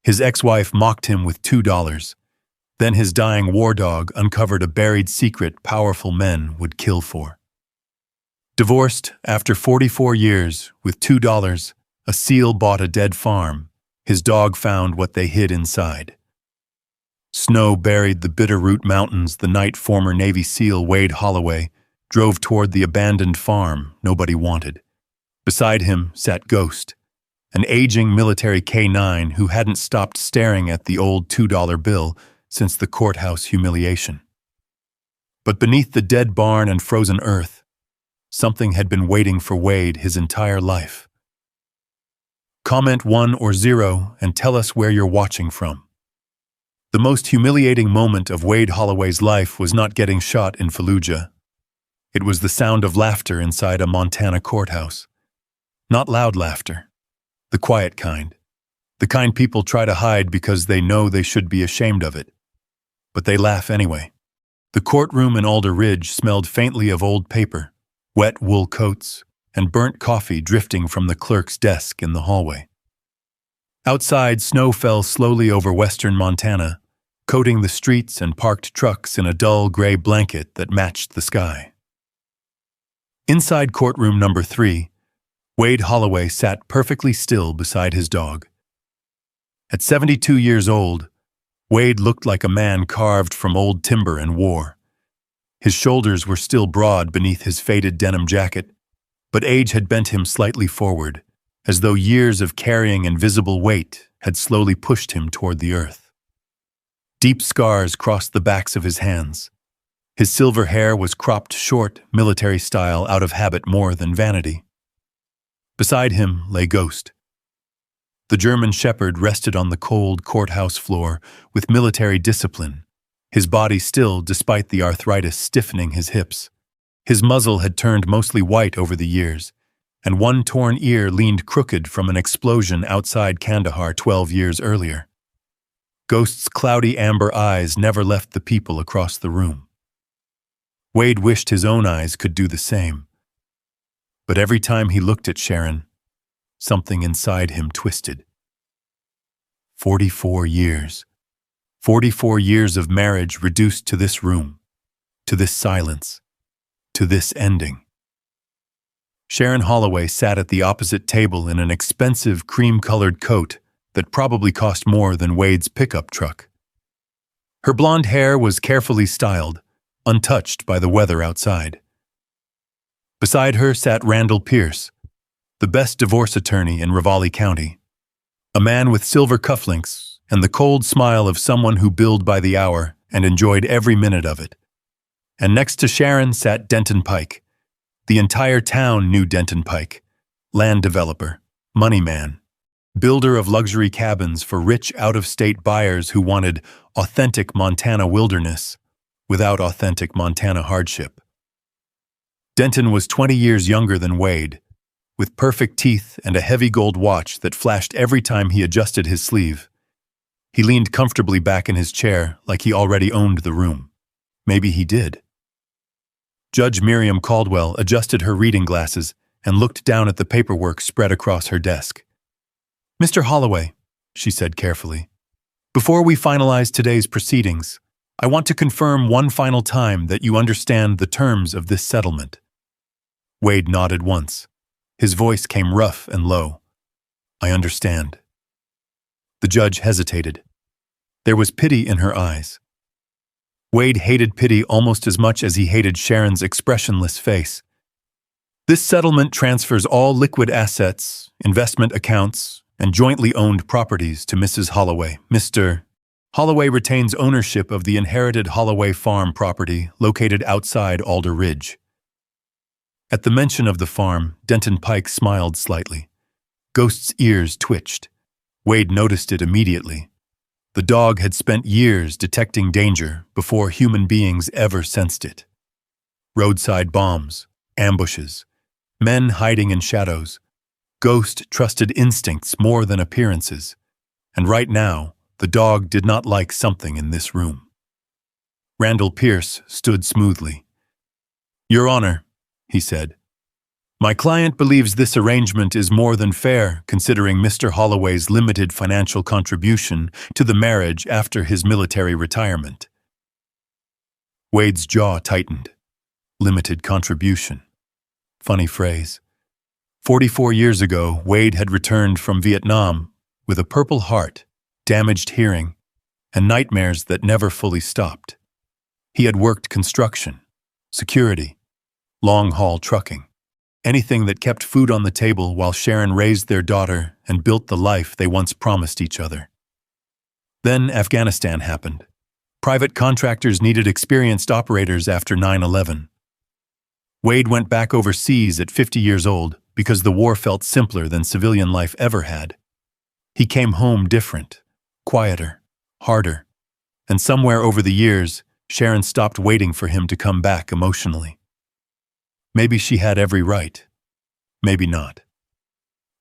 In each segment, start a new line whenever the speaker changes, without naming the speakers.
His ex-wife mocked him with $2. Then his dying war dog uncovered a buried secret powerful men would kill for. Divorced after 44 years, with $2, a SEAL bought a dead farm. His dog found what they hid inside. Snow buried the Bitterroot Mountains the night former Navy SEAL Wade Holloway drove toward the abandoned farm nobody wanted. Beside him sat Ghost, an aging military K-9 who hadn't stopped staring at the old $2 bill since the courthouse humiliation. But beneath the dead barn and frozen earth, something had been waiting for Wade his entire life. Comment 1 or 0 and tell us where you're watching from. The most humiliating moment of Wade Holloway's life was not getting shot in Fallujah. It was the sound of laughter inside a Montana courthouse. Not loud laughter, the quiet kind. The kind people try to hide because they know they should be ashamed of it. But they laugh anyway. The courtroom in Alder Ridge smelled faintly of old paper, wet wool coats, and burnt coffee drifting from the clerk's desk in the hallway. Outside, snow fell slowly over western Montana, coating the streets and parked trucks in a dull gray blanket that matched the sky. Inside courtroom number 3, Wade Holloway sat perfectly still beside his dog. At 72 years old, Wade looked like a man carved from old timber and war. His shoulders were still broad beneath his faded denim jacket, but age had bent him slightly forward, as though years of carrying invisible weight had slowly pushed him toward the earth. Deep scars crossed the backs of his hands. His silver hair was cropped short, military style, out of habit more than vanity. Beside him lay Ghost. The German shepherd rested on the cold courthouse floor with military discipline, his body still despite the arthritis stiffening his hips. His muzzle had turned mostly white over the years, and one torn ear leaned crooked from an explosion outside Kandahar 12 years earlier. Ghost's cloudy amber eyes never left the people across the room. Wade wished his own eyes could do the same. But every time he looked at Sharon, something inside him twisted. 44 years. 44 years of marriage reduced to this room, to this silence, to this ending. Sharon Holloway sat at the opposite table in an expensive cream-colored coat that probably cost more than Wade's pickup truck. Her blonde hair was carefully styled, untouched by the weather outside. Beside her sat Randall Pierce, the best divorce attorney in Ravalli County, a man with silver cufflinks and the cold smile of someone who billed by the hour and enjoyed every minute of it. And next to Sharon sat Denton Pike. The entire town knew Denton Pike, land developer, money man, builder of luxury cabins for rich out-of-state buyers who wanted authentic Montana wilderness without authentic Montana hardship. Denton was 20 years younger than Wade, with perfect teeth and a heavy gold watch that flashed every time he adjusted his sleeve. He leaned comfortably back in his chair like he already owned the room. Maybe he did. Judge Miriam Caldwell adjusted her reading glasses and looked down at the paperwork spread across her desk. "Mr. Holloway," she said carefully, "before we finalize today's proceedings, I want to confirm one final time that you understand the terms of this settlement." Wade nodded once. His voice came rough and low. "I understand." The judge hesitated. There was pity in her eyes. Wade hated pity almost as much as he hated Sharon's expressionless face. "This settlement transfers all liquid assets, investment accounts, and jointly owned properties to Mrs. Holloway. Mr. Holloway retains ownership of the inherited Holloway farm property located outside Alder Ridge." At the mention of the farm, Denton Pike smiled slightly. Ghost's ears twitched. Wade noticed it immediately. The dog had spent years detecting danger before human beings ever sensed it. Roadside bombs, ambushes, men hiding in shadows. Ghost trusted instincts more than appearances, and right now, the dog did not like something in this room. Randall Pierce stood smoothly. "Your Honor," he said, My client believes this arrangement is more than fair, considering Mr. Holloway's limited financial contribution to the marriage after his military retirement. Wade's jaw tightened. Limited contribution. Funny phrase. 44 years ago, Wade had returned from Vietnam with a Purple Heart, damaged hearing, and nightmares that never fully stopped. He had worked construction, security, long-haul trucking, anything that kept food on the table while Sharon raised their daughter and built the life they once promised each other. Then Afghanistan happened. Private contractors needed experienced operators after 9/11. Wade went back overseas at 50 years old because the war felt simpler than civilian life ever had. He came home different, quieter, harder, and somewhere over the years, Sharon stopped waiting for him to come back emotionally. Maybe she had every right. Maybe not.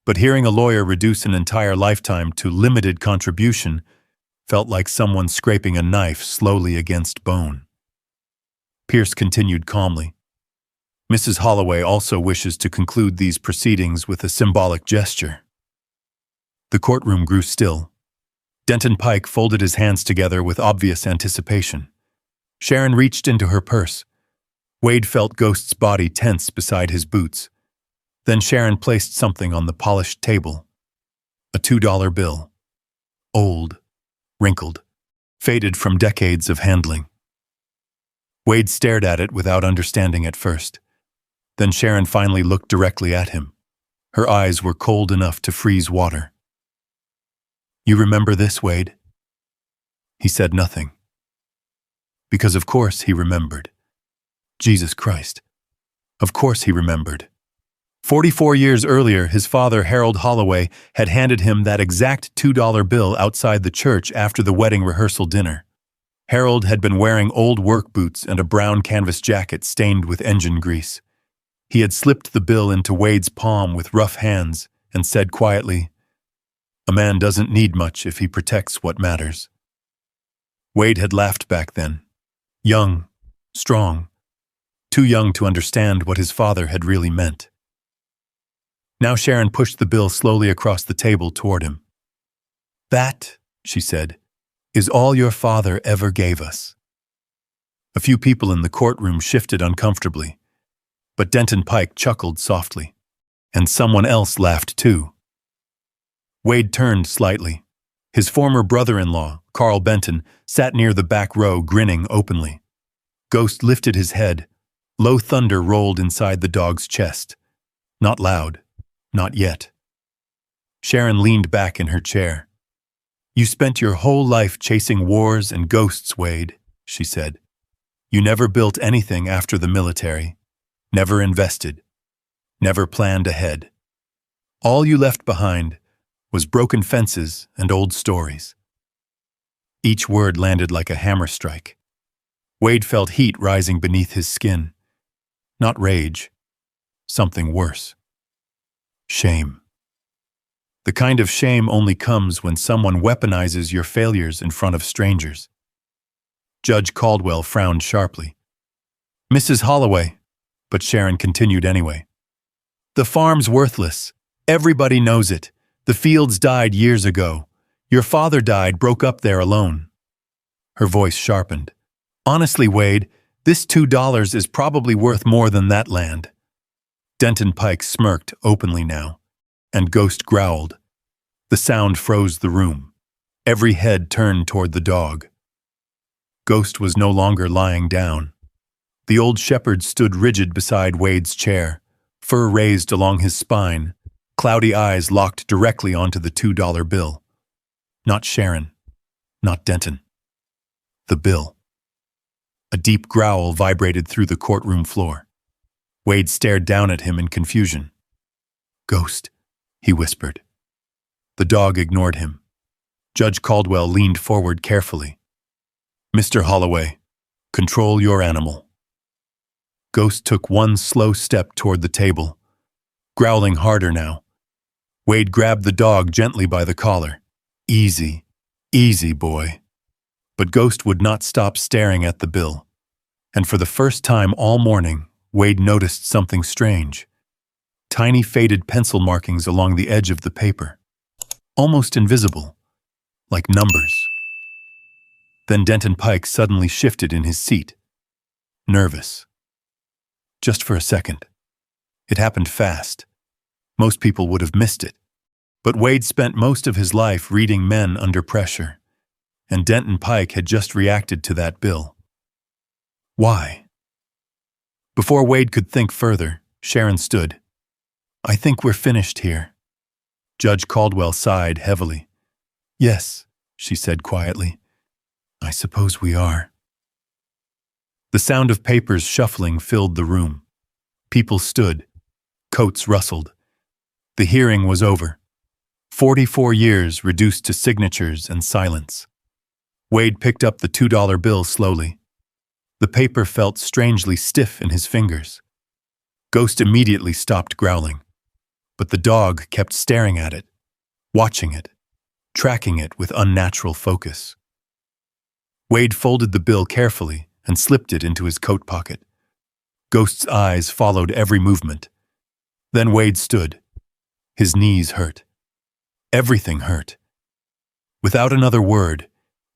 But hearing a lawyer reduce an entire lifetime to limited contribution felt like someone scraping a knife slowly against bone. Pierce continued calmly. Mrs. Holloway also wishes to conclude these proceedings with a symbolic gesture. The courtroom grew still. Denton Pike folded his hands together with obvious anticipation. Sharon reached into her purse. Wade felt Ghost's body tense beside his boots. Then Sharon placed something on the polished table. A $2 bill. Old, wrinkled, faded from decades of handling. Wade stared at it without understanding at first. Then Sharon finally looked directly at him. Her eyes were cold enough to freeze water. "You remember this, Wade?" He said nothing. Because of course he remembered. Jesus Christ. Of course he remembered. 44 years earlier, his father, Harold Holloway, had handed him that exact $2 bill outside the church after the wedding rehearsal dinner. Harold had been wearing old work boots and a brown canvas jacket stained with engine grease. He had slipped the bill into Wade's palm with rough hands and said quietly, "A man doesn't need much if he protects what matters." Wade had laughed back then. Young, strong, too young to understand what his father had really meant. Now Sharon pushed the bill slowly across the table toward him. "That," she said, "is all your father ever gave us." A few people in the courtroom shifted uncomfortably, but Denton Pike chuckled softly, and someone else laughed too. Wade turned slightly. His former brother-in-law, Carl Benton, sat near the back row grinning openly. Ghost lifted his head. Low thunder rolled inside the dog's chest. Not loud. Not yet. Sharon leaned back in her chair. "You spent your whole life chasing wars and ghosts, Wade," she said. "You never built anything after the military. Never invested. Never planned ahead. All you left behind was broken fences and old stories." Each word landed like a hammer strike. Wade felt heat rising beneath his skin. Not rage. Something worse. Shame. The kind of shame only comes when someone weaponizes your failures in front of strangers. Judge Caldwell frowned sharply. "Mrs. Holloway," but Sharon continued anyway. "The farm's worthless. Everybody knows it. The fields died years ago. Your father died, broke up there alone." Her voice sharpened. "Honestly, Wade, this $2 is probably worth more than that land." Denton Pike smirked openly now, and Ghost growled. The sound froze the room. Every head turned toward the dog. Ghost was no longer lying down. The old shepherd stood rigid beside Wade's chair, fur raised along his spine, cloudy eyes locked directly onto the $2 bill. Not Sharon. Not Denton. The bill. A deep growl vibrated through the courtroom floor. Wade stared down at him in confusion. "Ghost," he whispered. The dog ignored him. Judge Caldwell leaned forward carefully. "Mr. Holloway, control your animal." Ghost took one slow step toward the table, growling harder now. Wade grabbed the dog gently by the collar. "Easy, easy, boy." But Ghost would not stop staring at the bill. And for the first time all morning, Wade noticed something strange. tiny faded pencil markings along the edge of the paper, almost invisible, like numbers. Then Denton Pike suddenly shifted in his seat, nervous. Just for a second. It happened fast. Most people would have missed it. But Wade spent most of his life reading men under pressure, and Denton Pike had just reacted to that bill. Why? Before Wade could think further, Sharon stood. "I think we're finished here." Judge Caldwell sighed heavily. "Yes," she said quietly. "I suppose we are." The sound of papers shuffling filled the room. People stood. Coats rustled. The hearing was over. 44 years reduced to signatures and silence. Wade picked up the $2 bill slowly. The paper felt strangely stiff in his fingers. Ghost immediately stopped growling. But the dog kept staring at it, watching it, tracking it with unnatural focus. Wade folded the bill carefully and slipped it into his coat pocket. Ghost's eyes followed every movement. Then Wade stood. His knees hurt. Everything hurt. Without another word,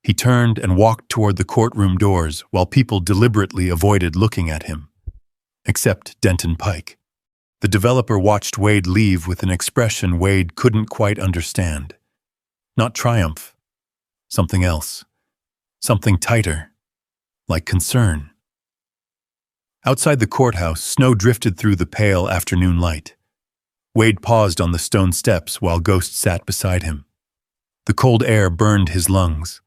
he turned and walked toward the courtroom doors while people deliberately avoided looking at him. Except Denton Pike. The developer watched Wade leave with an expression Wade couldn't quite understand. Not triumph. Something else. Something tighter. Like concern. Outside the courthouse, snow drifted through the pale afternoon light. Wade paused on the stone steps while Ghost sat beside him. The cold air burned his lungs.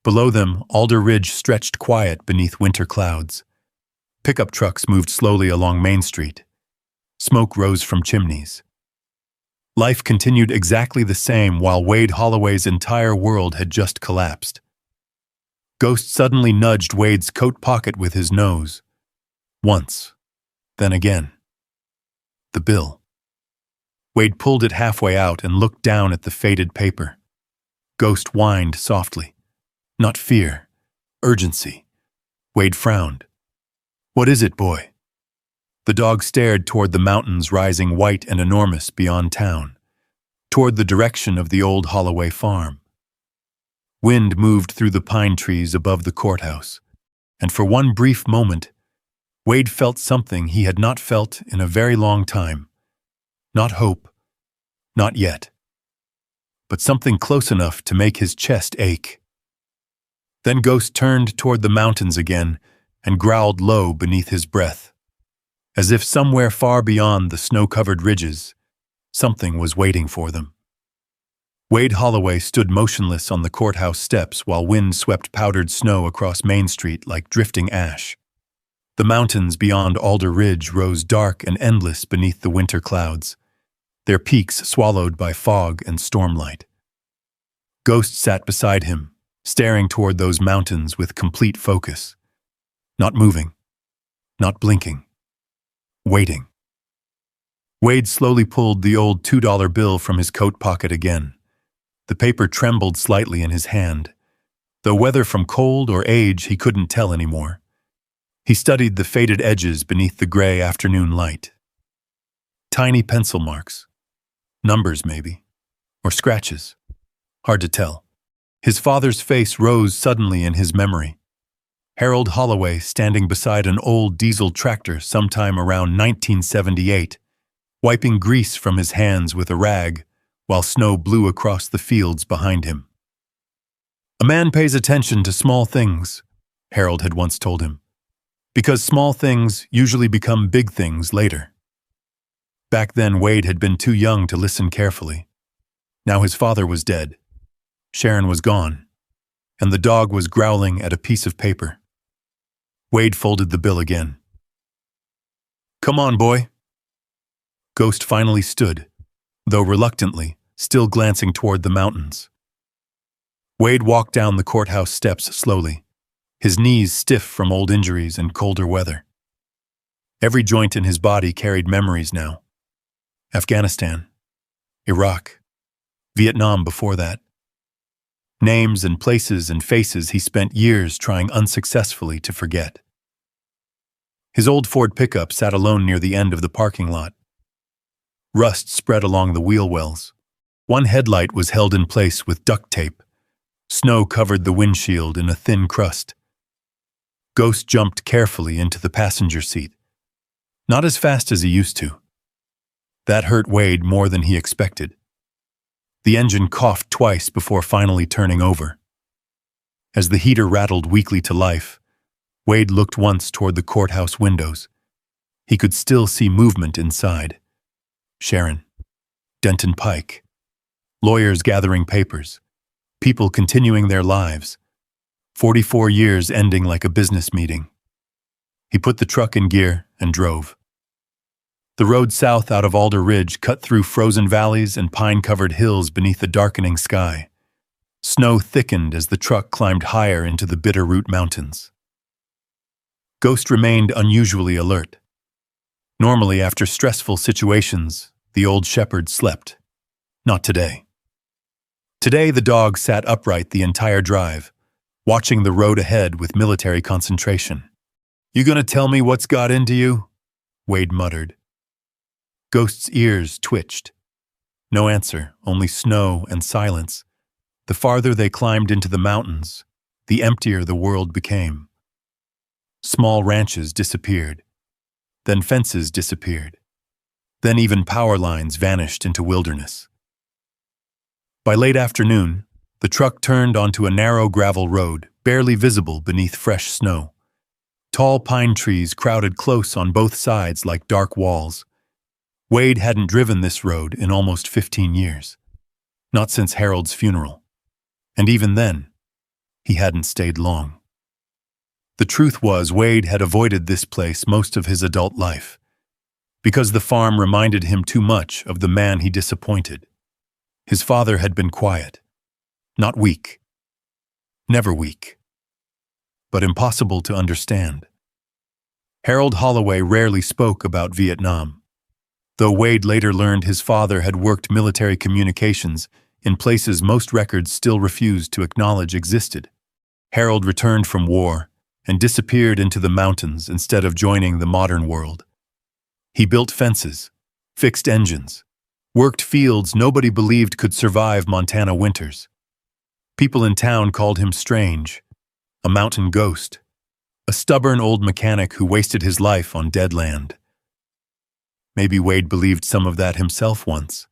Below them, Alder Ridge stretched quiet beneath winter clouds. Pickup trucks moved slowly along Main Street. Smoke rose from chimneys. Life continued exactly the same while Wade Holloway's entire world had just collapsed. Ghost suddenly nudged Wade's coat pocket with his nose. Once. Then again. The bill. Wade pulled it halfway out and looked down at the faded paper. Ghost whined softly. Not fear. Urgency. Wade frowned. "What is it, boy?" The dog stared toward the mountains rising white and enormous beyond town, toward the direction of the old Holloway farm. Wind moved through the pine trees above the courthouse, and for one brief moment, Wade felt something he had not felt in a very long time. Not hope, not yet, but something close enough to make his chest ache. Then Ghost turned toward the mountains again and growled low beneath his breath. As if somewhere far beyond the snow-covered ridges, something was waiting for them. Wade Holloway stood motionless on the courthouse steps while wind swept powdered snow across Main Street like drifting ash. The mountains beyond Alder Ridge rose dark and endless beneath the winter clouds, their peaks swallowed by fog and stormlight. Ghost sat beside him, staring toward those mountains with complete focus. Not moving, not blinking, waiting. Wade slowly pulled the old $2 bill from his coat pocket again. The paper trembled slightly in his hand, though whether from cold or age he couldn't tell anymore. He studied the faded edges beneath the gray afternoon light. Tiny pencil marks. Numbers, maybe. Or scratches. Hard to tell. His father's face rose suddenly in his memory. Harold Holloway standing beside an old diesel tractor sometime around 1978, wiping grease from his hands with a rag while snow blew across the fields behind him. "A man pays attention to small things," Harold had once told him, "because small things usually become big things later." Back then, Wade had been too young to listen carefully. Now his father was dead. Sharon was gone, and the dog was growling at a piece of paper. Wade folded the bill again. "Come on, boy." Ghost finally stood, though reluctantly, still glancing toward the mountains. Wade walked down the courthouse steps slowly, his knees stiff from old injuries and colder weather. Every joint in his body carried memories now. Afghanistan, Iraq, Vietnam before that. Names and places and faces he spent years trying unsuccessfully to forget. His old Ford pickup sat alone near the end of the parking lot. Rust spread along the wheel wells. One headlight was held in place with duct tape. Snow covered the windshield in a thin crust. Ghost jumped carefully into the passenger seat. Not as fast as he used to. That hurt Wade more than he expected. The engine coughed twice before finally turning over. As the heater rattled weakly to life, Wade looked once toward the courthouse windows. He could still see movement inside. Sharon, Denton Pike, lawyers gathering papers, people continuing their lives. 44 years ending like a business meeting. He put the truck in gear and drove. The road south out of Alder Ridge cut through frozen valleys and pine-covered hills beneath a darkening sky. Snow thickened as the truck climbed higher into the Bitterroot Mountains. Ghost remained unusually alert. Normally, after stressful situations, the old shepherd slept. Not today. Today, the dog sat upright the entire drive, watching the road ahead with military concentration. "You gonna tell me what's got into you?" Wade muttered. Ghost's ears twitched. No answer, only snow and silence. The farther they climbed into the mountains, the emptier the world became. Small ranches disappeared. Then fences disappeared. Then even power lines vanished into wilderness. By late afternoon, the truck turned onto a narrow gravel road, barely visible beneath fresh snow. Tall pine trees crowded close on both sides like dark walls. Wade hadn't driven this road in almost 15 years. Not since Harold's funeral. And even then, he hadn't stayed long. The truth was, Wade had avoided this place most of his adult life, because the farm reminded him too much of the man he disappointed. His father had been quiet, not weak, never weak, but impossible to understand. Harold Holloway rarely spoke about Vietnam, though Wade later learned his father had worked military communications in places most records still refused to acknowledge existed. Harold returned from war and disappeared into the mountains instead of joining the modern world. He built fences, fixed engines, worked fields nobody believed could survive Montana winters. People in town called him strange, a mountain ghost, a stubborn old mechanic who wasted his life on dead land. Maybe Wade believed some of that himself once.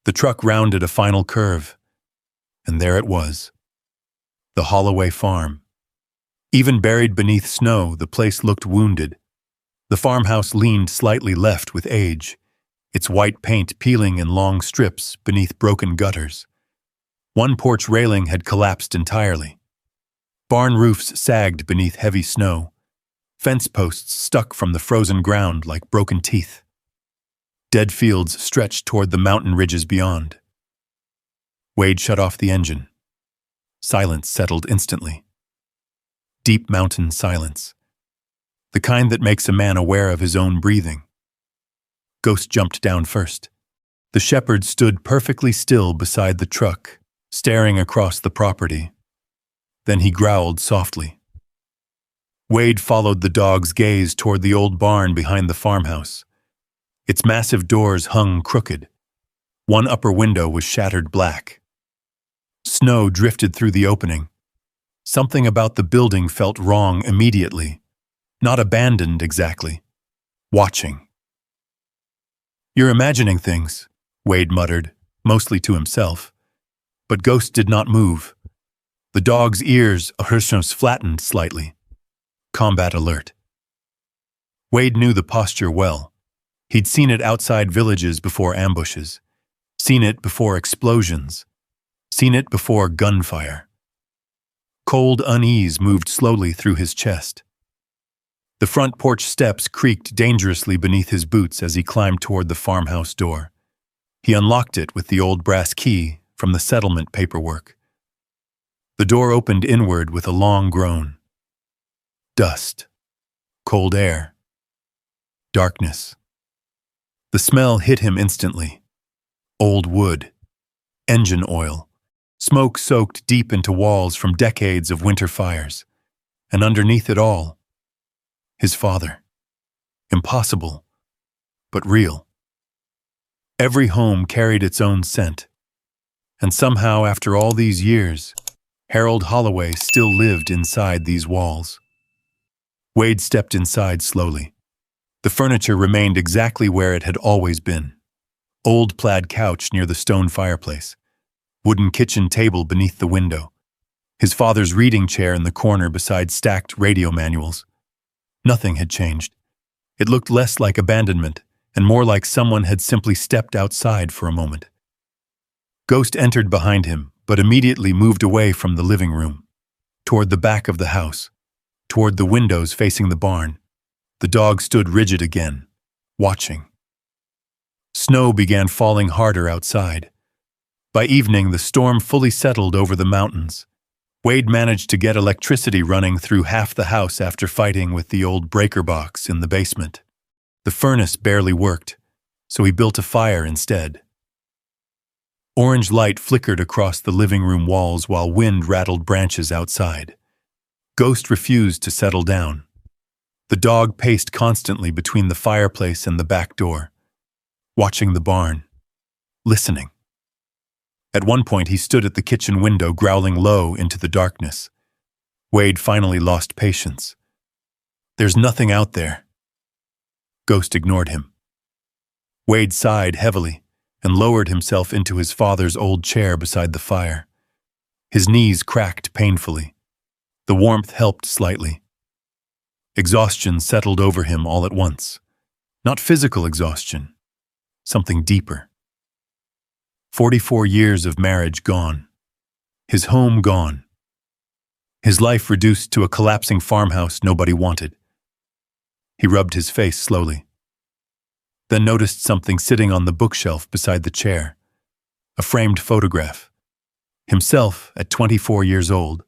The truck rounded a final curve, and there it was, the Holloway farm. Even buried beneath snow, the place looked wounded. The farmhouse leaned slightly left with age, its white paint peeling in long strips beneath broken gutters. One porch railing had collapsed entirely. Barn roofs sagged beneath heavy snow. Fence posts stuck from the frozen ground like broken teeth. Dead fields stretched toward the mountain ridges beyond. Wade shut off the engine. Silence settled instantly. Deep mountain silence. The kind that makes a man aware of his own breathing. Ghost jumped down first. The shepherd stood perfectly still beside the truck, staring across the property. Then he growled softly. Wade followed the dog's gaze toward the old barn behind the farmhouse. Its massive doors hung crooked. One upper window was shattered black. Snow drifted through the opening. Something about the building felt wrong immediately. Not abandoned exactly. Watching. "You're imagining things," Wade muttered, mostly to himself. But Ghost did not move. The dog's ears flattened slightly. Combat alert. Wade knew the posture well. He'd seen it outside villages before ambushes. Seen it before explosions. Seen it before gunfire. Cold unease moved slowly through his chest. The front porch steps creaked dangerously beneath his boots as he climbed toward the farmhouse door. He unlocked it with the old brass key from the settlement paperwork. The door opened inward with a long groan. Dust. Cold air. Darkness. The smell hit him instantly. Old wood. Engine oil. Smoke soaked deep into walls from decades of winter fires. And underneath it all, his father. Impossible, but real. Every home carried its own scent. And somehow, after all these years, Harold Holloway still lived inside these walls. Wade stepped inside slowly. The furniture remained exactly where it had always been. Old plaid couch near the stone fireplace. Wooden kitchen table beneath the window. His father's reading chair in the corner beside stacked radio manuals. Nothing had changed. It looked less like abandonment and more like someone had simply stepped outside for a moment. Ghost entered behind him, but immediately moved away from the living room, toward the back of the house, toward the windows facing the barn. The dog stood rigid again, watching. Snow began falling harder outside. By evening, the storm fully settled over the mountains. Wade managed to get electricity running through half the house after fighting with the old breaker box in the basement. The furnace barely worked, so he built a fire instead. Orange light flickered across the living room walls while wind rattled branches outside. Ghost refused to settle down. The dog paced constantly between the fireplace and the back door, watching the barn, listening. At one point, he stood at the kitchen window, growling low into the darkness. Wade finally lost patience. "There's nothing out there." Ghost ignored him. Wade sighed heavily and lowered himself into his father's old chair beside the fire. His knees cracked painfully. The warmth helped slightly. Exhaustion settled over him all at once. Not physical exhaustion, something deeper. 44 years of marriage gone. His home gone. His life reduced to a collapsing farmhouse nobody wanted. He rubbed his face slowly, then noticed something sitting on the bookshelf beside the chair. A framed photograph. Himself at 24 years old,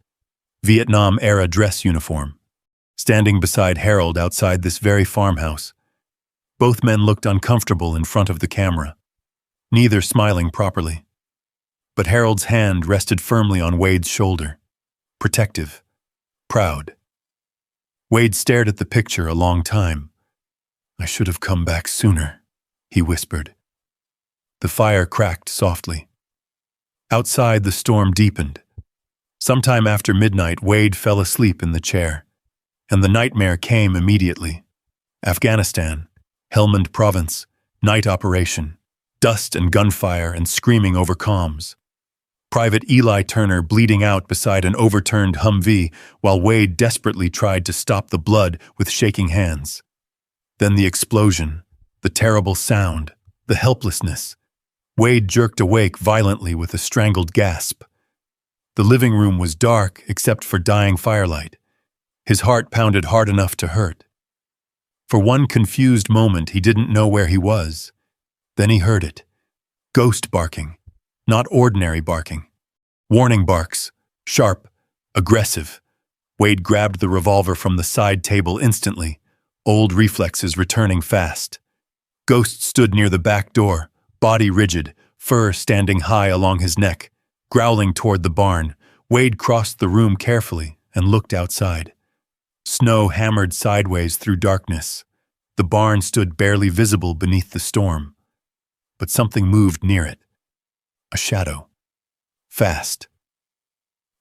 Vietnam-era dress uniform, standing beside Harold outside this very farmhouse. Both men looked uncomfortable in front of the camera, neither smiling properly. But Harold's hand rested firmly on Wade's shoulder, protective, proud. Wade stared at the picture a long time. "I should have come back sooner," he whispered. The fire cracked softly. Outside, the storm deepened. Sometime after midnight, Wade fell asleep in the chair, and the nightmare came immediately. Afghanistan, Helmand Province, night operation, dust and gunfire and screaming over comms. Private Eli Turner bleeding out beside an overturned Humvee while Wade desperately tried to stop the blood with shaking hands. Then the explosion, the terrible sound, the helplessness. Wade jerked awake violently with a strangled gasp. The living room was dark except for dying firelight. His heart pounded hard enough to hurt. For one confused moment, he didn't know where he was. Then he heard it. Ghost barking. Not ordinary barking. Warning barks. Sharp. Aggressive. Wade grabbed the revolver from the side table instantly, old reflexes returning fast. Ghost stood near the back door, body rigid, fur standing high along his neck, growling toward the barn. Wade crossed the room carefully and looked outside. Snow hammered sideways through darkness. The barn stood barely visible beneath the storm. But something moved near it. A shadow. Fast.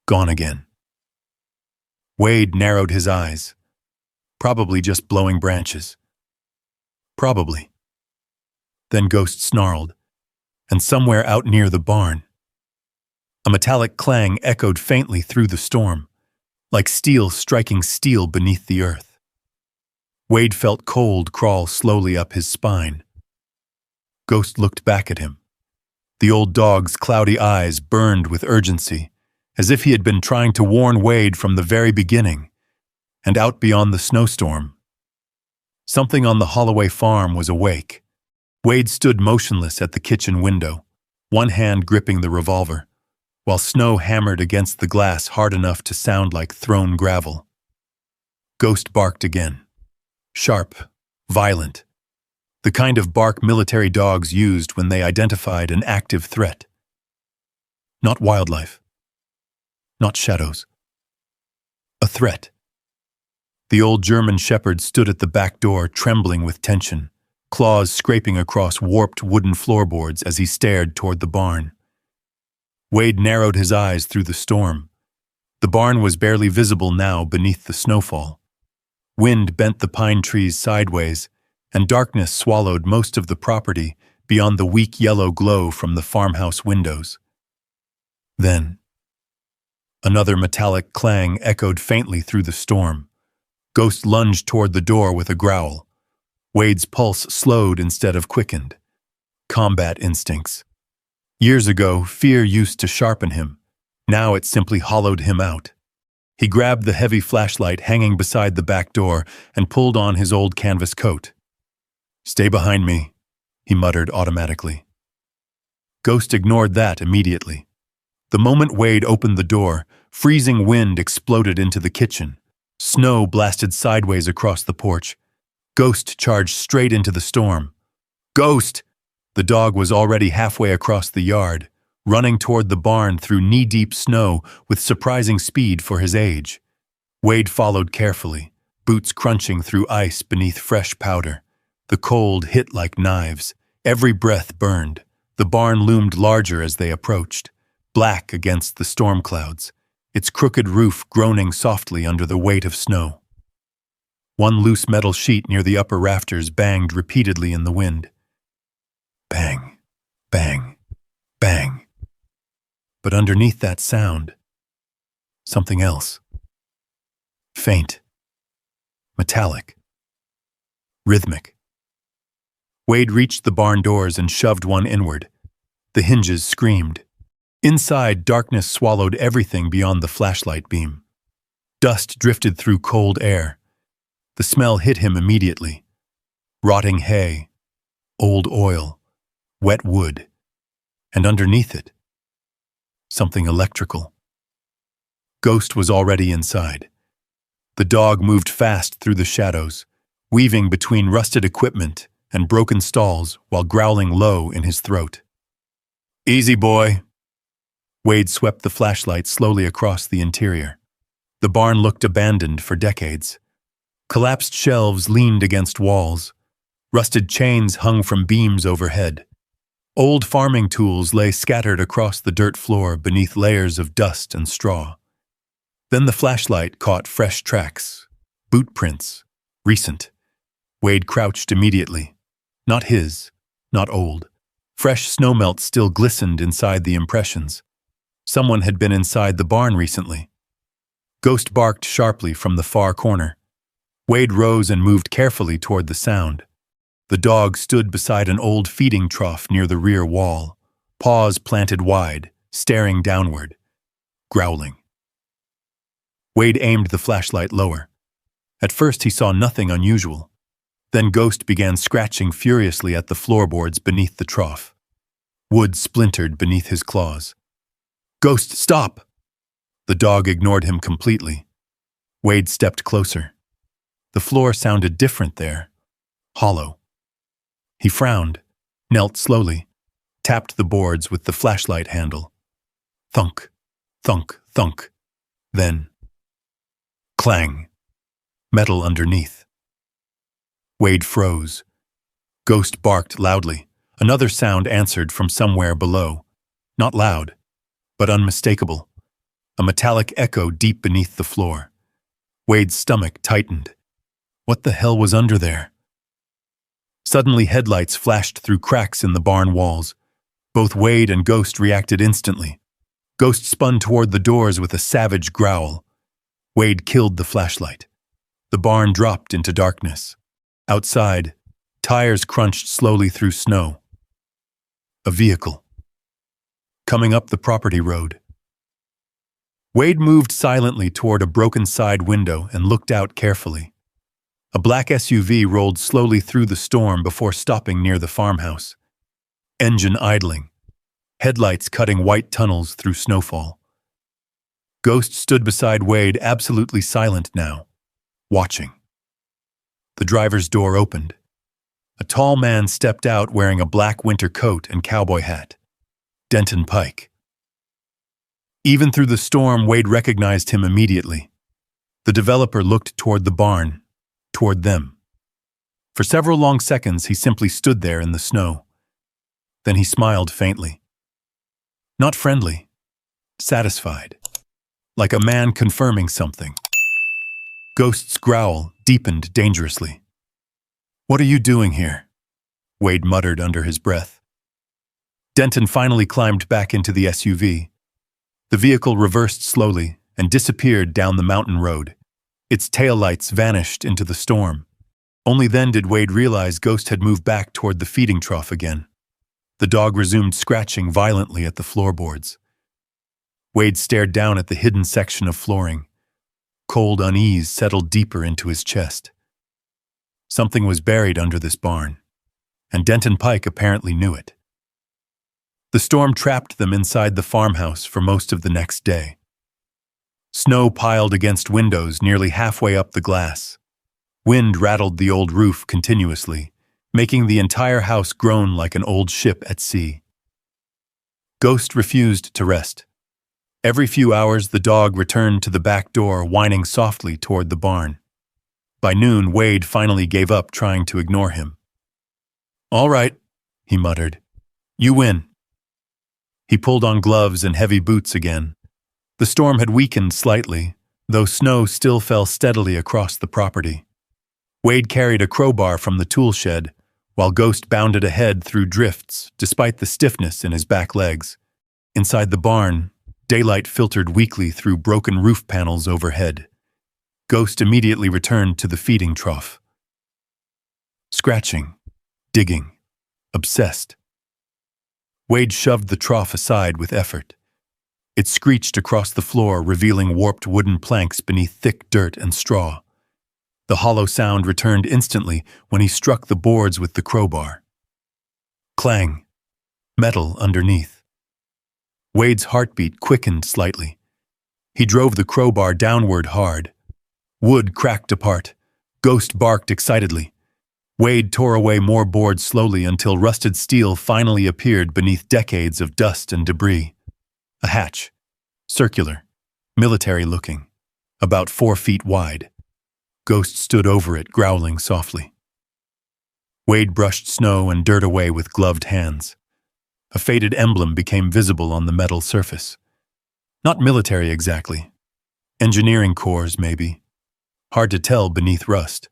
Gone again. Wade narrowed his eyes. Probably just blowing branches. Probably. Then Ghost snarled, and somewhere out near the barn, a metallic clang echoed faintly through the storm, like steel striking steel beneath the earth. Wade felt cold crawl slowly up his spine. Ghost looked back at him. The old dog's cloudy eyes burned with urgency, as if he had been trying to warn Wade from the very beginning, and out beyond the snowstorm. Something on the Holloway farm was awake. Wade stood motionless at the kitchen window, one hand gripping the revolver, while snow hammered against the glass hard enough to sound like thrown gravel. Ghost barked again. Sharp, violent. The kind of bark military dogs used when they identified an active threat. Not wildlife. Not shadows. A threat. The old German shepherd stood at the back door, trembling with tension, claws scraping across warped wooden floorboards as he stared toward the barn. Wade narrowed his eyes through the storm. The barn was barely visible now beneath the snowfall. Wind bent the pine trees sideways, and darkness swallowed most of the property beyond the weak yellow glow from the farmhouse windows. Then, another metallic clang echoed faintly through the storm. Ghost lunged toward the door with a growl. Wade's pulse slowed instead of quickened. Combat instincts. Years ago, fear used to sharpen him. Now it simply hollowed him out. He grabbed the heavy flashlight hanging beside the back door and pulled on his old canvas coat. "Stay behind me," he muttered automatically. Ghost ignored that immediately. The moment Wade opened the door, freezing wind exploded into the kitchen. Snow blasted sideways across the porch. Ghost charged straight into the storm. "Ghost!" The dog was already halfway across the yard, running toward the barn through knee-deep snow with surprising speed for his age. Wade followed carefully, boots crunching through ice beneath fresh powder. The cold hit like knives. Every breath burned. The barn loomed larger as they approached, black against the storm clouds, its crooked roof groaning softly under the weight of snow. One loose metal sheet near the upper rafters banged repeatedly in the wind. Bang, bang, bang. But underneath that sound, something else. Faint, metallic, rhythmic. Wade reached the barn doors and shoved one inward. The hinges screamed. Inside, darkness swallowed everything beyond the flashlight beam. Dust drifted through cold air. The smell hit him immediately. Rotting hay, old oil, wet wood, and underneath it, something electrical. Ghost was already inside. The dog moved fast through the shadows, weaving between rusted equipment and broken stalls while growling low in his throat. "Easy, boy." Wade swept the flashlight slowly across the interior. The barn looked abandoned for decades. Collapsed shelves leaned against walls. Rusted chains hung from beams overhead. Old farming tools lay scattered across the dirt floor beneath layers of dust and straw. Then the flashlight caught fresh tracks, boot prints, recent. Wade crouched immediately. Not his, not old. Fresh snowmelt still glistened inside the impressions. Someone had been inside the barn recently. Ghost barked sharply from the far corner. Wade rose and moved carefully toward the sound. The dog stood beside an old feeding trough near the rear wall, paws planted wide, staring downward, growling. Wade aimed the flashlight lower. At first he saw nothing unusual. Then Ghost began scratching furiously at the floorboards beneath the trough. Wood splintered beneath his claws. "Ghost, stop!" The dog ignored him completely. Wade stepped closer. The floor sounded different there, hollow. He frowned, knelt slowly, tapped the boards with the flashlight handle. Thunk, thunk, thunk. Then, clang. Metal underneath. Wade froze. Ghost barked loudly. Another sound answered from somewhere below. Not loud, but unmistakable. A metallic echo deep beneath the floor. Wade's stomach tightened. What the hell was under there? Suddenly headlights flashed through cracks in the barn walls. Both Wade and Ghost reacted instantly. Ghost spun toward the doors with a savage growl. Wade killed the flashlight. The barn dropped into darkness. Outside, tires crunched slowly through snow. A vehicle. Coming up the property road. Wade moved silently toward a broken side window and looked out carefully. A black SUV rolled slowly through the storm before stopping near the farmhouse. Engine idling. Headlights cutting white tunnels through snowfall. Ghost stood beside Wade, absolutely silent now, watching. The driver's door opened. A tall man stepped out wearing a black winter coat and cowboy hat. Denton Pike. Even through the storm, Wade recognized him immediately. The developer looked toward the barn, toward them. For several long seconds, he simply stood there in the snow. Then he smiled faintly. Not friendly, satisfied, like a man confirming something. Ghost's growl deepened dangerously. "What are you doing here?" Wade muttered under his breath. Denton finally climbed back into the SUV. The vehicle reversed slowly and disappeared down the mountain road. Its taillights vanished into the storm. Only then did Wade realize Ghost had moved back toward the feeding trough again. The dog resumed scratching violently at the floorboards. Wade stared down at the hidden section of flooring. Cold unease settled deeper into his chest. Something was buried under this barn, and Denton Pike apparently knew it. The storm trapped them inside the farmhouse for most of the next day. Snow piled against windows nearly halfway up the glass. Wind rattled the old roof continuously, making the entire house groan like an old ship at sea. Ghost refused to rest. Every few hours, the dog returned to the back door, whining softly toward the barn. By noon, Wade finally gave up trying to ignore him. "All right," he muttered. "You win." He pulled on gloves and heavy boots again. The storm had weakened slightly, though snow still fell steadily across the property. Wade carried a crowbar from the tool shed, while Ghost bounded ahead through drifts, despite the stiffness in his back legs. Inside the barn, daylight filtered weakly through broken roof panels overhead. Ghost immediately returned to the feeding trough. Scratching, digging, obsessed. Wade shoved the trough aside with effort. It screeched across the floor, revealing warped wooden planks beneath thick dirt and straw. The hollow sound returned instantly when he struck the boards with the crowbar. Clang. Metal underneath. Wade's heartbeat quickened slightly. He drove the crowbar downward hard. Wood cracked apart. Ghost barked excitedly. Wade tore away more boards slowly until rusted steel finally appeared beneath decades of dust and debris. A hatch. Circular. Military-looking. About 4 feet wide. Ghost stood over it, growling softly. Wade brushed snow and dirt away with gloved hands. A faded emblem became visible on the metal surface. Not military exactly. Engineering corps, maybe. Hard to tell beneath rust.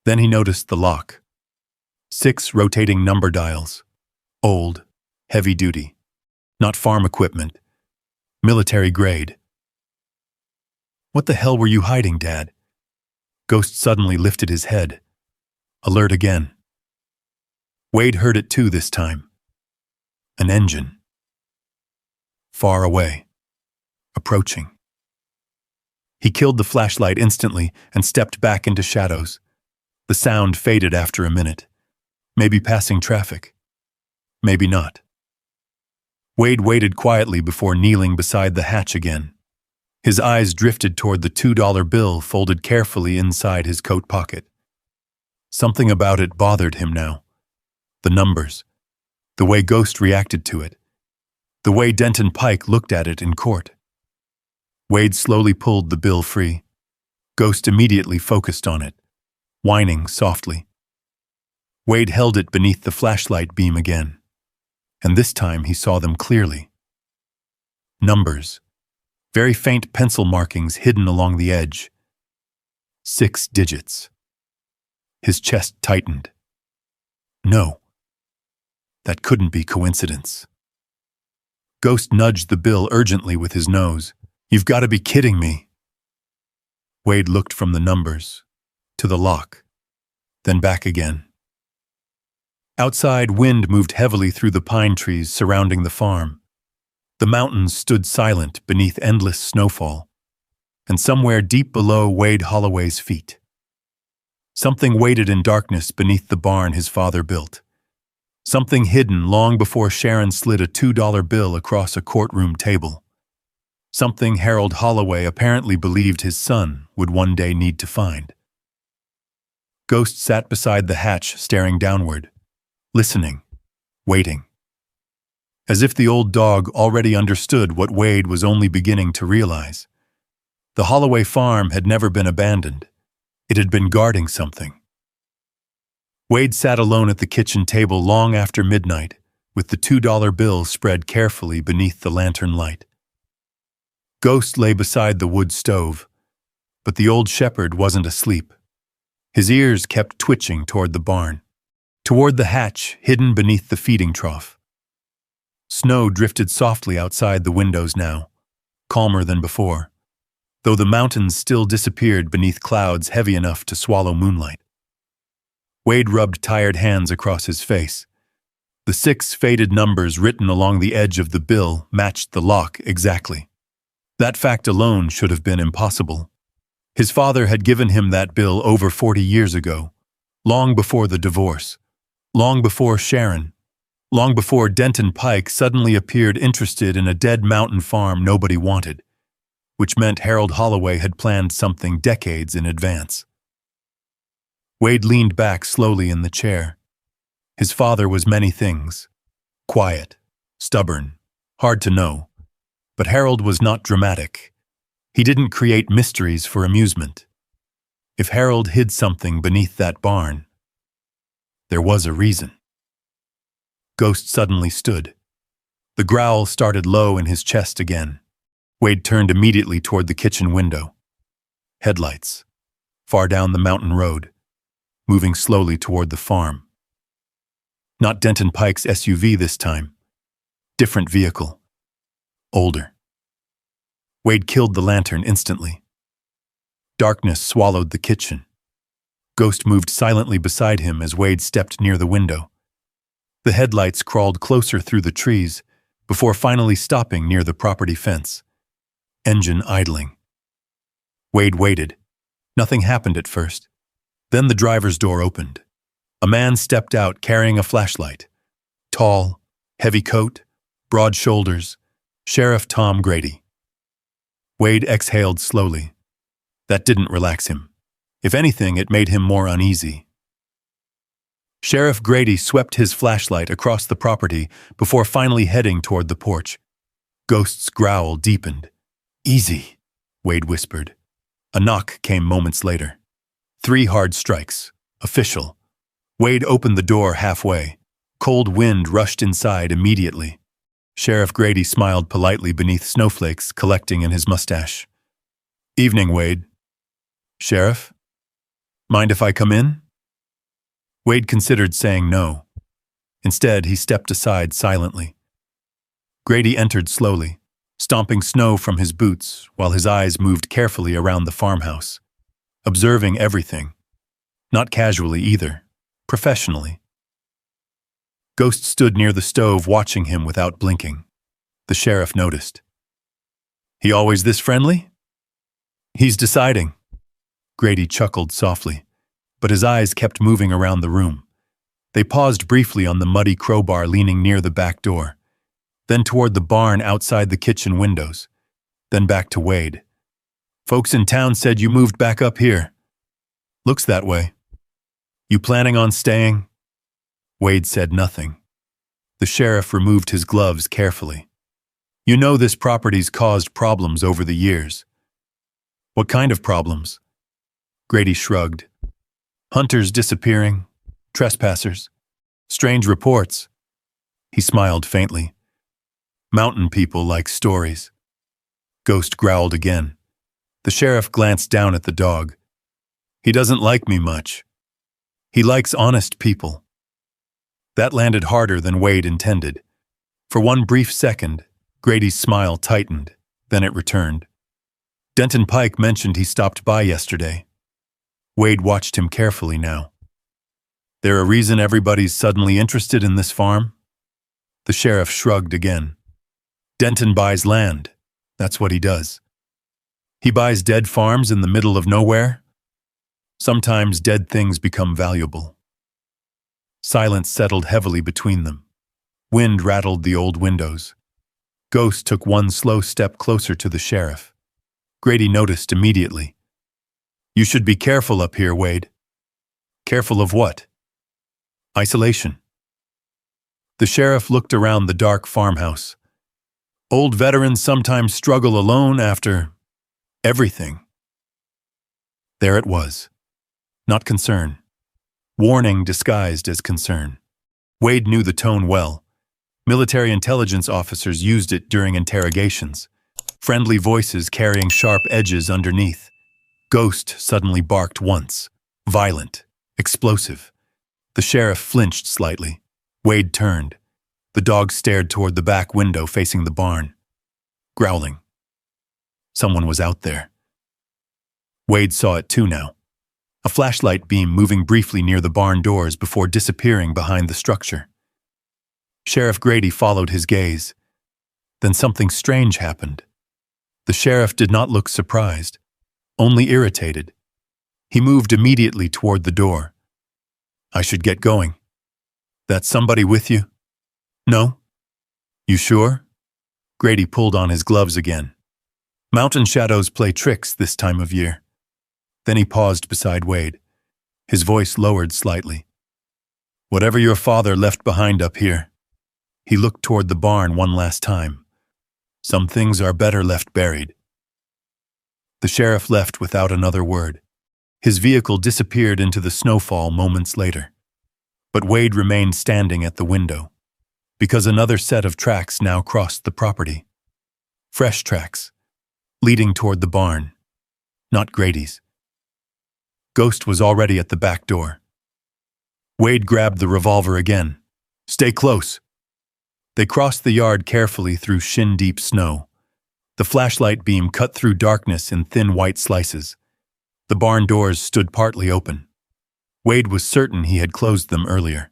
Then he noticed the lock. 6 rotating number dials. Old, heavy-duty. Not farm equipment. Military grade. "What the hell were you hiding, Dad?" Ghost suddenly lifted his head. Alert again. Wade heard it too this time. An engine. Far away. Approaching. He killed the flashlight instantly and stepped back into shadows. The sound faded after a minute. Maybe passing traffic. Maybe not. Wade waited quietly before kneeling beside the hatch again. His eyes drifted toward the $2 bill folded carefully inside his coat pocket. Something about it bothered him now. The numbers. The way Ghost reacted to it. The way Denton Pike looked at it in court. Wade slowly pulled the bill free. Ghost immediately focused on it, whining softly. Wade held it beneath the flashlight beam again, and this time he saw them clearly. Numbers. Very faint pencil markings hidden along the edge. 6 digits. His chest tightened. No. That couldn't be coincidence. Ghost nudged the bill urgently with his nose. "You've got to be kidding me." Wade looked from the numbers to the lock, then back again. Outside, wind moved heavily through the pine trees surrounding the farm. The mountains stood silent beneath endless snowfall, and somewhere deep below Wade Holloway's feet. Something waited in darkness beneath the barn his father built. Something hidden long before Sharon slid a $2 bill across a courtroom table. Something Harold Holloway apparently believed his son would one day need to find. Ghost sat beside the hatch, staring downward, listening, waiting. As if the old dog already understood what Wade was only beginning to realize. The Holloway farm had never been abandoned. It had been guarding something. Wade sat alone at the kitchen table long after midnight, with the $2 bill spread carefully beneath the lantern light. Ghost lay beside the wood stove, but the old shepherd wasn't asleep. His ears kept twitching toward the barn, toward the hatch hidden beneath the feeding trough. Snow drifted softly outside the windows now, calmer than before, though the mountains still disappeared beneath clouds heavy enough to swallow moonlight. Wade rubbed tired hands across his face. The 6 faded numbers written along the edge of the bill matched the lock exactly. That fact alone should have been impossible. His father had given him that bill over 40 years ago, long before the divorce, long before Sharon, long before Denton Pike suddenly appeared interested in a dead mountain farm nobody wanted, which meant Harold Holloway had planned something decades in advance. Wade leaned back slowly in the chair. His father was many things. Quiet, stubborn, hard to know. But Harold was not dramatic. He didn't create mysteries for amusement. If Harold hid something beneath that barn, there was a reason. Ghost suddenly stood. The growl started low in his chest again. Wade turned immediately toward the kitchen window. Headlights, far down the mountain road, moving slowly toward the farm. Not Denton Pike's SUV this time. Different vehicle. Older. Wade killed the lantern instantly. Darkness swallowed the kitchen. Ghost moved silently beside him as Wade stepped near the window. The headlights crawled closer through the trees before finally stopping near the property fence. Engine idling. Wade waited. Nothing happened at first. Then the driver's door opened. A man stepped out carrying a flashlight. Tall, heavy coat, broad shoulders, Sheriff Tom Grady. Wade exhaled slowly. That didn't relax him. If anything, it made him more uneasy. Sheriff Grady swept his flashlight across the property before finally heading toward the porch. Ghost's growl deepened. "Easy," Wade whispered. A knock came moments later. 3 hard strikes. Official. Wade opened the door halfway. Cold wind rushed inside immediately. Sheriff Grady smiled politely beneath snowflakes collecting in his mustache. "Evening, Wade." "Sheriff? Mind if I come in?" Wade considered saying no. Instead, he stepped aside silently. Grady entered slowly, stomping snow from his boots while his eyes moved carefully around the farmhouse, observing everything. Not casually either, professionally. Ghost stood near the stove watching him without blinking. The sheriff noticed. "He always this friendly?" "He's deciding." Grady chuckled softly, but his eyes kept moving around the room. They paused briefly on the muddy crowbar leaning near the back door, then toward the barn outside the kitchen windows, then back to Wade. "Folks in town said you moved back up here." "Looks that way." "You planning on staying?" Wade said nothing. The sheriff removed his gloves carefully. "You know this property's caused problems over the years." "What kind of problems?" Grady shrugged. "Hunters disappearing, trespassers, strange reports." He smiled faintly. "Mountain people like stories." Ghost growled again. The sheriff glanced down at the dog. "He doesn't like me much. He likes honest people." That landed harder than Wade intended. For one brief second, Grady's smile tightened, then it returned. "Denton Pike mentioned he stopped by yesterday." Wade watched him carefully now. "There a reason everybody's suddenly interested in this farm?" The sheriff shrugged again. "Denton buys land. That's what he does." "He buys dead farms in the middle of nowhere?" "Sometimes dead things become valuable." Silence settled heavily between them. Wind rattled the old windows. Ghost took one slow step closer to the sheriff. Grady noticed immediately. "You should be careful up here, Wade." "Careful of what?" "Isolation." The sheriff looked around the dark farmhouse. "Old veterans sometimes struggle alone after everything." There it was. Not concern. warning disguised as concern. Wade knew the tone well. Military intelligence officers used it during interrogations. Friendly voices carrying sharp edges underneath. Ghost suddenly barked once. Violent. Explosive. The sheriff flinched slightly. Wade turned. The dog stared toward the back window facing the barn. Growling. Someone was out there. Wade saw it too now. A flashlight beam moving briefly near the barn doors before disappearing behind the structure. Sheriff Grady followed his gaze. Then something strange happened. The sheriff did not look surprised, only irritated. He moved immediately toward the door. "I should get going." "That somebody with you?" "No." "You sure?" Grady pulled on his gloves again. "Mountain shadows play tricks this time of year." Then he paused beside Wade. His voice lowered slightly. "Whatever your father left behind up here." He looked toward the barn one last time. "Some things are better left buried." The sheriff left without another word. His vehicle disappeared into the snowfall moments later. But Wade remained standing at the window, because another set of tracks now crossed the property. Fresh tracks, leading toward the barn, not Grady's. Ghost was already at the back door. Wade grabbed the revolver again. "Stay close." They crossed the yard carefully through shin-deep snow. The flashlight beam cut through darkness in thin white slices. The barn doors stood partly open. Wade was certain he had closed them earlier.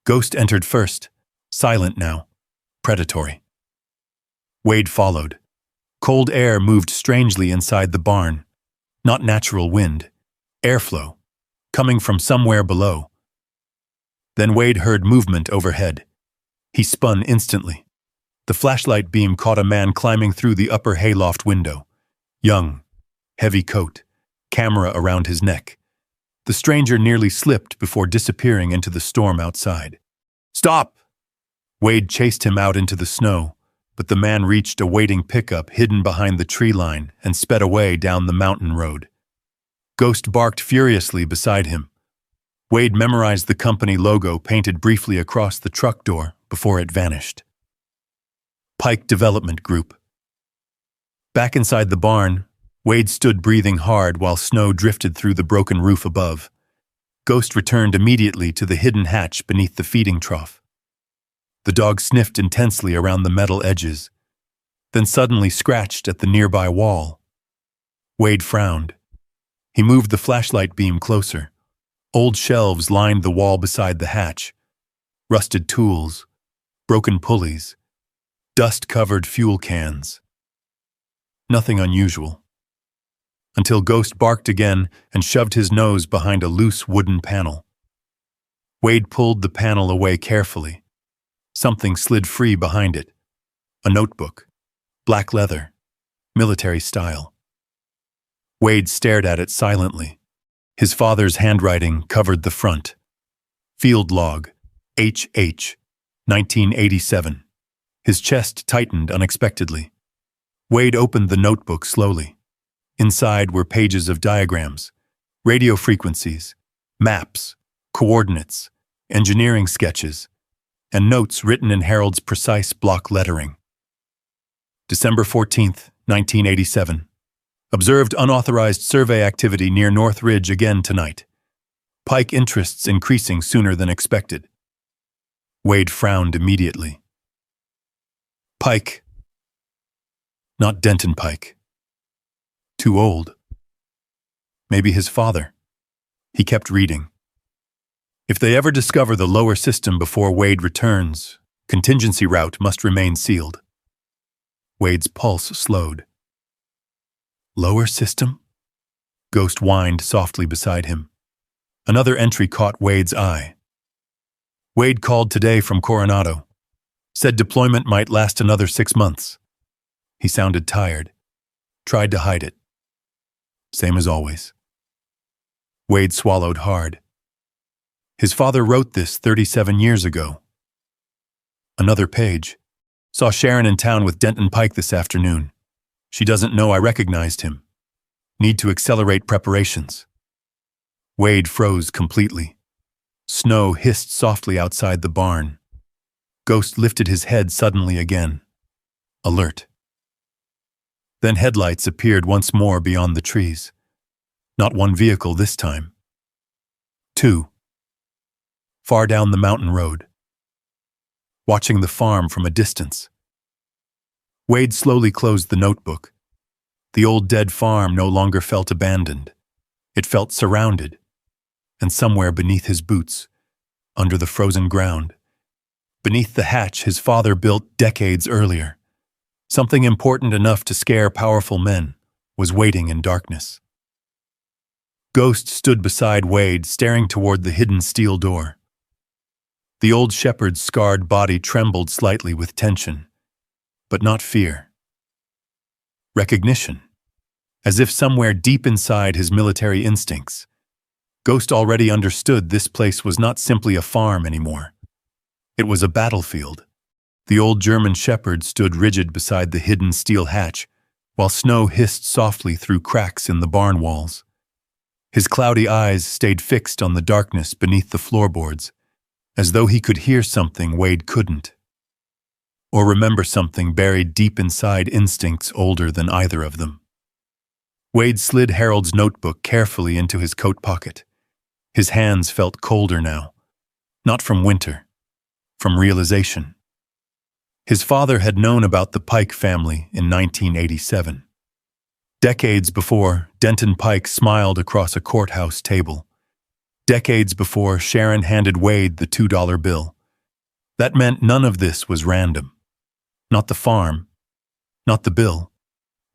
Ghost entered first, silent now, predatory. Wade followed. Cold air moved strangely inside the barn. Not natural wind, airflow, coming from somewhere below. Then Wade heard movement overhead. He spun instantly. The flashlight beam caught a man climbing through the upper hayloft window. Young, heavy coat, camera around his neck. The stranger nearly slipped before disappearing into the storm outside. "Stop!" Wade chased him out into the snow, but the man reached a waiting pickup hidden behind the tree line and sped away down the mountain road. Ghost barked furiously beside him. Wade memorized the company logo painted briefly across the truck door before it vanished. Pike Development Group. Back inside the barn, Wade stood breathing hard while snow drifted through the broken roof above. Ghost returned immediately to the hidden hatch beneath the feeding trough. The dog sniffed intensely around the metal edges, then suddenly scratched at the nearby wall. Wade frowned. He moved the flashlight beam closer. Old shelves lined the wall beside the hatch. Rusted tools, broken pulleys, dust-covered fuel cans. Nothing unusual. Until Ghost barked again and shoved his nose behind a loose wooden panel. Wade pulled the panel away carefully. Something slid free behind it. A notebook. Black leather. Military style. Wade stared at it silently. His father's handwriting covered the front. Field log. HH. 1987. His chest tightened unexpectedly. Wade opened the notebook slowly. Inside were pages of diagrams, radio frequencies, maps, coordinates, engineering sketches, and notes written in Harold's precise block lettering. December 14th, 1987. Observed unauthorized survey activity near North Ridge again tonight. Pike interests increasing sooner than expected. Wade frowned immediately. Pike. Not Denton Pike. Too old. Maybe his father. He kept reading. If they ever discover the lower system before Wade returns, contingency route must remain sealed. Wade's pulse slowed. Lower system? Ghost whined softly beside him. Another entry caught Wade's eye. Wade called today from Coronado. Said deployment might last another 6 months. He sounded tired. Tried to hide it. Same as always. Wade swallowed hard. His father wrote this 37 years ago. Another page. Saw Sharon in town with Denton Pike this afternoon. She doesn't know I recognized him. Need to accelerate preparations. Wade froze completely. Snow hissed softly outside the barn. Ghost lifted his head suddenly again, alert. Then headlights appeared once more beyond the trees. Not one vehicle this time. Two. Far down the mountain road. Watching the farm from a distance. Wade slowly closed the notebook. The old dead farm no longer felt abandoned. It felt surrounded. And somewhere beneath his boots, under the frozen ground, beneath the hatch his father built decades earlier, something important enough to scare powerful men was waiting in darkness. Ghost stood beside Wade, staring toward the hidden steel door. The old shepherd's scarred body trembled slightly with tension, but not fear. Recognition, as if somewhere deep inside his military instincts, Ghost already understood this place was not simply a farm anymore. It was a battlefield. The old German shepherd stood rigid beside the hidden steel hatch, while snow hissed softly through cracks in the barn walls. His cloudy eyes stayed fixed on the darkness beneath the floorboards, as though he could hear something Wade couldn't, or remember something buried deep inside instincts older than either of them. Wade slid Harold's notebook carefully into his coat pocket. His hands felt colder now, not from winter, from realization. His father had known about the Pike family in 1987. Decades before, Denton Pike smiled across a courthouse table. Decades before, Sharon handed Wade the $2 bill. That meant none of this was random. Not the farm, not the bill,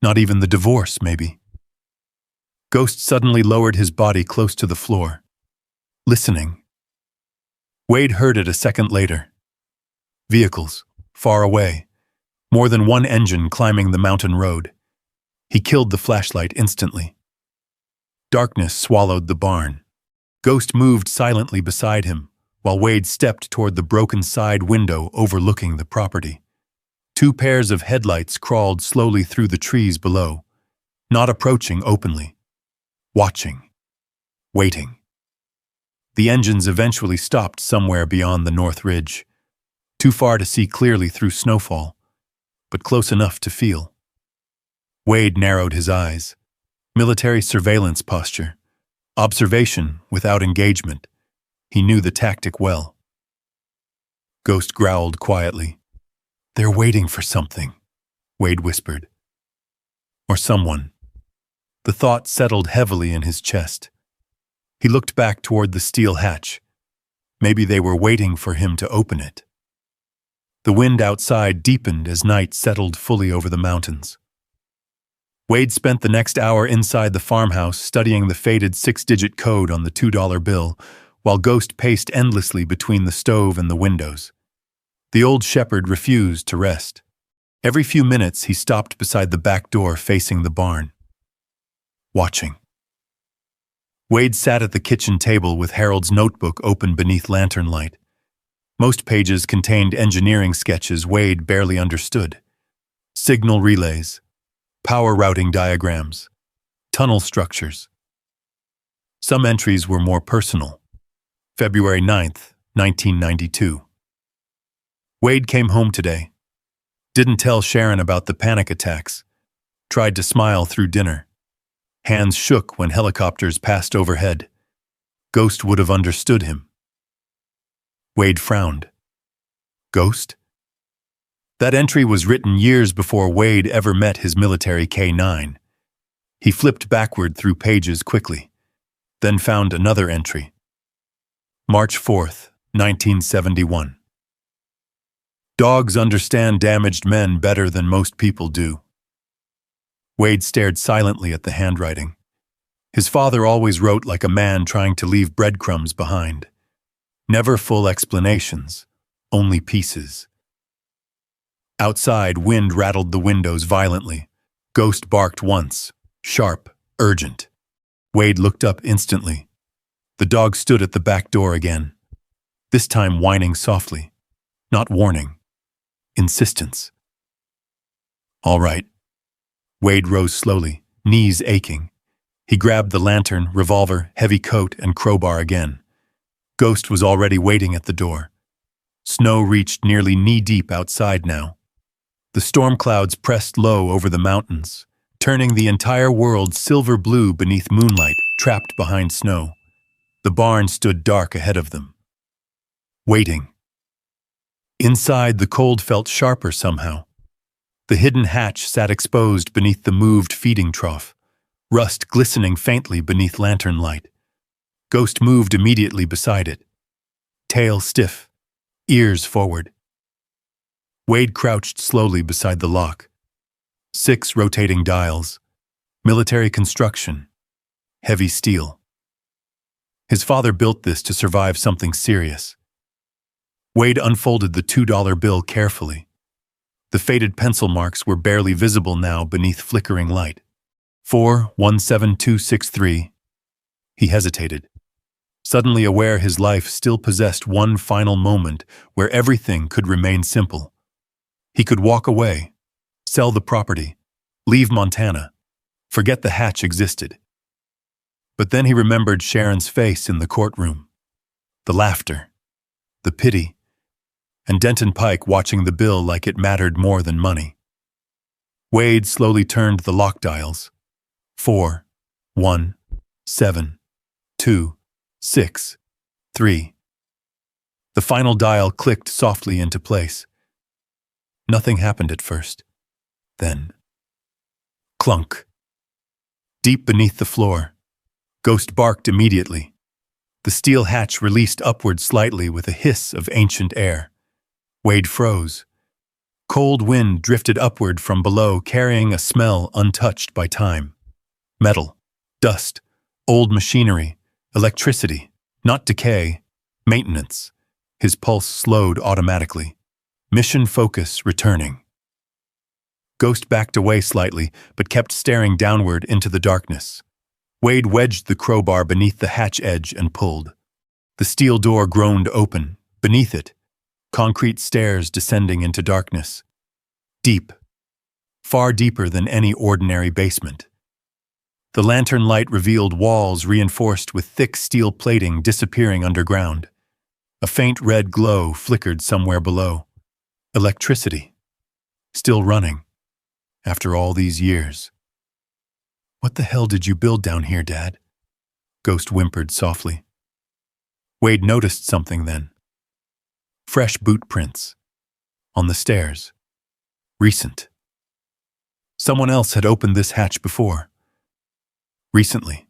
not even the divorce, maybe. Ghost suddenly lowered his body close to the floor, listening. Wade heard it a second later. Vehicles, far away, more than one engine climbing the mountain road. He killed the flashlight instantly. Darkness swallowed the barn. Ghost moved silently beside him, while Wade stepped toward the broken side window overlooking the property. Two pairs of headlights crawled slowly through the trees below, not approaching openly. Watching. Waiting. The engines eventually stopped somewhere beyond the North Ridge, too far to see clearly through snowfall, but close enough to feel. Wade narrowed his eyes. Military surveillance posture. Observation without engagement. He knew the tactic well. Ghost growled quietly. "They're waiting for something," Wade whispered. Or someone. The thought settled heavily in his chest. He looked back toward the steel hatch. Maybe they were waiting for him to open it. The wind outside deepened as night settled fully over the mountains. Wade spent the next hour inside the farmhouse studying the faded 6-digit code on the $2 bill, while Ghost paced endlessly between the stove and the windows. The old shepherd refused to rest. Every few minutes he stopped beside the back door facing the barn. Watching. Wade sat at the kitchen table with Harold's notebook open beneath lantern light. Most pages contained engineering sketches Wade barely understood. Signal relays, power routing diagrams, tunnel structures. Some entries were more personal. February 9th, 1992. Wade came home today. Didn't tell Sharon about the panic attacks. Tried to smile through dinner. Hands shook when helicopters passed overhead. Ghost would have understood him. Wade frowned. Ghost? That entry was written years before Wade ever met his military K-9. He flipped backward through pages quickly, then found another entry. March 4th, 1971. Dogs understand damaged men better than most people do. Wade stared silently at the handwriting. His father always wrote like a man trying to leave breadcrumbs behind. Never full explanations, only pieces. Outside, wind rattled the windows violently. Ghost barked once, sharp, urgent. Wade looked up instantly. The dog stood at the back door again, this time whining softly. Not warning. Insistence. All right. Wade rose slowly, knees aching. He grabbed the lantern, revolver, heavy coat, and crowbar again. Ghost was already waiting at the door. Snow reached nearly knee-deep outside now. The storm clouds pressed low over the mountains, turning the entire world silver blue beneath moonlight, trapped behind snow. The barn stood dark ahead of them, waiting. Inside, the cold felt sharper somehow. The hidden hatch sat exposed beneath the moved feeding trough, rust glistening faintly beneath lantern light. Ghost moved immediately beside it, tail stiff, ears forward. Wade crouched slowly beside the lock. 6 rotating dials, military construction, heavy steel. His father built this to survive something serious. Wade unfolded the $2 bill carefully. The faded pencil marks were barely visible now beneath flickering light. 417263. He hesitated, suddenly aware his life still possessed one final moment where everything could remain simple. He could walk away, sell the property, leave Montana, forget the hatch existed. But then he remembered Sharon's face in the courtroom, the laughter, the pity, and Denton Pike watching the bill like it mattered more than money. Wade slowly turned the lock dials. 4, 1, 7, 2, 6, 3. The final dial clicked softly into place. Nothing happened at first. Then, clunk. Deep beneath the floor, Ghost barked immediately. The steel hatch released upward slightly with a hiss of ancient air. Wade froze. Cold wind drifted upward from below, carrying a smell untouched by time. Metal, dust, old machinery, electricity, not decay, maintenance. His pulse slowed automatically. Mission focus returning. Ghost backed away slightly, but kept staring downward into the darkness. Wade wedged the crowbar beneath the hatch edge and pulled. The steel door groaned open. Beneath it, concrete stairs descending into darkness. Deep. Far deeper than any ordinary basement. The lantern light revealed walls reinforced with thick steel plating disappearing underground. A faint red glow flickered somewhere below. Electricity. Still running. After all these years. "What the hell did you build down here, Dad?" Ghost whimpered softly. Wade noticed something then. Fresh boot prints. On the stairs. Recent. Someone else had opened this hatch before. Recently.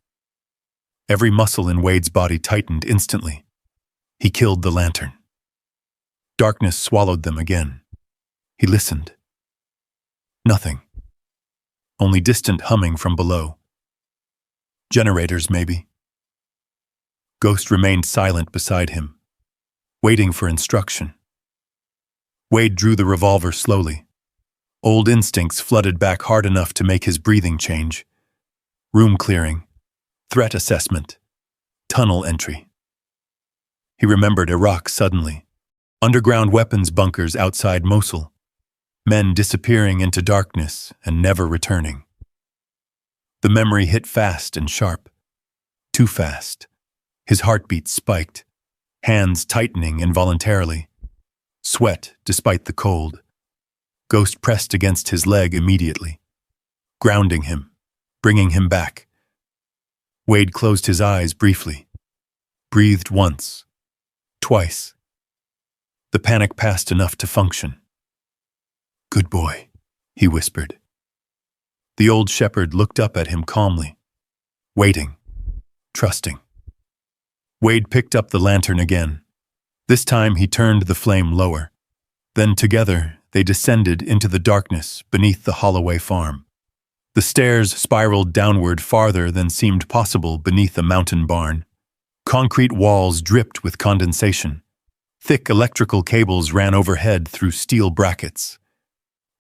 Every muscle in Wade's body tightened instantly. He killed the lantern. Darkness swallowed them again. He listened. Nothing. Only distant humming from below. Generators, maybe. Ghost remained silent beside him, waiting for instruction. Wade drew the revolver slowly. Old instincts flooded back hard enough to make his breathing change. Room clearing, threat assessment, tunnel entry. He remembered Iraq suddenly. Underground weapons bunkers outside Mosul. Men disappearing into darkness and never returning. The memory hit fast and sharp. Too fast. His heartbeat spiked, hands tightening involuntarily. Sweat despite the cold. Ghost pressed against his leg immediately, grounding him, bringing him back. Wade closed his eyes briefly, breathed once, twice. The panic passed enough to function. "Good boy," he whispered. The old shepherd looked up at him calmly, waiting, trusting. Wade picked up the lantern again. This time he turned the flame lower. Then together they descended into the darkness beneath the Holloway farm. The stairs spiraled downward farther than seemed possible beneath a mountain barn. Concrete walls dripped with condensation. Thick electrical cables ran overhead through steel brackets.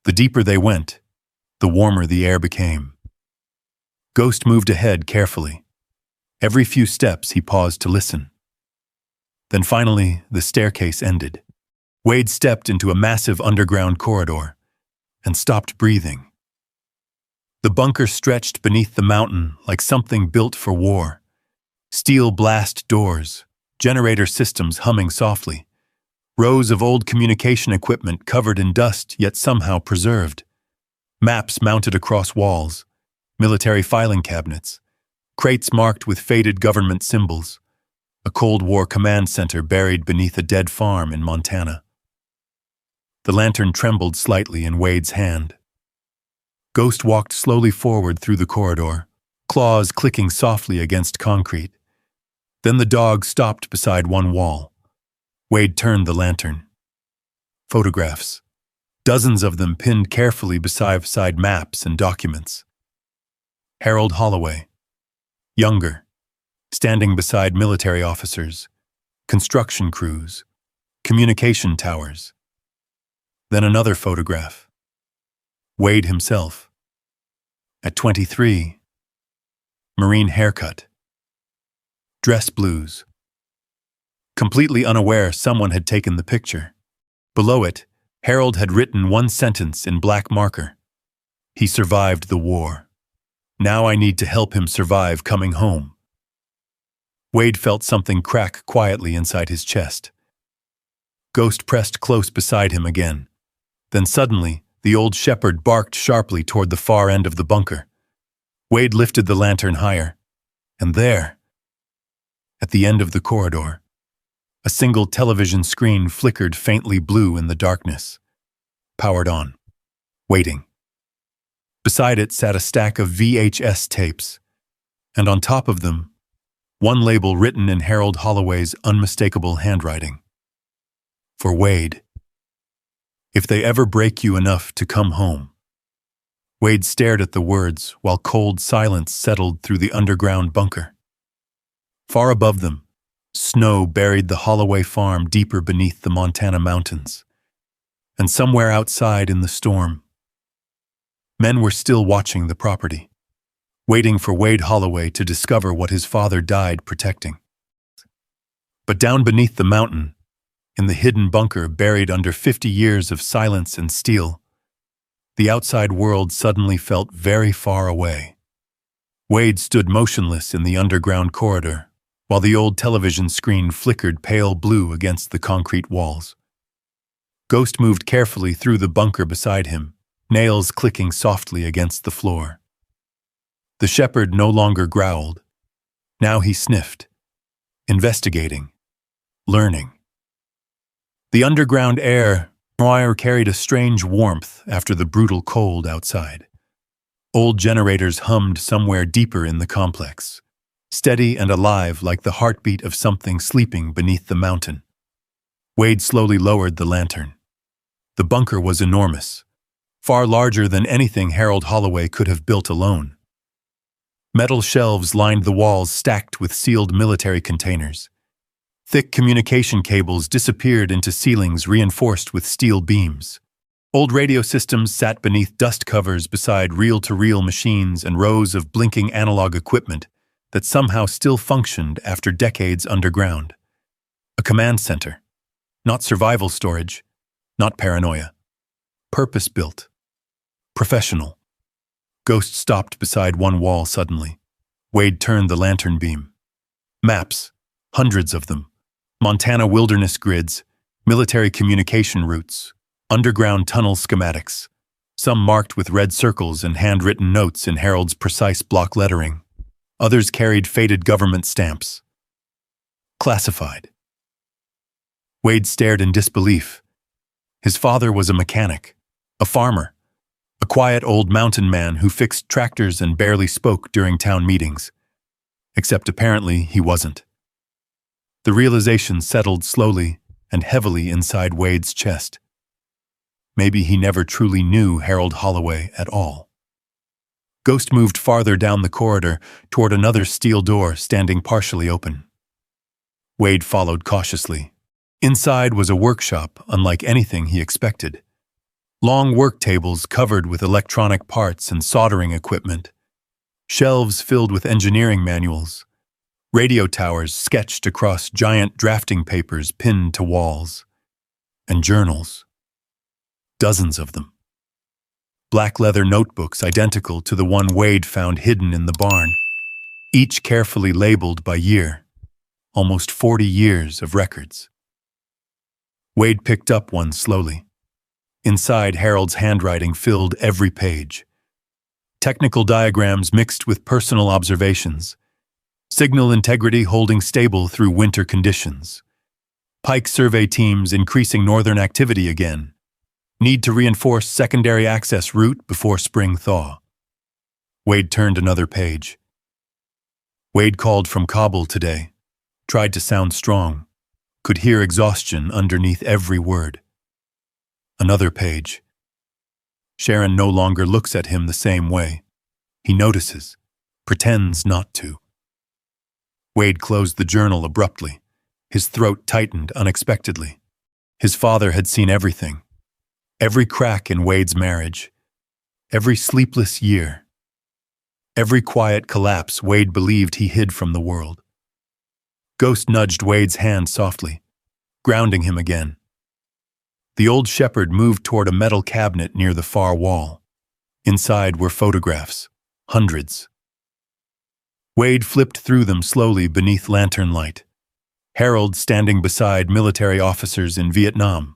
The deeper they went, the warmer the air became. Ghost moved ahead carefully. Every few steps he paused to listen. Then finally, the staircase ended. Wade stepped into a massive underground corridor and stopped breathing. The bunker stretched beneath the mountain like something built for war. Steel blast doors, generator systems humming softly, rows of old communication equipment covered in dust yet somehow preserved, maps mounted across walls, military filing cabinets, crates marked with faded government symbols, a Cold War command center buried beneath a dead farm in Montana. The lantern trembled slightly in Wade's hand. Ghost walked slowly forward through the corridor, claws clicking softly against concrete. Then the dog stopped beside one wall. Wade turned the lantern. Photographs, dozens of them pinned carefully beside maps and documents. Harold Holloway, younger, standing beside military officers, construction crews, communication towers. Then another photograph. Wade himself. At 23, Marine haircut, dress blues. Completely unaware someone had taken the picture. Below it, Harold had written one sentence in black marker. He survived the war. Now I need to help him survive coming home. Wade felt something crack quietly inside his chest. Ghost pressed close beside him again. Then suddenly, the old shepherd barked sharply toward the far end of the bunker. Wade lifted the lantern higher. And there, at the end of the corridor, a single television screen flickered faintly blue in the darkness. Powered on. Waiting. Beside it sat a stack of VHS tapes, and on top of them, one label written in Harold Holloway's unmistakable handwriting. For Wade. If they ever break you enough to come home. Wade stared at the words while cold silence settled through the underground bunker. Far above them, snow buried the Holloway farm deeper beneath the Montana mountains. And somewhere outside in the storm, men were still watching the property, waiting for Wade Holloway to discover what his father died protecting. But down beneath the mountain, in the hidden bunker buried under 50 years of silence and steel, the outside world suddenly felt very far away. Wade stood motionless in the underground corridor, while the old television screen flickered pale blue against the concrete walls. Ghost moved carefully through the bunker beside him, nails clicking softly against the floor. The shepherd no longer growled. Now he sniffed, investigating, learning. The underground air carried a strange warmth after the brutal cold outside. Old generators hummed somewhere deeper in the complex, steady and alive like the heartbeat of something sleeping beneath the mountain. Wade slowly lowered the lantern. The bunker was enormous, far larger than anything Harold Holloway could have built alone. Metal shelves lined the walls stacked with sealed military containers. Thick communication cables disappeared into ceilings reinforced with steel beams. Old radio systems sat beneath dust covers beside reel-to-reel machines and rows of blinking analog equipment that somehow still functioned after decades underground. A command center. Not survival storage. Not paranoia. Purpose-built. Professional. Ghost stopped beside one wall suddenly. Wade turned the lantern beam. Maps. Hundreds of them. Montana wilderness grids, military communication routes, underground tunnel schematics, some marked with red circles and handwritten notes in Harold's precise block lettering. Others carried faded government stamps. Classified. Wade stared in disbelief. His father was a mechanic, a farmer, a quiet old mountain man who fixed tractors and barely spoke during town meetings. Except apparently he wasn't. The realization settled slowly and heavily inside Wade's chest. Maybe he never truly knew Harold Holloway at all. Ghost moved farther down the corridor toward another steel door standing partially open. Wade followed cautiously. Inside was a workshop unlike anything he expected. Long work tables covered with electronic parts and soldering equipment. Shelves filled with engineering manuals. Radio towers sketched across giant drafting papers pinned to walls. And journals. Dozens of them. black leather notebooks identical to the one Wade found hidden in the barn, each carefully labeled by year, almost 40 years of records. Wade picked up one slowly. Inside, Harold's handwriting filled every page. Technical diagrams mixed with personal observations. Signal integrity holding stable through winter conditions. Pike survey teams increasing northern activity again. Need to reinforce secondary access route before spring thaw. Wade turned another page. Wade called from Kabul today. Tried to sound strong. Could hear exhaustion underneath every word. Another page. Sharon no longer looks at him the same way. He notices, pretends not to. Wade closed the journal abruptly. His throat tightened unexpectedly. His father had seen everything. Every crack in Wade's marriage. Every sleepless year. Every quiet collapse Wade believed he hid from the world. Ghost nudged Wade's hand softly, grounding him again. The old shepherd moved toward a metal cabinet near the far wall. Inside were photographs, hundreds. Wade flipped through them slowly beneath lantern light. Harold standing beside military officers in Vietnam.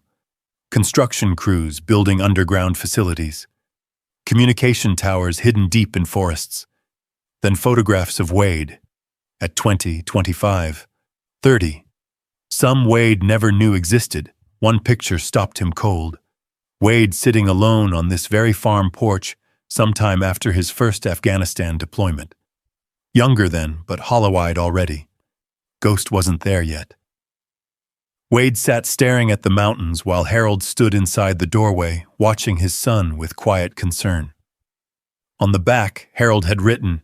Construction crews building underground facilities. Communication towers hidden deep in forests. Then photographs of Wade, at 20, 25, 30. Some Wade never knew existed. One picture stopped him cold. Wade sitting alone on this very farm porch sometime after his first Afghanistan deployment. Younger then, but hollow-eyed already. Ghost wasn't there yet. Wade sat staring at the mountains while Harold stood inside the doorway, watching his son with quiet concern. On the back, Harold had written,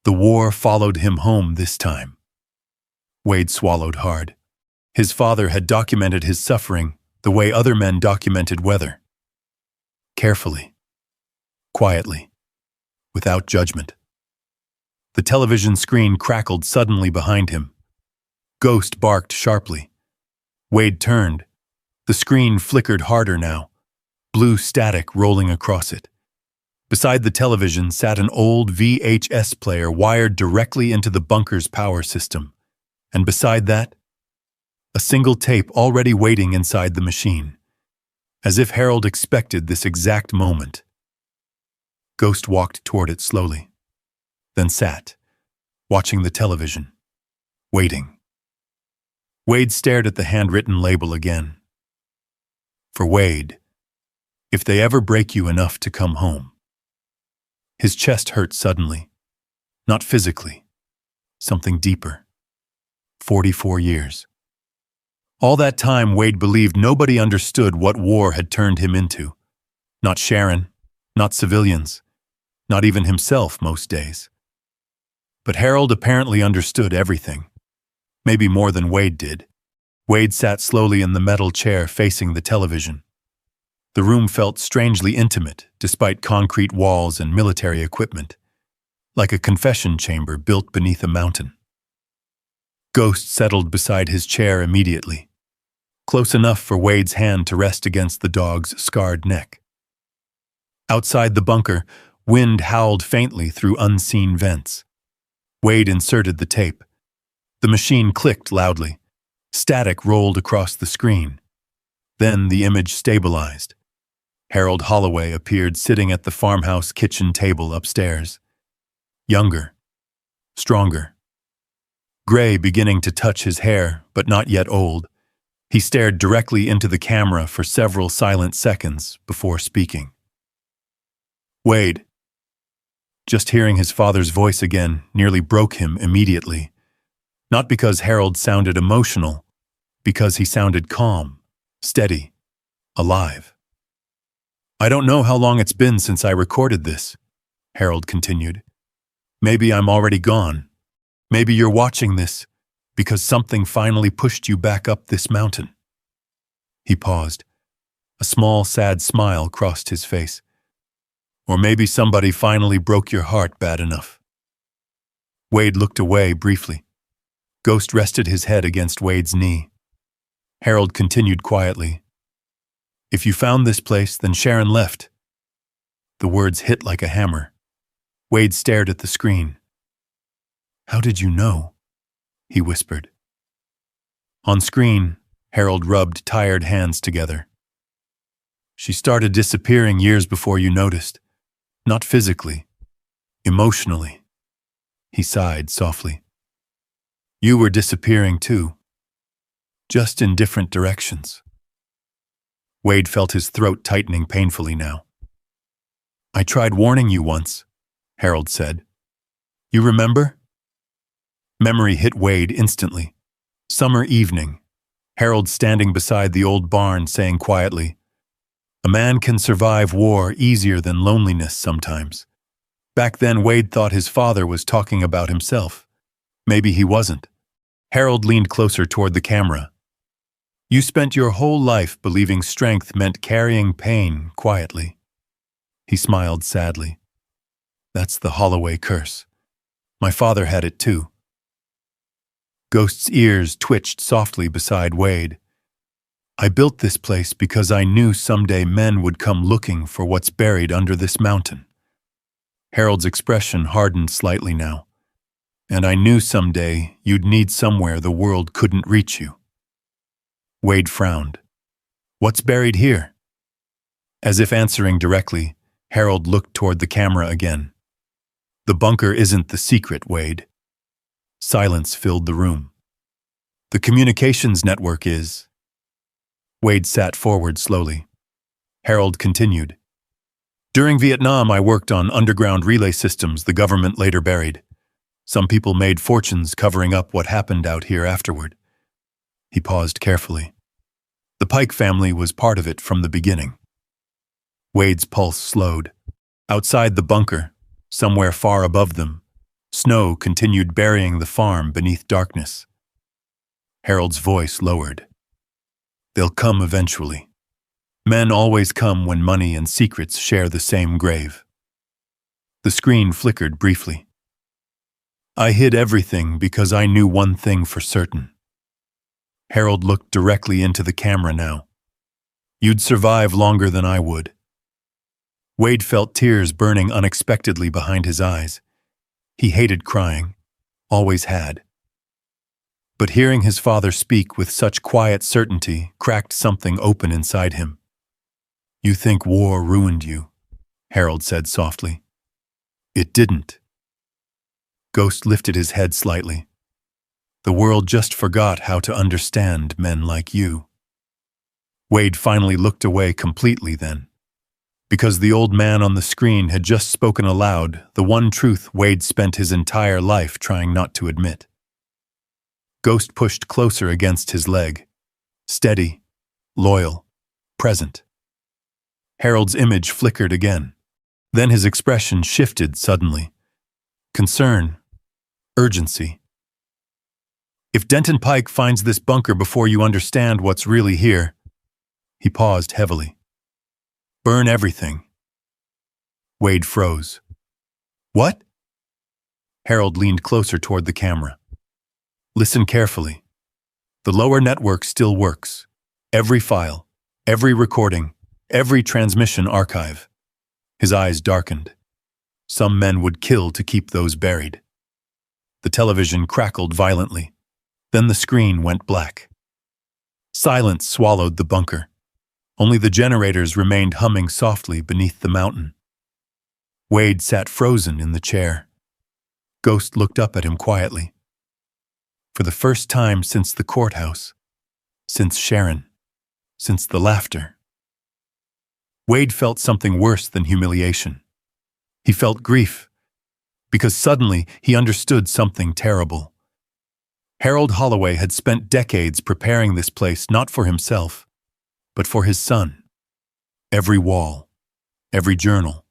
"The war followed him home this time." Wade swallowed hard. His father had documented his suffering the way other men documented weather. Carefully. Quietly. Without judgment. The television screen crackled suddenly behind him. Ghost barked sharply. Wade turned. The screen flickered harder now, blue static rolling across it. Beside the television sat an old VHS player wired directly into the bunker's power system. And beside that, a single tape already waiting inside the machine, as if Harold expected this exact moment. Ghost walked toward it slowly, then sat, watching the television, waiting. Wade stared at the handwritten label again. For Wade, if they ever break you enough to come home. His chest hurt suddenly, not physically, something deeper. 44 years. All that time, Wade believed nobody understood what war had turned him into. Not Sharon, not civilians, not even himself most days. But Harold apparently understood everything. Maybe more than Wade did. Wade sat slowly in the metal chair facing the television. The room felt strangely intimate, despite concrete walls and military equipment, like a confession chamber built beneath a mountain. Ghost settled beside his chair immediately, close enough for Wade's hand to rest against the dog's scarred neck. Outside the bunker, wind howled faintly through unseen vents. Wade inserted the tape. The machine clicked loudly. Static rolled across the screen. Then the image stabilized. Harold Holloway appeared sitting at the farmhouse kitchen table upstairs. Younger. Stronger. Gray beginning to touch his hair, but not yet old. He stared directly into the camera for several silent seconds before speaking. Wade. Just hearing his father's voice again nearly broke him immediately. Not because Harold sounded emotional, because he sounded calm, steady, alive. I don't know how long it's been since I recorded this, Harold continued. Maybe I'm already gone. Maybe you're watching this because something finally pushed you back up this mountain. He paused. A small, sad smile crossed his face. Or maybe somebody finally broke your heart bad enough. Wade looked away briefly. Ghost rested his head against Wade's knee. Harold continued quietly. If you found this place, then Sharon left. The words hit like a hammer. Wade stared at the screen. "How did you know?" he whispered. On screen, Harold rubbed tired hands together. "She started disappearing years before you noticed. Not physically, emotionally." He sighed softly. "You were disappearing too, just in different directions." Wade felt his throat tightening painfully now. "I tried warning you once," Harold said. "You remember?" Memory hit Wade instantly. Summer evening, Harold standing beside the old barn saying quietly, "A man can survive war easier than loneliness sometimes." Back then, Wade thought his father was talking about himself. Maybe he wasn't. Harold leaned closer toward the camera. "You spent your whole life believing strength meant carrying pain quietly." He smiled sadly. "That's the Holloway curse. My father had it too." Ghost's ears twitched softly beside Wade. "I built this place because I knew someday men would come looking for what's buried under this mountain." Harold's expression hardened slightly now. "And I knew someday you'd need somewhere the world couldn't reach you." Wade frowned. "What's buried here?" As if answering directly, Harold looked toward the camera again. "The bunker isn't the secret, Wade." Silence filled the room. "The communications network is." Wade sat forward slowly. Harold continued. "During Vietnam, I worked on underground relay systems the government later buried. Some people made fortunes covering up what happened out here afterward." He paused carefully. "The Pike family was part of it from the beginning." Wade's pulse slowed. Outside the bunker, somewhere far above them, snow continued burying the farm beneath darkness. Harold's voice lowered. "They'll come eventually. Men always come when money and secrets share the same grave." The screen flickered briefly. "I hid everything because I knew one thing for certain." Harold looked directly into the camera now. "You'd survive longer than I would." Wade felt tears burning unexpectedly behind his eyes. He hated crying, always had. But hearing his father speak with such quiet certainty cracked something open inside him. "You think war ruined you," Harold said softly. "It didn't." Ghost lifted his head slightly. "The world just forgot how to understand men like you." Wade finally looked away completely then. Because the old man on the screen had just spoken aloud the one truth Wade spent his entire life trying not to admit. Ghost pushed closer against his leg. Steady, loyal, present. Harold's image flickered again. Then his expression shifted suddenly. Concern. Urgency. "If Denton Pike finds this bunker before you understand what's really here..." He paused heavily. "Burn everything." Wade froze. "What?" Harold leaned closer toward the camera. "Listen carefully. The lower network still works. Every file, every recording, every transmission archive." His eyes darkened. "Some men would kill to keep those buried." The television crackled violently. Then the screen went black. Silence swallowed the bunker. Only the generators remained humming softly beneath the mountain. Wade sat frozen in the chair. Ghost looked up at him quietly. For the first time since the courthouse, since Sharon, since the laughter, Wade felt something worse than humiliation. He felt grief, because suddenly he understood something terrible. Harold Holloway had spent decades preparing this place not for himself, but for his son. Every wall, every journal,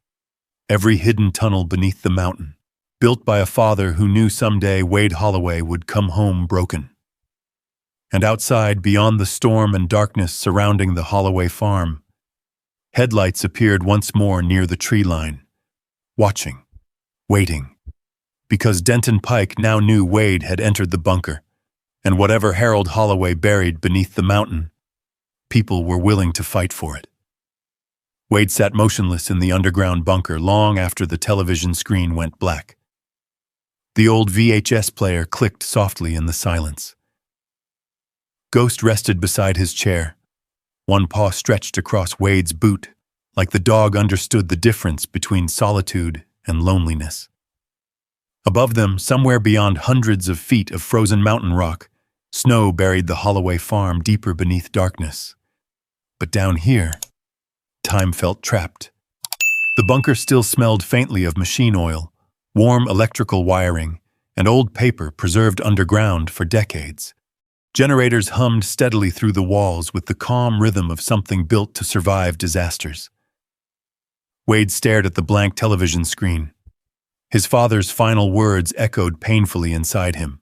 every hidden tunnel beneath the mountain, built by a father who knew someday Wade Holloway would come home broken. And outside, beyond the storm and darkness surrounding the Holloway farm, headlights appeared once more near the tree line, watching, waiting, because Denton Pike now knew Wade had entered the bunker, and whatever Harold Holloway buried beneath the mountain, people were willing to fight for it. Wade sat motionless in the underground bunker long after the television screen went black. The old VHS player clicked softly in the silence. Ghost rested beside his chair, one paw stretched across Wade's boot, like the dog understood the difference between solitude and loneliness. Above them, somewhere beyond hundreds of feet of frozen mountain rock, snow buried the Holloway farm deeper beneath darkness. But down here, time felt trapped. The bunker still smelled faintly of machine oil, warm electrical wiring, and old paper preserved underground for decades. Generators hummed steadily through the walls with the calm rhythm of something built to survive disasters. Wade stared at the blank television screen. His father's final words echoed painfully inside him.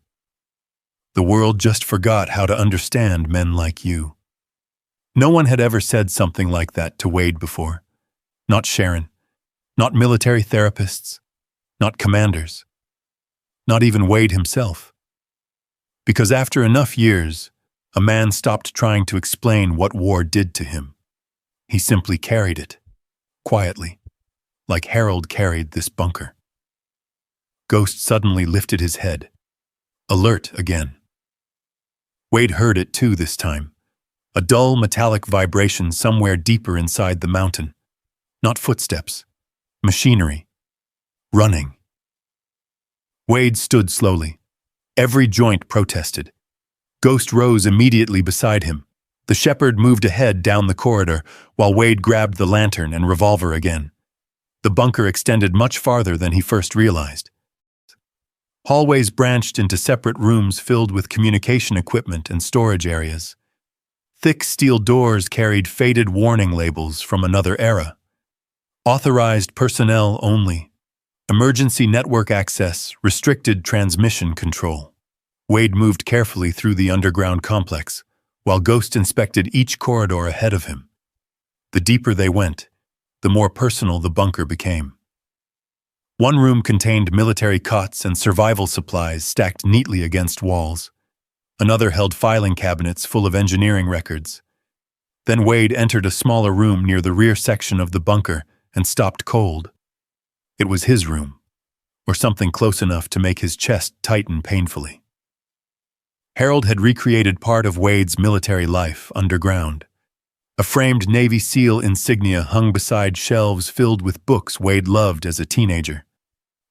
The world just forgot how to understand men like you. No one had ever said something like that to Wade before. Not Sharon. Not military therapists. Not commanders. Not even Wade himself. Because after enough years, a man stopped trying to explain what war did to him. He simply carried it, quietly, like Harold carried this bunker. Ghost suddenly lifted his head, alert again. Wade heard it too this time, a dull metallic vibration somewhere deeper inside the mountain. Not footsteps, machinery, running. Wade stood slowly. Every joint protested. Ghost rose immediately beside him. The shepherd moved ahead down the corridor, while Wade grabbed the lantern and revolver again. The bunker extended much farther than he first realized. Hallways branched into separate rooms filled with communication equipment and storage areas. Thick steel doors carried faded warning labels from another era. Authorized personnel only. Emergency network access, restricted transmission control. Wade moved carefully through the underground complex, while Ghost inspected each corridor ahead of him. The deeper they went, the more personal the bunker became. One room contained military cots and survival supplies stacked neatly against walls. Another held filing cabinets full of engineering records. Then Wade entered a smaller room near the rear section of the bunker and stopped cold. It was his room, or something close enough to make his chest tighten painfully. Harold had recreated part of Wade's military life underground. A framed Navy SEAL insignia hung beside shelves filled with books Wade loved as a teenager.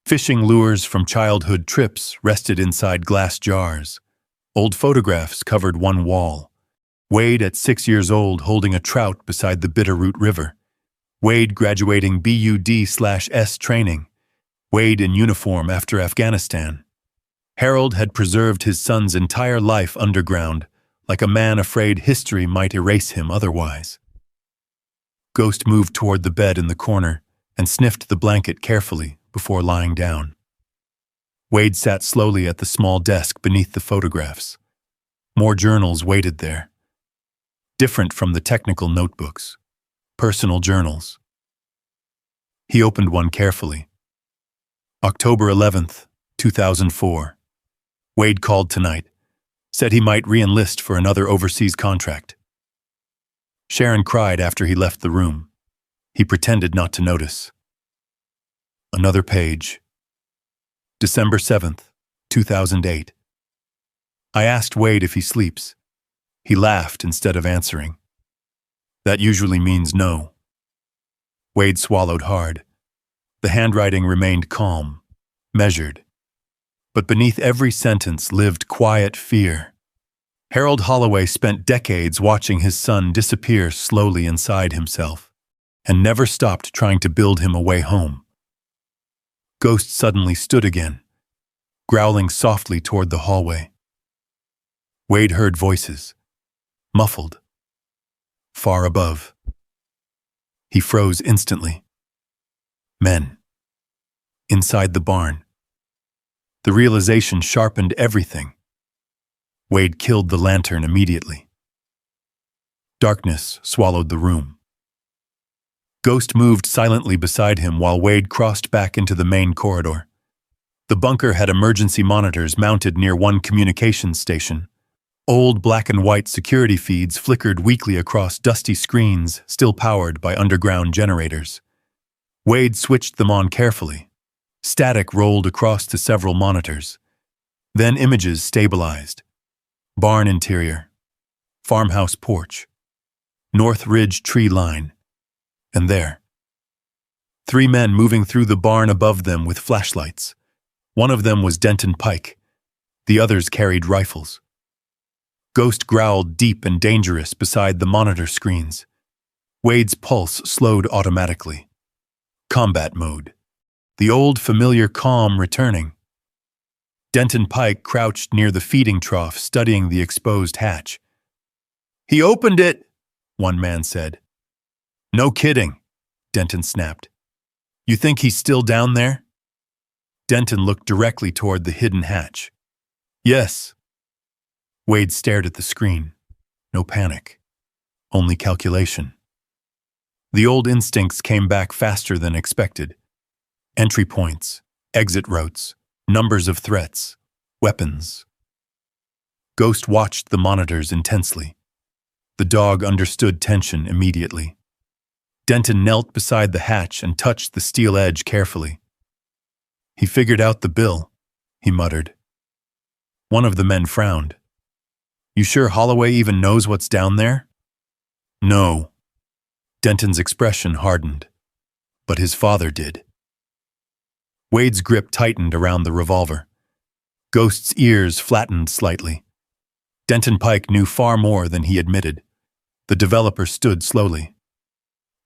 Fishing lures from childhood trips rested inside glass jars. Old photographs covered one wall. Wade at 6 years old holding a trout beside the Bitterroot River. Wade graduating BUD/S training. Wade in uniform after Afghanistan. Harold had preserved his son's entire life underground, like a man afraid history might erase him otherwise. Ghost moved toward the bed in the corner and sniffed the blanket carefully before lying down. Wade sat slowly at the small desk beneath the photographs. More journals waited there. Different from the technical notebooks. Personal journals. He opened one carefully. October 11th, 2004. Wade called tonight. Said he might re-enlist for another overseas contract. Sharon cried after he left the room. He pretended not to notice. Another page. December 7th, 2008. I asked Wade if he sleeps. He laughed instead of answering. That usually means no. Wade swallowed hard. The handwriting remained calm, measured. But beneath every sentence lived quiet fear. Harold Holloway spent decades watching his son disappear slowly inside himself, and never stopped trying to build him a way home. Ghost suddenly stood again, growling softly toward the hallway. Wade heard voices, muffled, far above. He froze instantly. Men. Inside the barn. The realization sharpened everything. Wade killed the lantern immediately. Darkness swallowed the room. Ghost moved silently beside him while Wade crossed back into the main corridor. The bunker had emergency monitors mounted near one communications station. Old black and white security feeds flickered weakly across dusty screens still powered by underground generators. Wade switched them on carefully. Static rolled across to several monitors. Then images stabilized. Barn interior, farmhouse porch, North Ridge tree line, and there. 3 men moving through the barn above them with flashlights. One of them was Denton Pike. The others carried rifles. Ghost growled deep and dangerous beside the monitor screens. Wade's pulse slowed automatically. Combat mode. The old familiar calm returning. Denton Pike crouched near the feeding trough, studying the exposed hatch. "He opened it," one man said. "No kidding," Denton snapped. "You think he's still down there?" Denton looked directly toward the hidden hatch. "Yes." Wade stared at the screen. No panic. Only calculation. The old instincts came back faster than expected. Entry points, exit routes, numbers of threats, weapons. Ghost watched the monitors intensely. The dog understood tension immediately. Denton knelt beside the hatch and touched the steel edge carefully. "He figured out the bill," he muttered. One of the men frowned. "You sure Holloway even knows what's down there?" "No." Denton's expression hardened. But his father did. Wade's grip tightened around the revolver. Ghost's ears flattened slightly. Denton Pike knew far more than he admitted. The developer stood slowly.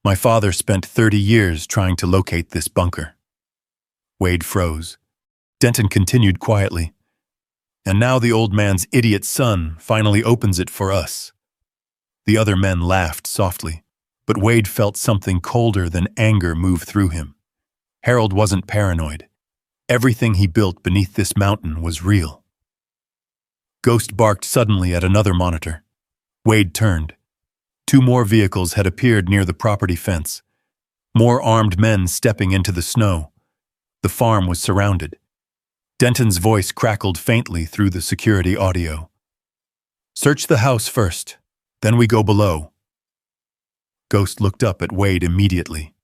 "My father spent 30 years trying to locate this bunker." Wade froze. Denton continued quietly. "And now the old man's idiot son finally opens it for us." The other men laughed softly, but Wade felt something colder than anger move through him. Harold wasn't paranoid. Everything he built beneath this mountain was real. Ghost barked suddenly at another monitor. Wade turned. 2 more vehicles had appeared near the property fence. More armed men stepping into the snow. The farm was surrounded. Denton's voice crackled faintly through the security audio. "Search the house first, then we go below." Ghost looked up at Wade immediately.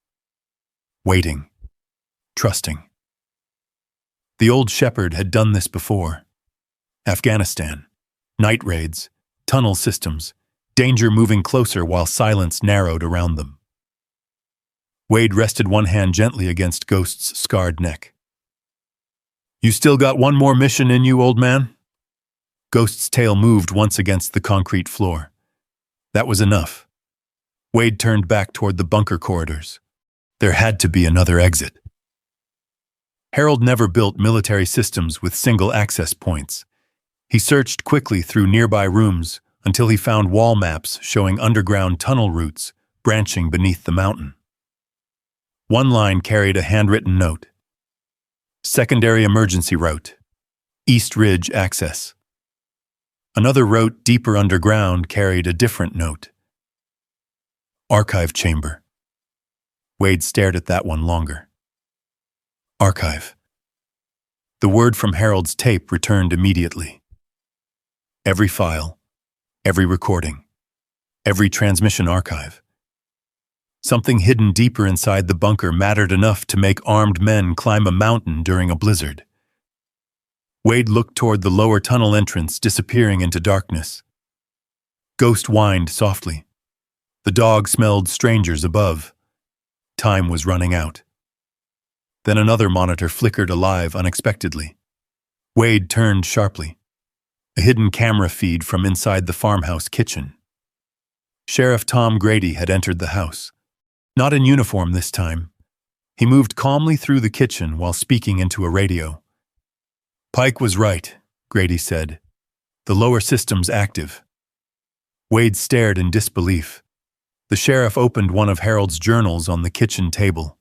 Waiting. Trusting. The old shepherd had done this before. Afghanistan. Night raids. Tunnel systems. Danger moving closer while silence narrowed around them. Wade rested one hand gently against Ghost's scarred neck. "You still got one more mission in you, old man?" Ghost's tail moved once against the concrete floor. That was enough. Wade turned back toward the bunker corridors. There had to be another exit. Harold never built military systems with single access points. He searched quickly through nearby rooms until he found wall maps showing underground tunnel routes branching beneath the mountain. One line carried a handwritten note. "Secondary emergency route. East Ridge access." Another route deeper underground carried a different note. "Archive chamber." Wade stared at that one longer. Archive. The word from Harold's tape returned immediately. Every file, every recording, every transmission archive. Something hidden deeper inside the bunker mattered enough to make armed men climb a mountain during a blizzard. Wade looked toward the lower tunnel entrance, disappearing into darkness. Ghost whined softly. The dog smelled strangers above. Time was running out. Then another monitor flickered alive unexpectedly. Wade turned sharply. A hidden camera feed from inside the farmhouse kitchen. Sheriff Tom Grady had entered the house. Not in uniform this time. He moved calmly through the kitchen while speaking into a radio. "Pike was right," Grady said. "The lower system's active." Wade stared in disbelief. The sheriff opened one of Harold's journals on the kitchen table.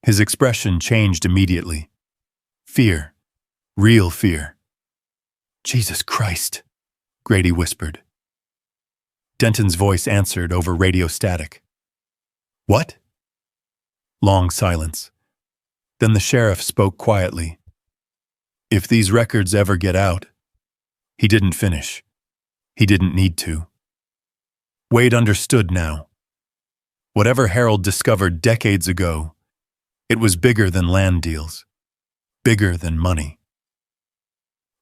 His expression changed immediately. Fear. Real fear. "Jesus Christ," Grady whispered. Denton's voice answered over radio static. "What?" Long silence. Then the sheriff spoke quietly. "If these records ever get out..." He didn't finish. He didn't need to. Wade understood now. Whatever Harold discovered decades ago, it was bigger than land deals, bigger than money.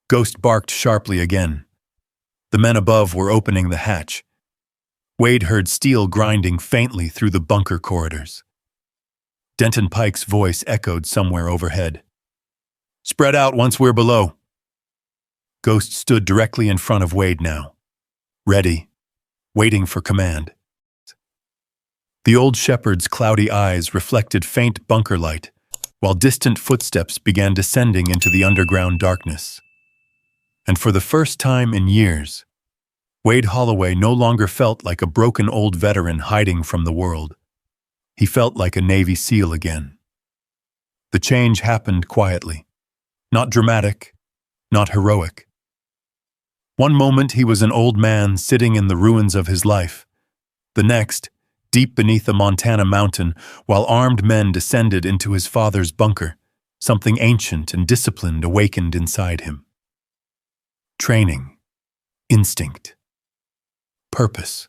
Ghost barked sharply again. The men above were opening the hatch. Wade heard steel grinding faintly through the bunker corridors. Denton Pike's voice echoed somewhere overhead. "Spread out once we're below." Ghost stood directly in front of Wade now, ready, waiting for command. The old shepherd's cloudy eyes reflected faint bunker light, while distant footsteps began descending into the underground darkness. And for the first time in years, Wade Holloway no longer felt like a broken old veteran hiding from the world. He felt like a Navy SEAL again. The change happened quietly, not dramatic, not heroic. One moment he was an old man sitting in the ruins of his life. The next, deep beneath a Montana mountain, while armed men descended into his father's bunker, something ancient and disciplined awakened inside him. Training, instinct, purpose.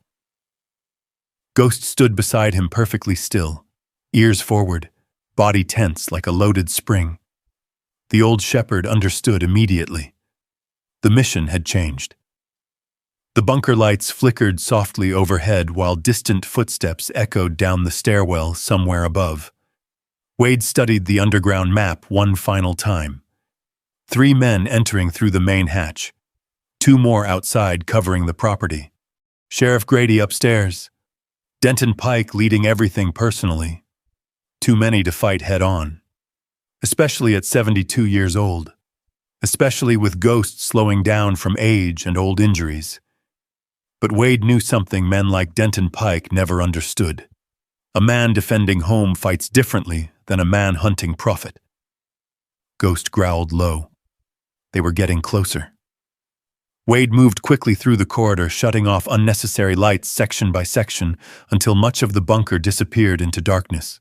Ghost stood beside him perfectly still, ears forward, body tense like a loaded spring. The old shepherd understood immediately. The mission had changed. The bunker lights flickered softly overhead while distant footsteps echoed down the stairwell somewhere above. Wade studied the underground map one final time. 3 men entering through the main hatch. 2 more outside covering the property. Sheriff Grady upstairs. Denton Pike leading everything personally. Too many to fight head-on. Especially at 72 years old. Especially with Ghost slowing down from age and old injuries. But Wade knew something men like Denton Pike never understood. A man defending home fights differently than a man hunting profit. Ghost growled low. They were getting closer. Wade moved quickly through the corridor, shutting off unnecessary lights section by section until much of the bunker disappeared into darkness.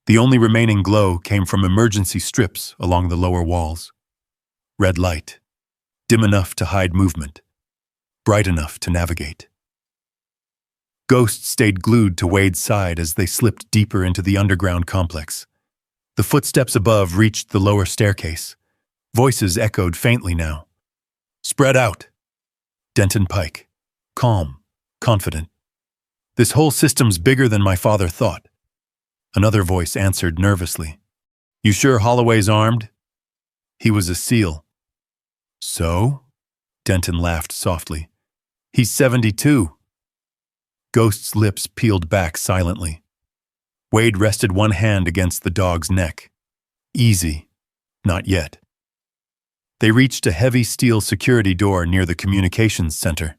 The only remaining glow came from emergency strips along the lower walls. Red light, dim enough to hide movement, bright enough to navigate. Ghost stayed glued to Wade's side as they slipped deeper into the underground complex. The footsteps above reached the lower staircase. Voices echoed faintly now. "Spread out." Denton Pike, calm, confident. "This whole system's bigger than my father thought." Another voice answered nervously. "You sure Holloway's armed?" "He was a SEAL." "So?" Denton laughed softly. "He's 72. Ghost's lips peeled back silently. Wade rested one hand against the dog's neck. Easy. Not yet. They reached a heavy steel security door near the communications center.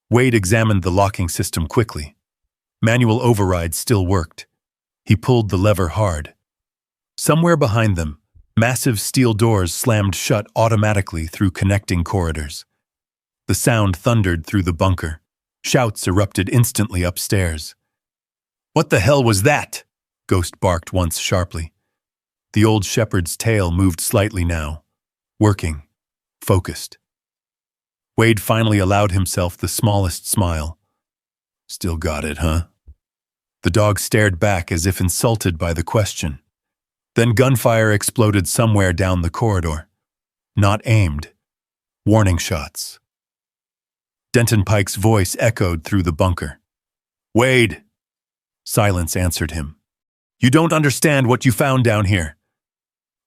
Wade examined the locking system quickly. Manual override still worked. He pulled the lever hard. Somewhere behind them, massive steel doors slammed shut automatically through connecting corridors. The sound thundered through the bunker. Shouts erupted instantly upstairs. "What the hell was that?" Ghost barked once sharply. The old shepherd's tail moved slightly now, working, focused. Wade finally allowed himself the smallest smile. "Still got it, huh?" The dog stared back as if insulted by the question. Then gunfire exploded somewhere down the corridor. Not aimed. Warning shots. Denton Pike's voice echoed through the bunker. "Wade!" Silence answered him. "You don't understand what you found down here."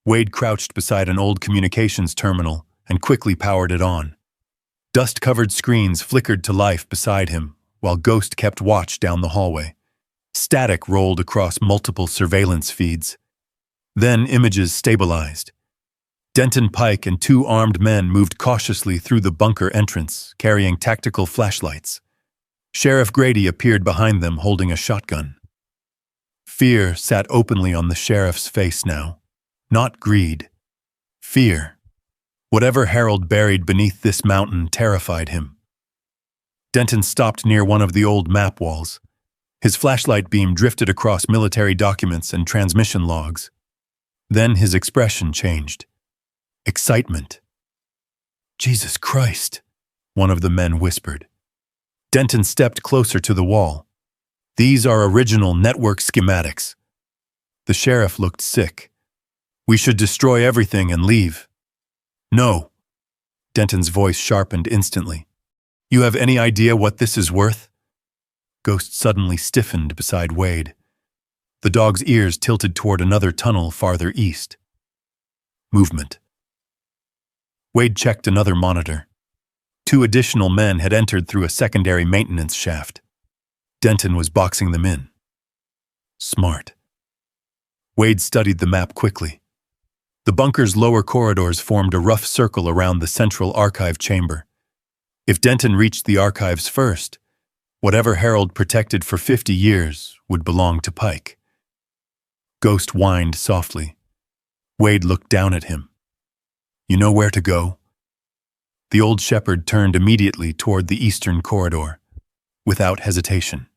Wade crouched beside an old communications terminal and quickly powered it on. Dust-covered screens flickered to life beside him, while Ghost kept watch down the hallway. Static rolled across multiple surveillance feeds. Then images stabilized. Denton Pike and 2 armed men moved cautiously through the bunker entrance, carrying tactical flashlights. Sheriff Grady appeared behind them holding a shotgun. Fear sat openly on the sheriff's face now. Not greed. Fear. Whatever Harold buried beneath this mountain terrified him. Denton stopped near one of the old map walls. His flashlight beam drifted across military documents and transmission logs. Then his expression changed. Excitement. "Jesus Christ," one of the men whispered. Denton stepped closer to the wall. These are original network schematics. The sheriff looked sick. We should destroy everything and leave. No. Denton's voice sharpened instantly. You have any idea what this is worth? Ghost suddenly stiffened beside Wade. The dog's ears tilted toward another tunnel farther east. Movement. Wade checked another monitor. 2 additional men had entered through a secondary maintenance shaft. Denton was boxing them in. Smart. Wade studied the map quickly. The bunker's lower corridors formed a rough circle around the central archive chamber. If Denton reached the archives first, whatever Harold protected for 50 years would belong to Pike. Ghost whined softly. Wade looked down at him. You know where to go? The old shepherd turned immediately toward the eastern corridor, without hesitation.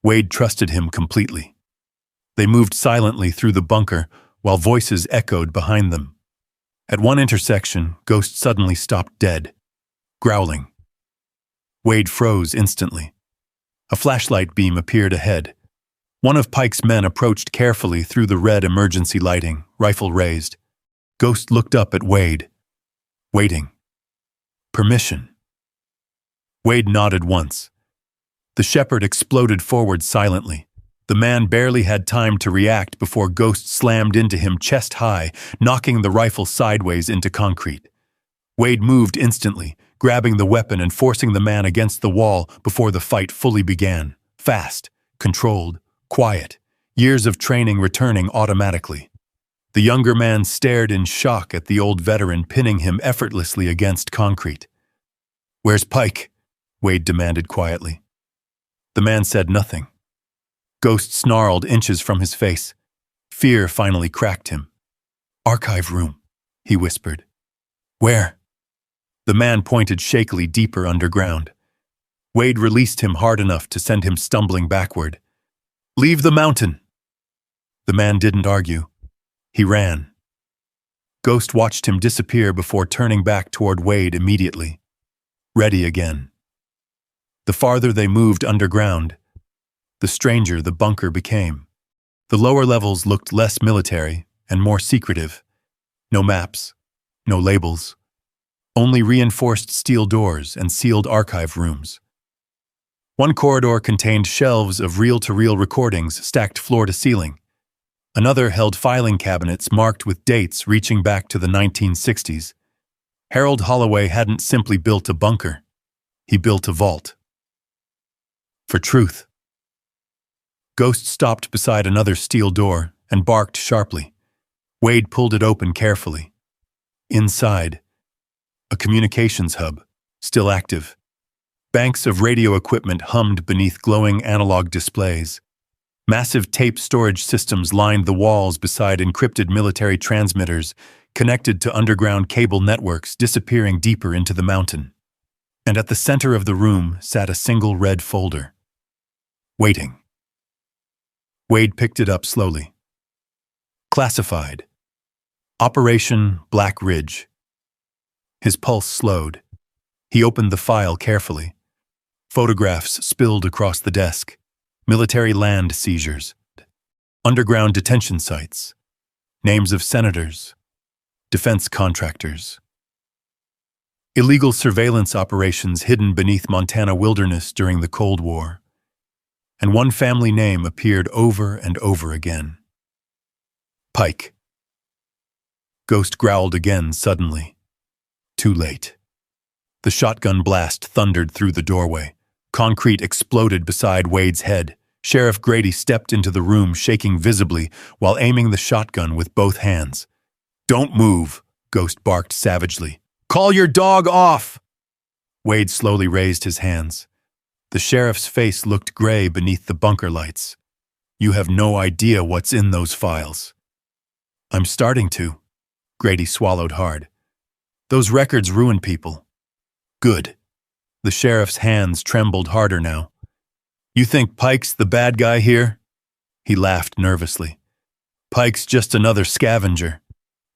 Wade trusted him completely. They moved silently through the bunker while voices echoed behind them. At one intersection, Ghost suddenly stopped dead, growling. Wade froze instantly. A flashlight beam appeared ahead. One of Pike's men approached carefully through the red emergency lighting, rifle raised. Ghost looked up at Wade. Waiting. Permission. Wade nodded once. The shepherd exploded forward silently. The man barely had time to react before Ghost slammed into him chest high, knocking the rifle sideways into concrete. Wade moved instantly, grabbing the weapon and forcing the man against the wall before the fight fully began. Fast, controlled, quiet, years of training returning automatically. The younger man stared in shock at the old veteran pinning him effortlessly against concrete. Where's Pike? Wade demanded quietly. The man said nothing. Ghost snarled inches from his face. Fear finally cracked him. Archive room, he whispered. Where? The man pointed shakily deeper underground. Wade released him hard enough to send him stumbling backward. Leave the mountain! The man didn't argue. He ran. Ghost watched him disappear before turning back toward Wade immediately. Ready again. The farther they moved underground, the stranger the bunker became. The lower levels looked less military and more secretive. No maps, no labels. Only reinforced steel doors and sealed archive rooms. One corridor contained shelves of reel-to-reel recordings stacked floor to ceiling. Another held filing cabinets marked with dates reaching back to the 1960s. Harold Holloway hadn't simply built a bunker. He built a vault. For truth. Ghost stopped beside another steel door and barked sharply. Wade pulled it open carefully. Inside, a communications hub, still active. Banks of radio equipment hummed beneath glowing analog displays. Massive tape storage systems lined the walls beside encrypted military transmitters connected to underground cable networks disappearing deeper into the mountain. And at the center of the room sat a single red folder. Waiting. Wade picked it up slowly. Classified. Operation Black Ridge. His pulse slowed. He opened the file carefully. Photographs spilled across the desk. Military land seizures. Underground detention sites. Names of senators. Defense contractors. Illegal surveillance operations hidden beneath Montana wilderness during the Cold War. And one family name appeared over and over again. Pike. Ghost growled again suddenly. Too late. The shotgun blast thundered through the doorway. Concrete exploded beside Wade's head. Sheriff Grady stepped into the room, shaking visibly while aiming the shotgun with both hands. Don't move, Ghost barked savagely. Call your dog off! Wade slowly raised his hands. The sheriff's face looked gray beneath the bunker lights. You have no idea what's in those files. I'm starting to. Grady swallowed hard. Those records ruin people. Good. The sheriff's hands trembled harder now. You think Pike's the bad guy here? He laughed nervously. Pike's just another scavenger.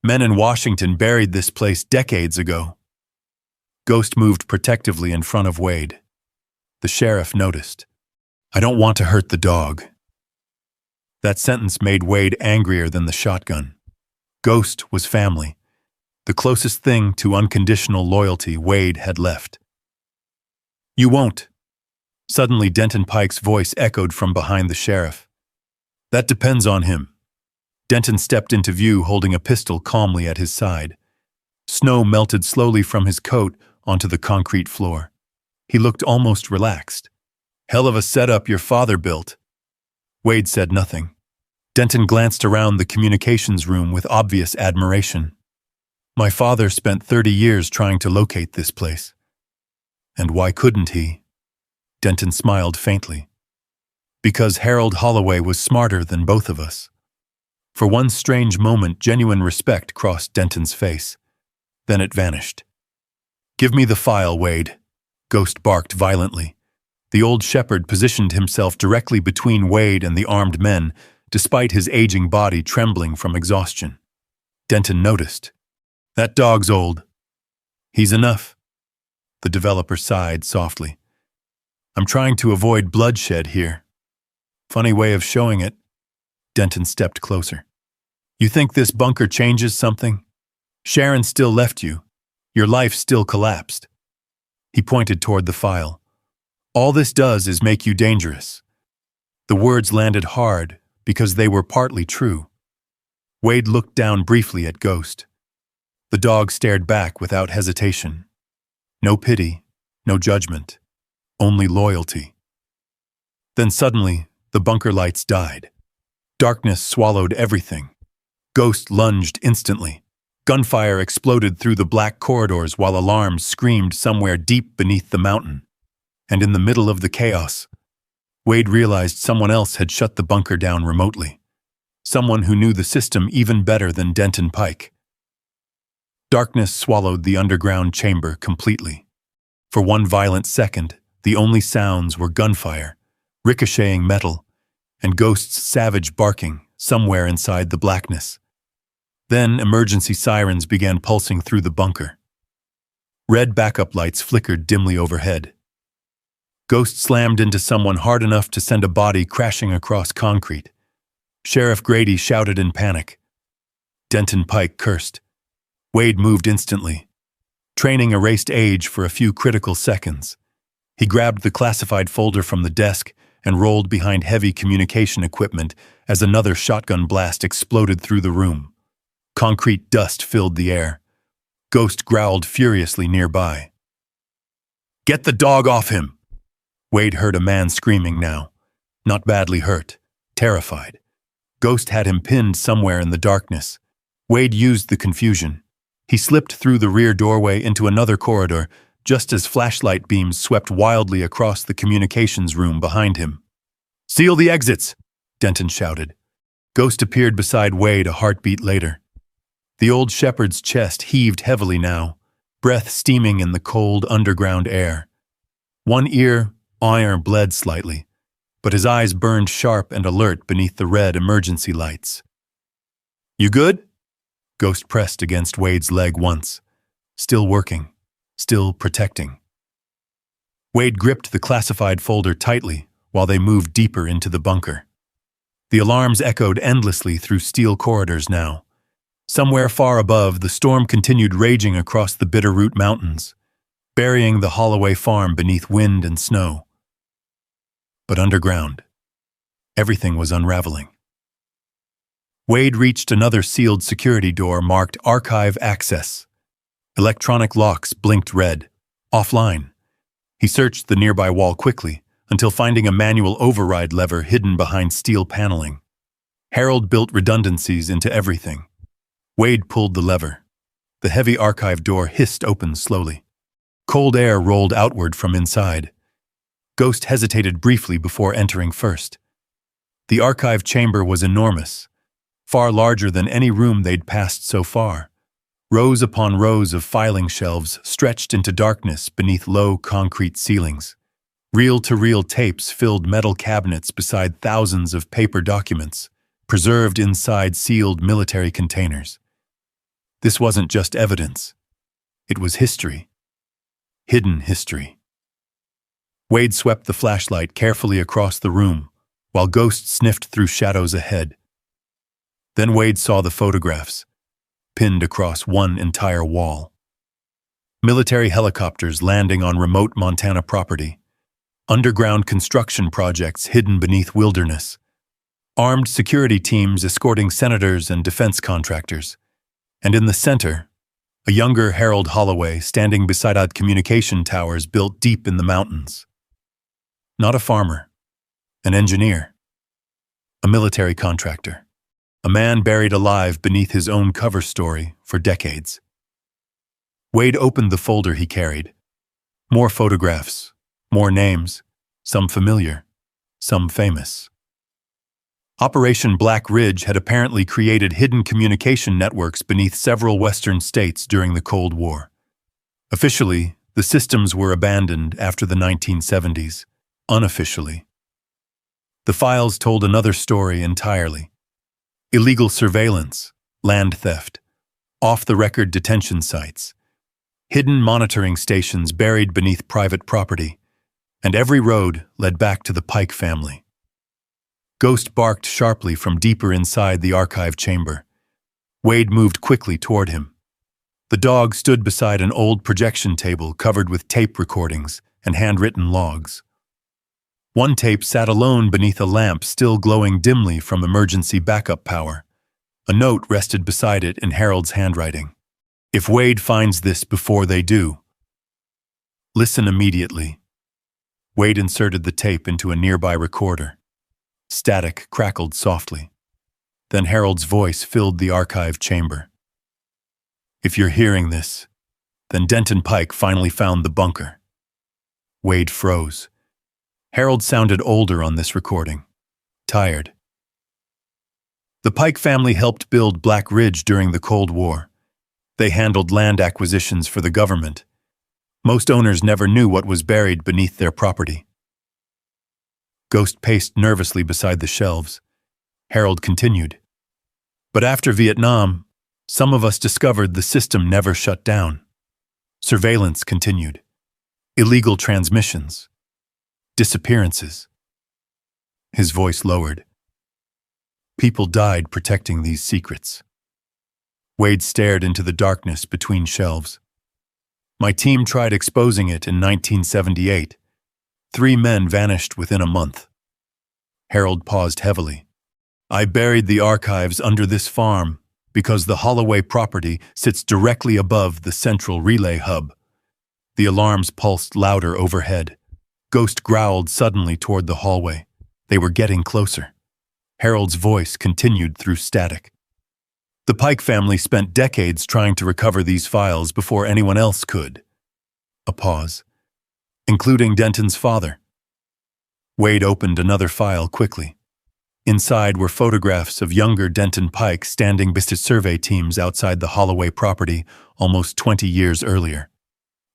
Men in Washington buried this place decades ago. Ghost moved protectively in front of Wade. The sheriff noticed. "I don't want to hurt the dog." That sentence made Wade angrier than the shotgun. Ghost was family, the closest thing to unconditional loyalty Wade had left. "You won't." Suddenly, Denton Pike's voice echoed from behind the sheriff. "That depends on him." Denton stepped into view holding a pistol calmly at his side. Snow melted slowly from his coat onto the concrete floor. He looked almost relaxed. "Hell of a setup your father built." Wade said nothing. Denton glanced around the communications room with obvious admiration. "My father spent 30 years trying to locate this place." "And why couldn't he?" Denton smiled faintly. "Because Harold Holloway was smarter than both of us." For one strange moment, genuine respect crossed Denton's face. Then it vanished. "Give me the file, Wade." Ghost barked violently. The old shepherd positioned himself directly between Wade and the armed men, despite his aging body trembling from exhaustion. Denton noticed. "That dog's old." "He's enough." The developer sighed softly. "I'm trying to avoid bloodshed here." "Funny way of showing it." Denton stepped closer. "You think this bunker changes something? Sharon still left you. Your life still collapsed." He pointed toward the file. "All this does is make you dangerous." The words landed hard because they were partly true. Wade looked down briefly at Ghost. The dog stared back without hesitation. No pity, no judgment, only loyalty. Then suddenly, the bunker lights died. Darkness swallowed everything. Ghost lunged instantly. Gunfire exploded through the black corridors while alarms screamed somewhere deep beneath the mountain. And in the middle of the chaos, Wade realized someone else had shut the bunker down remotely. Someone who knew the system even better than Denton Pike. Darkness swallowed the underground chamber completely. For one violent second, the only sounds were gunfire, ricocheting metal, and Ghost's savage barking somewhere inside the blackness. Then emergency sirens began pulsing through the bunker. Red backup lights flickered dimly overhead. Ghost slammed into someone hard enough to send a body crashing across concrete. Sheriff Grady shouted in panic. Denton Pike cursed. Wade moved instantly. Training erased age for a few critical seconds. He grabbed the classified folder from the desk and rolled behind heavy communication equipment as another shotgun blast exploded through the room. Concrete dust filled the air. Ghost growled furiously nearby. "Get the dog off him!" Wade heard a man screaming now. Not badly hurt, terrified. Ghost had him pinned somewhere in the darkness. Wade used the confusion. He slipped through the rear doorway into another corridor, just as flashlight beams swept wildly across the communications room behind him. "Seal the exits!" Denton shouted. Ghost appeared beside Wade a heartbeat later. The old shepherd's chest heaved heavily now, breath steaming in the cold underground air. One ear, iron, bled slightly, but his eyes burned sharp and alert beneath the red emergency lights. "You good?" Ghost pressed against Wade's leg once. Still working, still protecting. Wade gripped the classified folder tightly while they moved deeper into the bunker. The alarms echoed endlessly through steel corridors now. Somewhere far above, the storm continued raging across the Bitterroot Mountains, burying the Holloway farm beneath wind and snow. But underground, everything was unraveling. Wade reached another sealed security door marked Archive Access. Electronic locks blinked red. Offline. He searched the nearby wall quickly, until finding a manual override lever hidden behind steel paneling. Harold built redundancies into everything. Wade pulled the lever. The heavy archive door hissed open slowly. Cold air rolled outward from inside. Ghost hesitated briefly before entering first. The archive chamber was enormous, far larger than any room they'd passed so far. Rows upon rows of filing shelves stretched into darkness beneath low concrete ceilings. Reel-to-reel tapes filled metal cabinets beside thousands of paper documents, preserved inside sealed military containers. This wasn't just evidence. It was history. Hidden history. Wade swept the flashlight carefully across the room, while Ghost sniffed through shadows ahead. Then Wade saw the photographs, pinned across one entire wall. Military helicopters landing on remote Montana property, underground construction projects hidden beneath wilderness, armed security teams escorting senators and defense contractors, and in the center, a younger Harold Holloway standing beside communication towers built deep in the mountains. Not a farmer, an engineer, a military contractor, a man buried alive beneath his own cover story for decades. Wade opened the folder he carried. More photographs, more names, some familiar, some famous. Operation Black Ridge had apparently created hidden communication networks beneath several western states during the Cold War. Officially, the systems were abandoned after the 1970s. Unofficially, the files told another story entirely. Illegal surveillance, land theft, off-the-record detention sites, hidden monitoring stations buried beneath private property, and every road led back to the Pike family. Ghost barked sharply from deeper inside the archive chamber. Wade moved quickly toward him. The dog stood beside an old projection table covered with tape recordings and handwritten logs. One tape sat alone beneath a lamp still glowing dimly from emergency backup power. A note rested beside it in Harold's handwriting. If Wade finds this before they do, listen immediately. Wade inserted the tape into a nearby recorder. Static crackled softly. Then Harold's voice filled the archive chamber. If you're hearing this, then Denton Pike finally found the bunker. Wade froze. Harold sounded older on this recording, tired. The Pike family helped build Black Ridge during the Cold War. They handled land acquisitions for the government. Most owners never knew what was buried beneath their property. Ghost paced nervously beside the shelves. Harold continued. But after Vietnam, some of us discovered the system never shut down. Surveillance continued. Illegal transmissions. Disappearances. His voice lowered. People died protecting these secrets. Wade stared into the darkness between shelves. My team tried exposing it in 1978. 3 men vanished within a month. Harold paused heavily. I buried the archives under this farm because the Holloway property sits directly above the central relay hub. The alarms pulsed louder overhead. Ghost growled suddenly toward the hallway. They were getting closer. Harold's voice continued through static. The Pike family spent decades trying to recover these files before anyone else could. A pause. Including Denton's father. Wade opened another file quickly. Inside were photographs of younger Denton Pike standing beside survey teams outside the Holloway property almost 20 years earlier.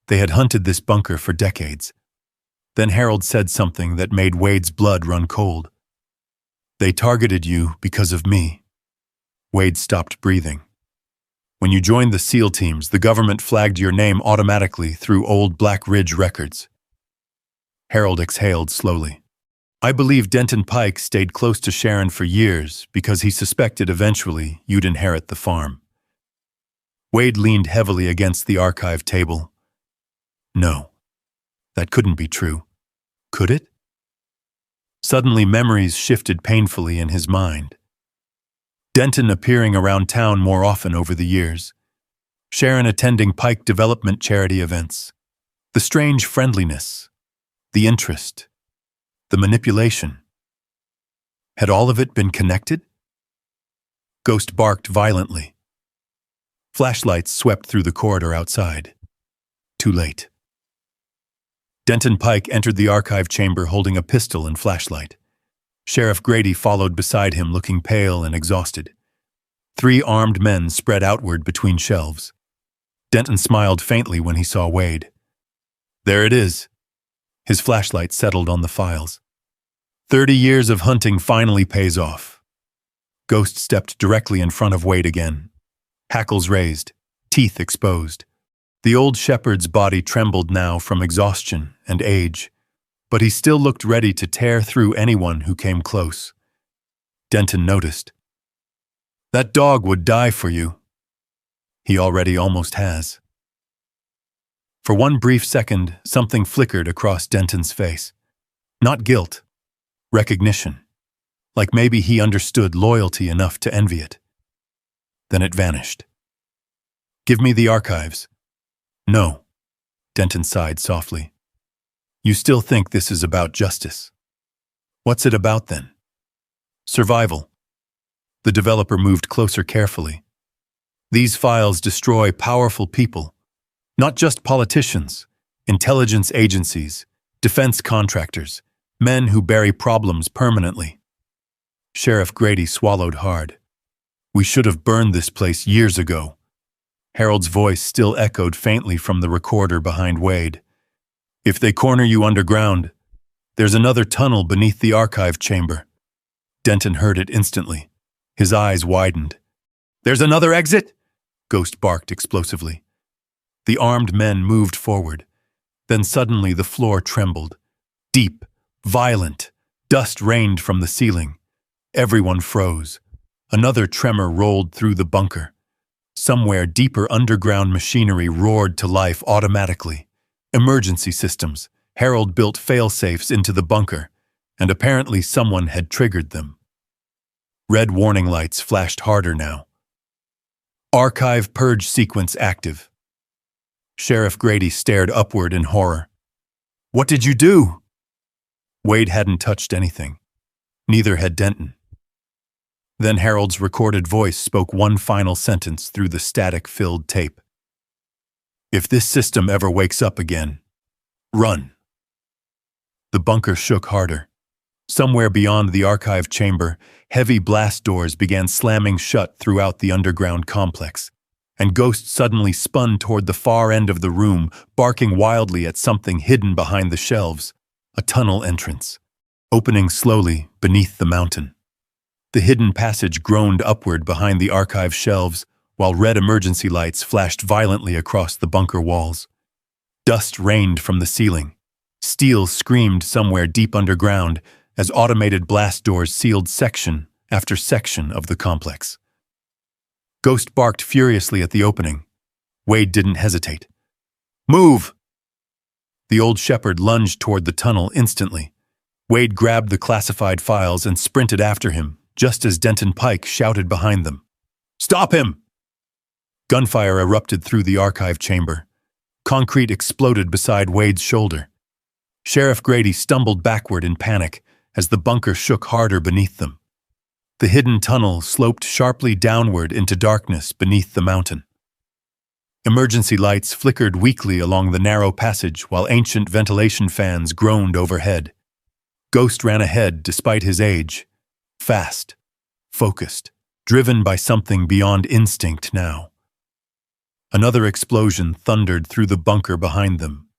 They had hunted this bunker for decades. Then Harold said something that made Wade's blood run cold. They targeted you because of me. Wade stopped breathing. When you joined the SEAL teams, the government flagged your name automatically through old Black Ridge records. Harold exhaled slowly. I believe Denton Pike stayed close to Sharon for years because he suspected eventually you'd inherit the farm. Wade leaned heavily against the archive table. No, that couldn't be true. Could it? Suddenly, memories shifted painfully in his mind. Denton appearing around town more often over the years. Sharon attending Pike development charity events. The strange friendliness. The interest. The manipulation. Had all of it been connected? Ghost barked violently. Flashlights swept through the corridor outside. Too late. Denton Pike entered the archive chamber holding a pistol and flashlight. Sheriff Grady followed beside him looking pale and exhausted. 3 armed men spread outward between shelves. Denton smiled faintly when he saw Wade. There it is. His flashlight settled on the files. 30 years of hunting finally pays off. Ghost stepped directly in front of Wade again. Hackles raised, teeth exposed. The old shepherd's body trembled now from exhaustion and age, but he still looked ready to tear through anyone who came close. Denton noticed. That dog would die for you. He already almost has. For one brief second, something flickered across Denton's face. Not guilt, recognition, like maybe he understood loyalty enough to envy it. Then it vanished. Give me the archives. No, Denton sighed softly. You still think this is about justice. What's it about then? Survival. The developer moved closer carefully. These files destroy powerful people, not just politicians, intelligence agencies, defense contractors, men who bury problems permanently. Sheriff Grady swallowed hard. We should have burned this place years ago. Harold's voice still echoed faintly from the recorder behind Wade. If they corner you underground, there's another tunnel beneath the archive chamber. Denton heard it instantly. His eyes widened. There's another exit? Ghost barked explosively. The armed men moved forward. Then suddenly the floor trembled. Deep, violent, dust rained from the ceiling. Everyone froze. Another tremor rolled through the bunker. Somewhere deeper underground machinery roared to life automatically. Emergency systems. Harold built fail-safes into the bunker, and apparently someone had triggered them. Red warning lights flashed harder now. Archive purge sequence active. Sheriff Grady stared upward in horror. What did you do? Wade hadn't touched anything. Neither had Denton. Then Harold's recorded voice spoke one final sentence through the static-filled tape. If this system ever wakes up again, run. The bunker shook harder. Somewhere beyond the archive chamber, heavy blast doors began slamming shut throughout the underground complex, and Ghost suddenly spun toward the far end of the room, barking wildly at something hidden behind the shelves, a tunnel entrance, opening slowly beneath the mountain. The hidden passage groaned upward behind the archive shelves, while red emergency lights flashed violently across the bunker walls. Dust rained from the ceiling. Steel screamed somewhere deep underground as automated blast doors sealed section after section of the complex. Ghost barked furiously at the opening. Wade didn't hesitate. Move! The old shepherd lunged toward the tunnel instantly. Wade grabbed the classified files and sprinted after him, just as Denton Pike shouted behind them. Stop him! Gunfire erupted through the archive chamber. Concrete exploded beside Wade's shoulder. Sheriff Grady stumbled backward in panic as the bunker shook harder beneath them. The hidden tunnel sloped sharply downward into darkness beneath the mountain. Emergency lights flickered weakly along the narrow passage while ancient ventilation fans groaned overhead. Ghost ran ahead despite his age, fast, focused, driven by something beyond instinct now. Another explosion thundered through the bunker behind them.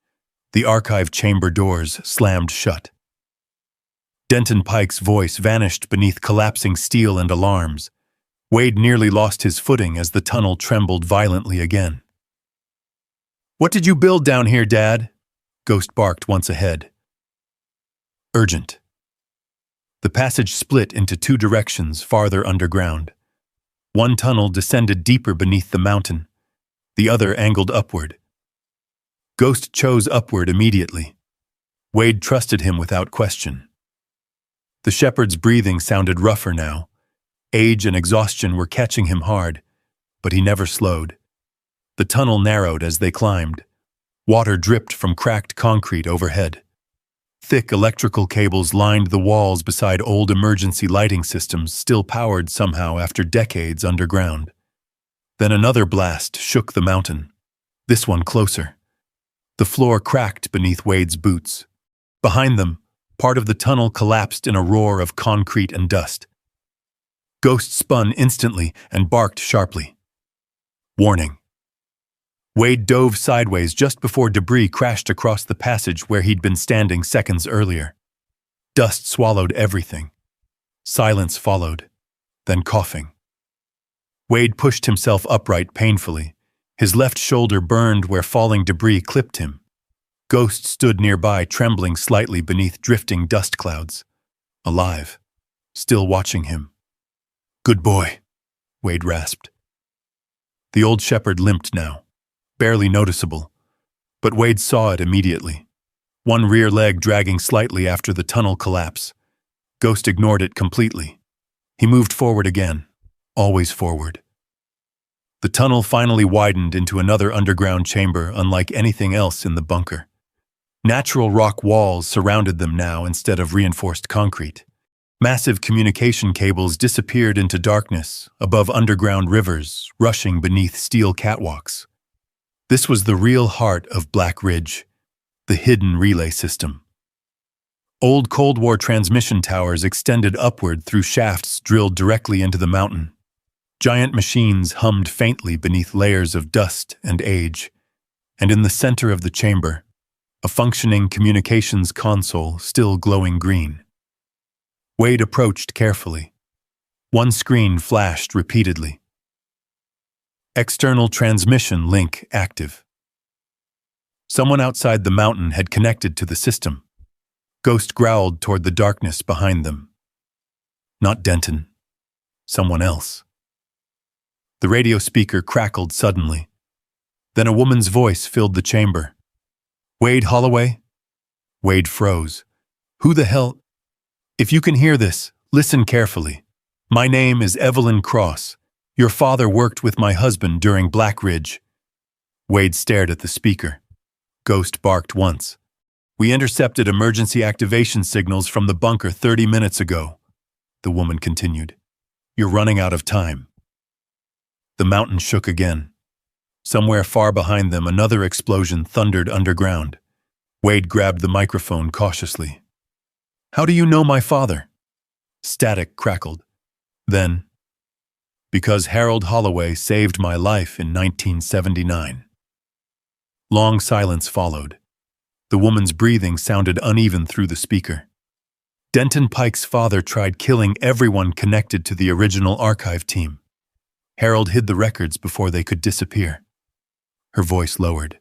The archive chamber doors slammed shut. Denton Pike's voice vanished beneath collapsing steel and alarms. Wade nearly lost his footing as the tunnel trembled violently again. What did you build down here, Dad? Ghost barked once ahead. Urgent. The passage split into two directions farther underground. One tunnel descended deeper beneath the mountain. The other angled upward. Ghost chose upward immediately. Wade trusted him without question. The shepherd's breathing sounded rougher now. Age and exhaustion were catching him hard, but he never slowed. The tunnel narrowed as they climbed. Water dripped from cracked concrete overhead. Thick electrical cables lined the walls beside old emergency lighting systems still powered somehow after decades underground. Then another blast shook the mountain, this one closer. The floor cracked beneath Wade's boots. Behind them, part of the tunnel collapsed in a roar of concrete and dust. Ghost spun instantly and barked sharply. Warning. Wade dove sideways just before debris crashed across the passage where he'd been standing seconds earlier. Dust swallowed everything. Silence followed, then coughing. Wade pushed himself upright painfully, His left shoulder burned where falling debris clipped him. Ghost stood nearby, trembling slightly beneath drifting dust clouds. Alive. Still watching him. "Good boy," Wade rasped. The old shepherd limped now, barely noticeable, but Wade saw it immediately. One rear leg dragging slightly after the tunnel collapse. Ghost ignored it completely. He moved forward again, always forward. The tunnel finally widened into another underground chamber unlike anything else in the bunker. Natural rock walls surrounded them now instead of reinforced concrete. Massive communication cables disappeared into darkness above underground rivers rushing beneath steel catwalks. This was the real heart of Black Ridge, the hidden relay system. Old Cold War transmission towers extended upward through shafts drilled directly into the mountain. Giant machines hummed faintly beneath layers of dust and age, and in the center of the chamber, a functioning communications console still glowing green. Wade approached carefully. One screen flashed repeatedly. External transmission link active. Someone outside the mountain had connected to the system. Ghost growled toward the darkness behind them. Not Denton. Someone else. The radio speaker crackled suddenly. Then a woman's voice filled the chamber. "Wade Holloway?" Wade froze. "Who the hell?" "If you can hear this, listen carefully. My name is Evelyn Cross. Your father worked with my husband during Black Ridge." Wade stared at the speaker. Ghost barked once. "We intercepted emergency activation signals from the bunker 30 minutes ago," the woman continued. "You're running out of time." The mountain shook again. Somewhere far behind them, another explosion thundered underground. Wade grabbed the microphone cautiously. "How do you know my father?" Static crackled. Then, "Because Harold Holloway saved my life in 1979. Long silence followed. The woman's breathing sounded uneven through the speaker. Denton Pike's father tried killing everyone connected to the original archive team. Harold hid the records before they could disappear. Her voice lowered.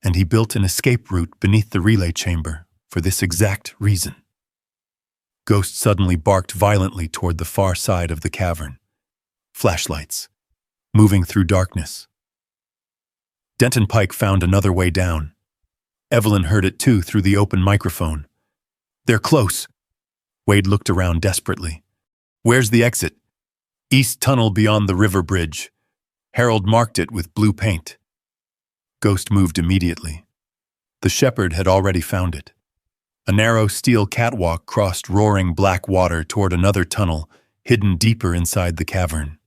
And he built an escape route beneath the relay chamber for this exact reason. Ghost suddenly barked violently toward the far side of the cavern. Flashlights, moving through darkness. Denton Pike found another way down. Evelyn heard it too through the open microphone. "They're close." Wade looked around desperately. "Where's the exit?" "East tunnel beyond the river bridge." Harold marked it with blue paint. Ghost moved immediately. The shepherd had already found it. A narrow steel catwalk crossed roaring black water toward another tunnel, hidden deeper inside the cavern.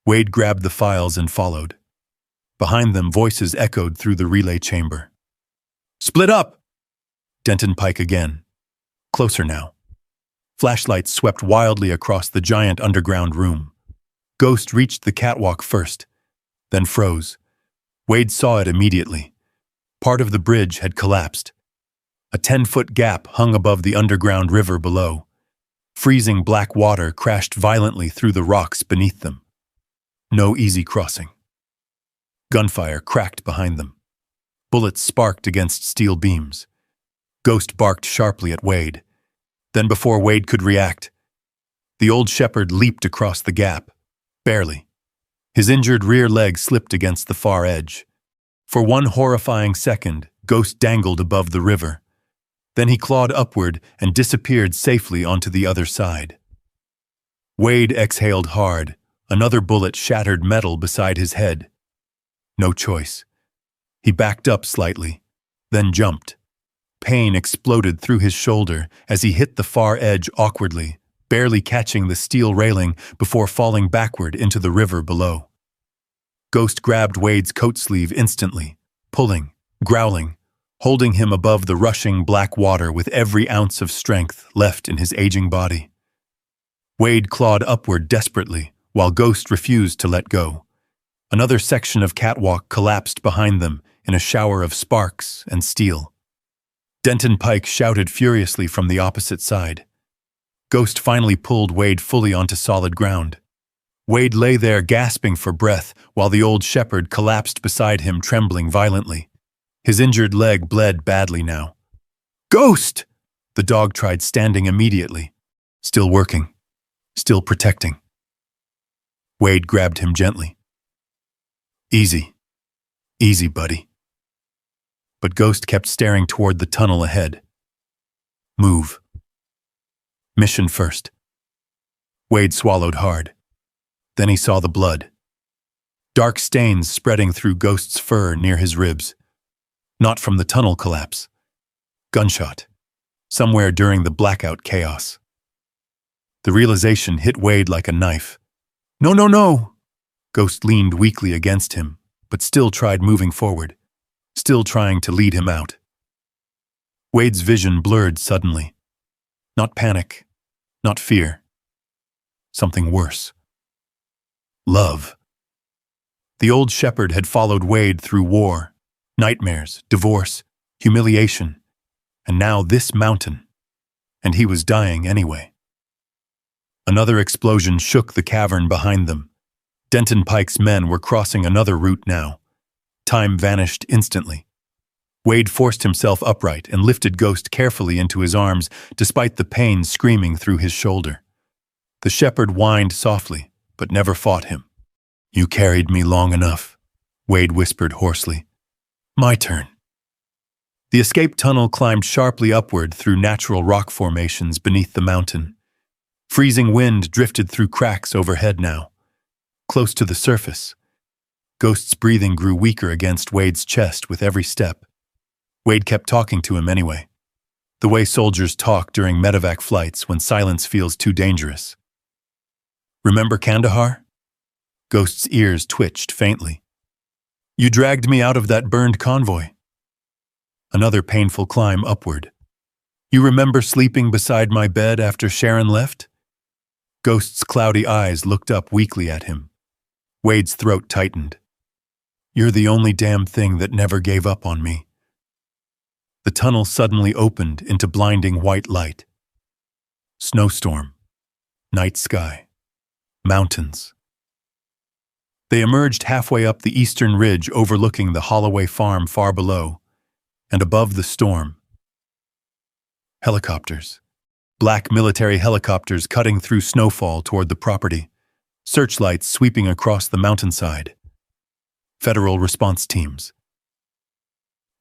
Wade grabbed the files and followed. Behind them, voices echoed through the relay chamber. "Split up!" Denton Pike again. Closer now. Flashlights swept wildly across the giant underground room. Ghost reached the catwalk first, then froze. Wade saw it immediately. Part of the bridge had collapsed. A 10-foot gap hung above the underground river below. Freezing black water crashed violently through the rocks beneath them. No easy crossing. Gunfire cracked behind them. Bullets sparked against steel beams. Ghost barked sharply at Wade. Then before Wade could react, the old shepherd leaped across the gap, barely. His injured rear leg slipped against the far edge. For one horrifying second, Ghost dangled above the river. Then he clawed upward and disappeared safely onto the other side. Wade exhaled hard. Another bullet shattered metal beside his head. No choice. He backed up slightly, then jumped. Pain exploded through his shoulder as he hit the far edge awkwardly, barely catching the steel railing before falling backward into the river below. Ghost grabbed Wade's coat sleeve instantly, pulling, growling, holding him above the rushing black water with every ounce of strength left in his aging body. Wade clawed upward desperately, while Ghost refused to let go. Another section of catwalk collapsed behind them in a shower of sparks and steel. Denton Pike shouted furiously from the opposite side. Ghost finally pulled Wade fully onto solid ground. Wade lay there gasping for breath while the old shepherd collapsed beside him, trembling violently. His injured leg bled badly now. "Ghost!" The dog tried standing immediately. Still working. Still protecting. Wade grabbed him gently. "Easy. Easy, buddy." But Ghost kept staring toward the tunnel ahead. Move. Mission first. Wade swallowed hard. Then he saw the blood. Dark stains spreading through Ghost's fur near his ribs. Not from the tunnel collapse. Gunshot. Somewhere during the blackout chaos. The realization hit Wade like a knife. "No, no, no!" Ghost leaned weakly against him, but still tried moving forward, still trying to lead him out. Wade's vision blurred suddenly. Not panic, not fear. Something worse. Love. The old shepherd had followed Wade through war, nightmares, divorce, humiliation, and now this mountain. And he was dying anyway. Another explosion shook the cavern behind them. Denton Pike's men were crossing another route now. Time vanished instantly. Wade forced himself upright and lifted Ghost carefully into his arms, despite the pain screaming through his shoulder. The shepherd whined softly, but never fought him. "You carried me long enough," Wade whispered hoarsely. "My turn." The escape tunnel climbed sharply upward through natural rock formations beneath the mountain. Freezing wind drifted through cracks overhead now. Close to the surface, Ghost's breathing grew weaker against Wade's chest with every step. Wade kept talking to him anyway, the way soldiers talk during medevac flights when silence feels too dangerous. "Remember Kandahar?" Ghost's ears twitched faintly. "You dragged me out of that burned convoy." Another painful climb upward. "You remember sleeping beside my bed after Sharon left?" Ghost's cloudy eyes looked up weakly at him. Wade's throat tightened. "You're the only damn thing that never gave up on me." The tunnel suddenly opened into blinding white light. Snowstorm. Night sky. Mountains. They emerged halfway up the eastern ridge overlooking the Holloway farm far below, and above the storm. Helicopters. Black military helicopters cutting through snowfall toward the property, searchlights sweeping across the mountainside. Federal response teams.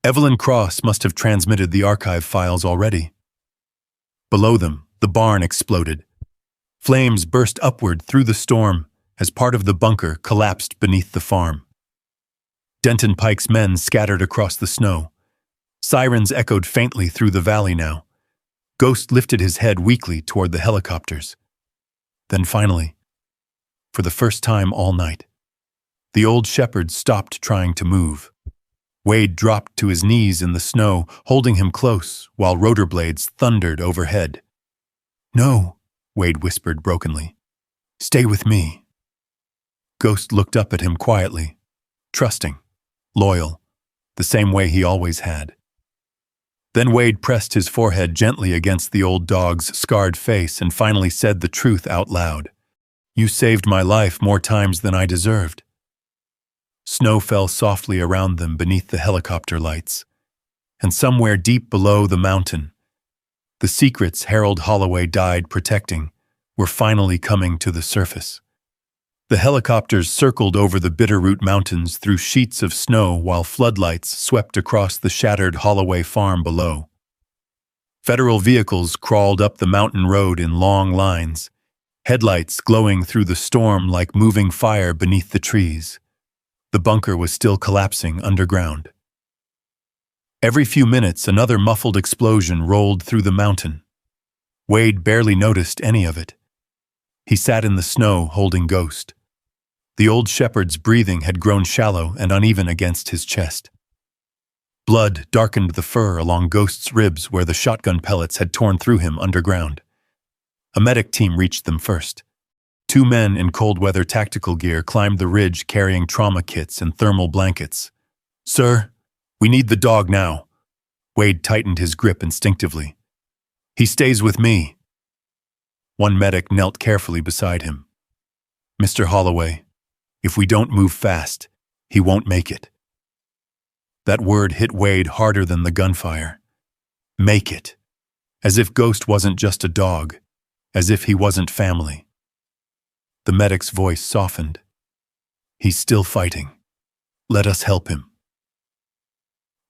Evelyn Cross must have transmitted the archive files already. Below them, the barn exploded. Flames burst upward through the storm as part of the bunker collapsed beneath the farm. Denton Pike's men scattered across the snow. Sirens echoed faintly through the valley now. Ghost lifted his head weakly toward the helicopters. Then finally, for the first time all night, the old shepherd stopped trying to move. Wade dropped to his knees in the snow, holding him close while rotor blades thundered overhead. "No," Wade whispered brokenly. "Stay with me." Ghost looked up at him quietly, trusting, loyal, the same way he always had. Then Wade pressed his forehead gently against the old dog's scarred face and finally said the truth out loud. "You saved my life more times than I deserved." Snow fell softly around them beneath the helicopter lights, and somewhere deep below the mountain, the secrets Harold Holloway died protecting were finally coming to the surface. The helicopters circled over the Bitterroot Mountains through sheets of snow while floodlights swept across the shattered Holloway farm below. Federal vehicles crawled up the mountain road in long lines, headlights glowing through the storm like moving fire beneath the trees. The bunker was still collapsing underground. Every few minutes, another muffled explosion rolled through the mountain. Wade barely noticed any of it. He sat in the snow holding Ghost. The old shepherd's breathing had grown shallow and uneven against his chest. Blood darkened the fur along Ghost's ribs where the shotgun pellets had torn through him underground. A medic team reached them first. 2 men in cold-weather tactical gear climbed the ridge carrying trauma kits and thermal blankets. "Sir, we need the dog now." Wade tightened his grip instinctively. "He stays with me." One medic knelt carefully beside him. Mr. Holloway, if we don't move fast, he won't make it. That word hit Wade harder than the gunfire. Make it. As if Ghost wasn't just a dog, as if he wasn't family. The medic's voice softened. He's still fighting. Let us help him.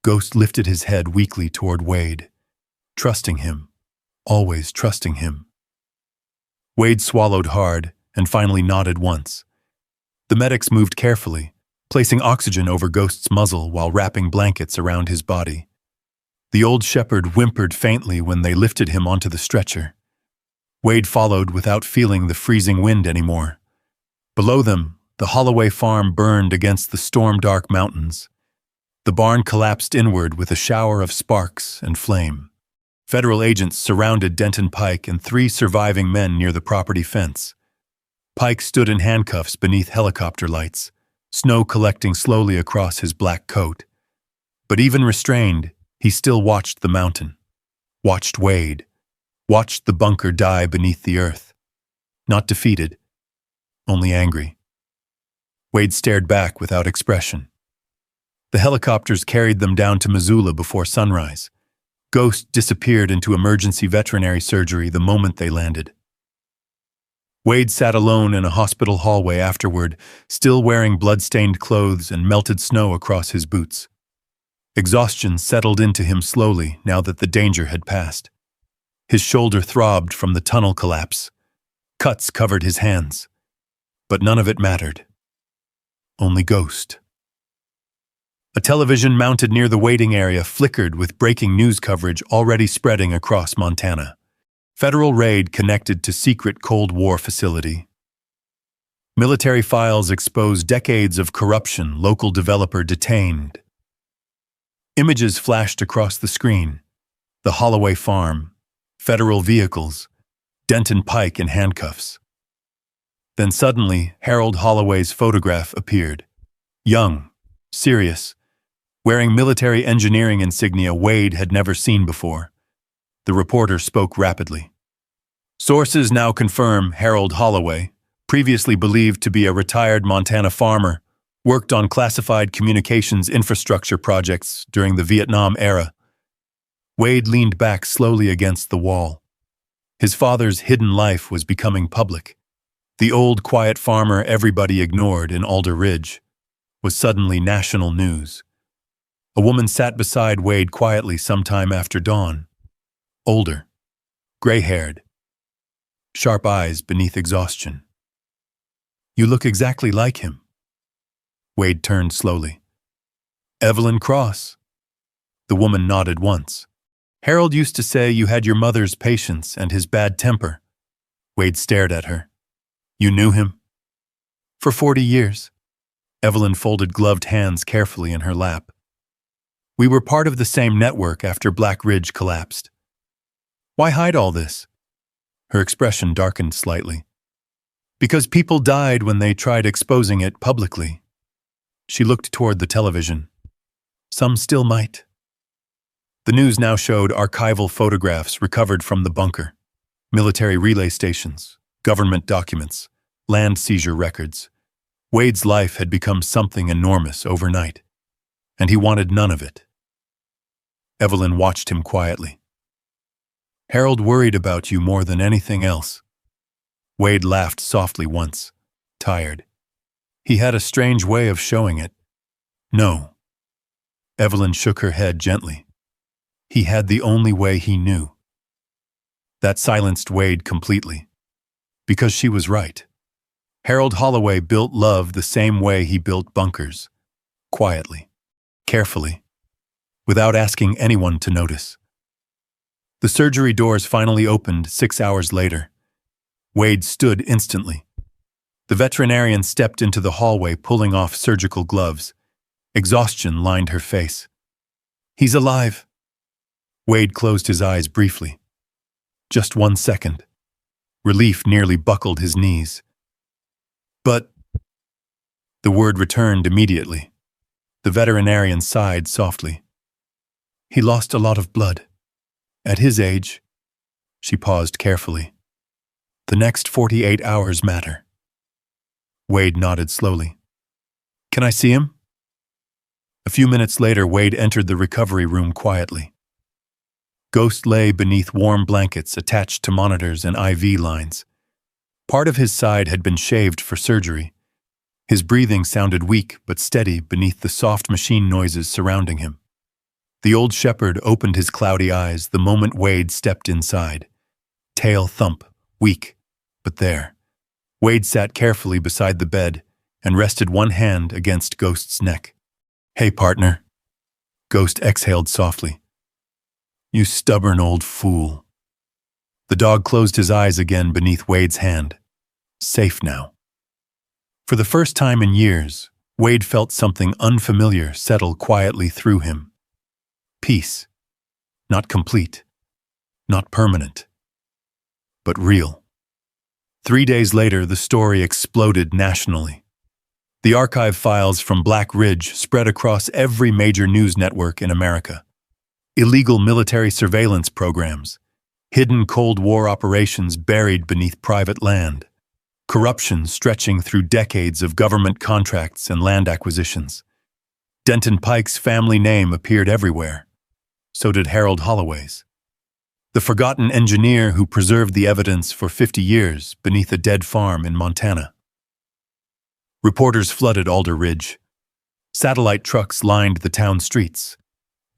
Ghost lifted his head weakly toward Wade, trusting him, always trusting him. Wade swallowed hard and finally nodded once. The medics moved carefully, placing oxygen over Ghost's muzzle while wrapping blankets around his body. The old shepherd whimpered faintly when they lifted him onto the stretcher. Wade followed without feeling the freezing wind anymore. Below them, the Holloway farm burned against the storm-dark mountains. The barn collapsed inward with a shower of sparks and flame. Federal agents surrounded Denton Pike and 3 surviving men near the property fence. Pike stood in handcuffs beneath helicopter lights, snow collecting slowly across his black coat. But even restrained, he still watched the mountain, watched Wade, watched the bunker die beneath the earth. Not defeated, only angry. Wade stared back without expression. The helicopters carried them down to Missoula before sunrise. Ghost disappeared into emergency veterinary surgery the moment they landed. Wade sat alone in a hospital hallway afterward, still wearing blood-stained clothes and melted snow across his boots. Exhaustion settled into him slowly now that the danger had passed. His shoulder throbbed from the tunnel collapse. Cuts covered his hands. But none of it mattered. Only Ghost. A television mounted near the waiting area flickered with breaking news coverage already spreading across Montana. Federal raid connected to secret Cold War facility. Military files expose decades of corruption, local developer detained. Images flashed across the screen. The Holloway farm, federal vehicles, Denton Pike in handcuffs. Then suddenly, Harold Holloway's photograph appeared. Young, serious, wearing military engineering insignia Wade had never seen before. The reporter spoke rapidly. Sources now confirm Harold Holloway, previously believed to be a retired Montana farmer, worked on classified communications infrastructure projects during the Vietnam era. Wade leaned back slowly against the wall. His father's hidden life was becoming public. The old, quiet farmer everybody ignored in Alder Ridge was suddenly national news. A woman sat beside Wade quietly sometime after dawn. Older, gray-haired, sharp eyes beneath exhaustion. You look exactly like him. Wade turned slowly. Evelyn Cross. The woman nodded once. Harold used to say you had your mother's patience and his bad temper. Wade stared at her. You knew him? For 40 years. Evelyn folded gloved hands carefully in her lap. We were part of the same network after Black Ridge collapsed. Why hide all this? Her expression darkened slightly. Because people died when they tried exposing it publicly. She looked toward the television. Some still might. The news now showed archival photographs recovered from the bunker, military relay stations, government documents, land seizure records. Wade's life had become something enormous overnight, and he wanted none of it. Evelyn watched him quietly. Harold worried about you more than anything else. Wade laughed softly once, tired. He had a strange way of showing it. No. Evelyn shook her head gently. He had the only way he knew. That silenced Wade completely. Because she was right. Harold Holloway built love the same way he built bunkers. Quietly. Carefully. Without asking anyone to notice. The surgery doors finally opened 6 hours later. Wade stood instantly. The veterinarian stepped into the hallway pulling off surgical gloves. Exhaustion lined her face. He's alive. Wade closed his eyes briefly. Just 1 second. Relief nearly buckled his knees. But the word returned immediately. The veterinarian sighed softly. He lost a lot of blood. At his age, she paused carefully. The next 48 hours matter. Wade nodded slowly. Can I see him? A few minutes later, Wade entered the recovery room quietly. Ghost lay beneath warm blankets attached to monitors and IV lines. Part of his side had been shaved for surgery. His breathing sounded weak but steady beneath the soft machine noises surrounding him. The old shepherd opened his cloudy eyes the moment Wade stepped inside. Tail thump, weak, but there. Wade sat carefully beside the bed and rested one hand against Ghost's neck. Hey, partner. Ghost exhaled softly. You stubborn old fool. The dog closed his eyes again beneath Wade's hand. Safe now. For the first time in years, Wade felt something unfamiliar settle quietly through him. Peace. Not complete. Not permanent. But real. 3 days later, the story exploded nationally. The archive files from Black Ridge spread across every major news network in America. Illegal military surveillance programs, hidden Cold War operations buried beneath private land, corruption stretching through decades of government contracts and land acquisitions. Denton Pike's family name appeared everywhere. So did Harold Holloway's. The forgotten engineer who preserved the evidence for 50 years beneath a dead farm in Montana. Reporters flooded Alder Ridge. Satellite trucks lined the town streets.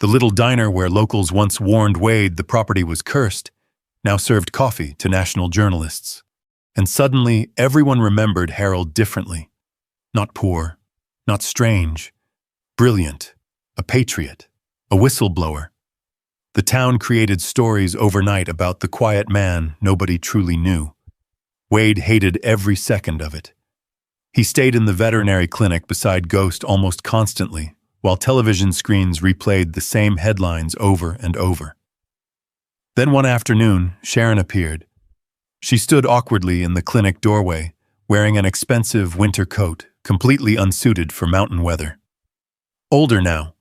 The little diner where locals once warned Wade the property was cursed now served coffee to national journalists. And suddenly, everyone remembered Harold differently. Not poor, not strange, brilliant, a patriot, a whistleblower. The town created stories overnight about the quiet man nobody truly knew. Wade hated every second of it. He stayed in the veterinary clinic beside Ghost almost constantly, while television screens replayed the same headlines over and over. Then one afternoon, Sharon appeared. She stood awkwardly in the clinic doorway, wearing an expensive winter coat, completely unsuited for mountain weather. Older now,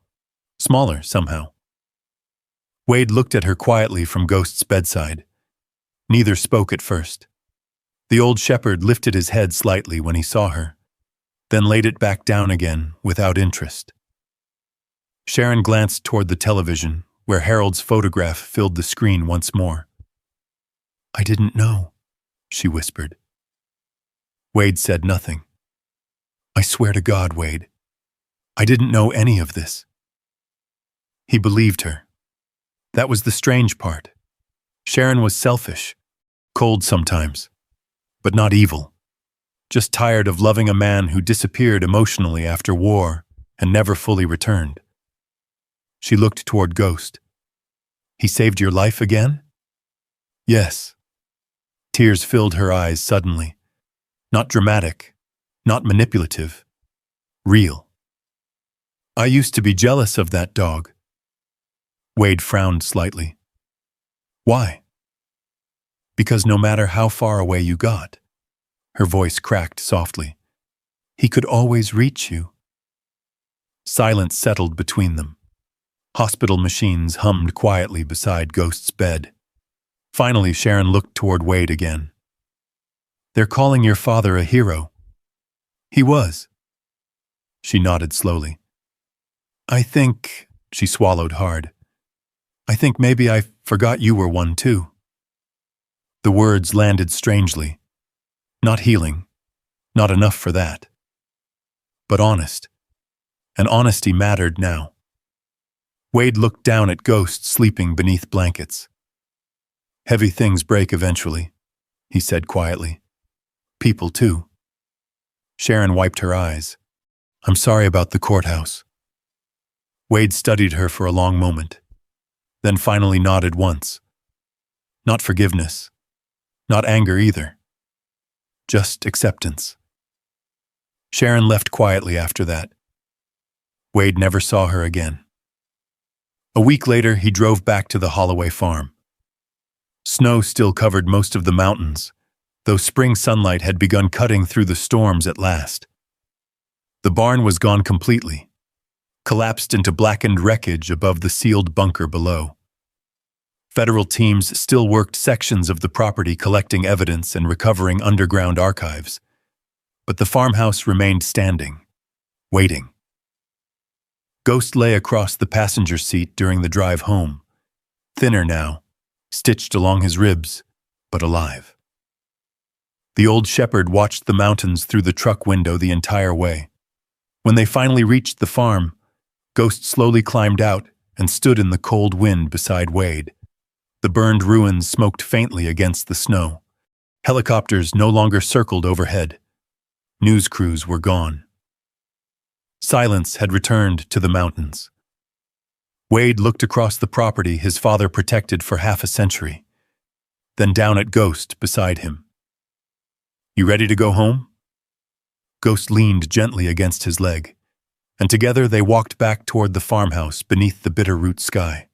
smaller somehow. Wade looked at her quietly from Ghost's bedside. Neither spoke at first. The old shepherd lifted his head slightly when he saw her, then laid it back down again without interest. Sharon glanced toward the television, where Harold's photograph filled the screen once more. I didn't know, she whispered. Wade said nothing. I swear to God, Wade, I didn't know any of this. He believed her. That was the strange part. Sharon was selfish, cold sometimes, but not evil. Just tired of loving a man who disappeared emotionally after war and never fully returned. She looked toward Ghost. He saved your life again? Yes. Tears filled her eyes suddenly. Not dramatic, not manipulative. Real. I used to be jealous of that dog. Wade frowned slightly. Why? Because no matter how far away you got, her voice cracked softly, he could always reach you. Silence settled between them. Hospital machines hummed quietly beside Ghost's bed. Finally, Sharon looked toward Wade again. They're calling your father a hero. He was. She nodded slowly. I think, she swallowed hard. I think maybe I forgot you were one too. The words landed strangely. Not healing. Not enough for that. But honest. And honesty mattered now. Wade looked down at Ghost sleeping beneath blankets. Heavy things break eventually, he said quietly. People too. Sharon wiped her eyes. I'm sorry about the courthouse. Wade studied her for a long moment, then finally nodded once. Not forgiveness. Not anger either. Just acceptance. Sharon left quietly after that. Wade never saw her again. A week later, he drove back to the Holloway farm. Snow still covered most of the mountains, though spring sunlight had begun cutting through the storms at last. The barn was gone completely, collapsed into blackened wreckage above the sealed bunker below. Federal teams still worked sections of the property collecting evidence and recovering underground archives. but the farmhouse remained standing, waiting. Ghost lay across the passenger seat during the drive home, thinner now, stitched along his ribs, but alive. The old shepherd watched the mountains through the truck window the entire way. When they finally reached the farm, Ghost slowly climbed out and stood in the cold wind beside Wade. The burned ruins smoked faintly against the snow. Helicopters no longer circled overhead. News crews were gone. Silence had returned to the mountains. Wade looked across the property his father protected for half a century, then down at Ghost beside him. "You ready to go home?" Ghost leaned gently against his leg, and together they walked back toward the farmhouse beneath the Bitterroot sky.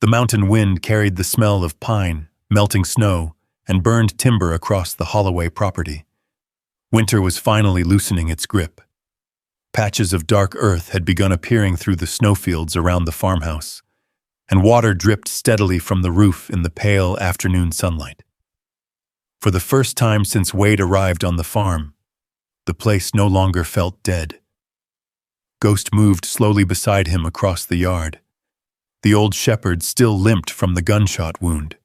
The mountain wind carried the smell of pine, melting snow, and burned timber across the Holloway property. Winter was finally loosening its grip. Patches of dark earth had begun appearing through the snowfields around the farmhouse, and water dripped steadily from the roof in the pale afternoon sunlight. For the first time since Wade arrived on the farm, the place no longer felt dead. Ghost moved slowly beside him across the yard. The old shepherd still limped from the gunshot wound.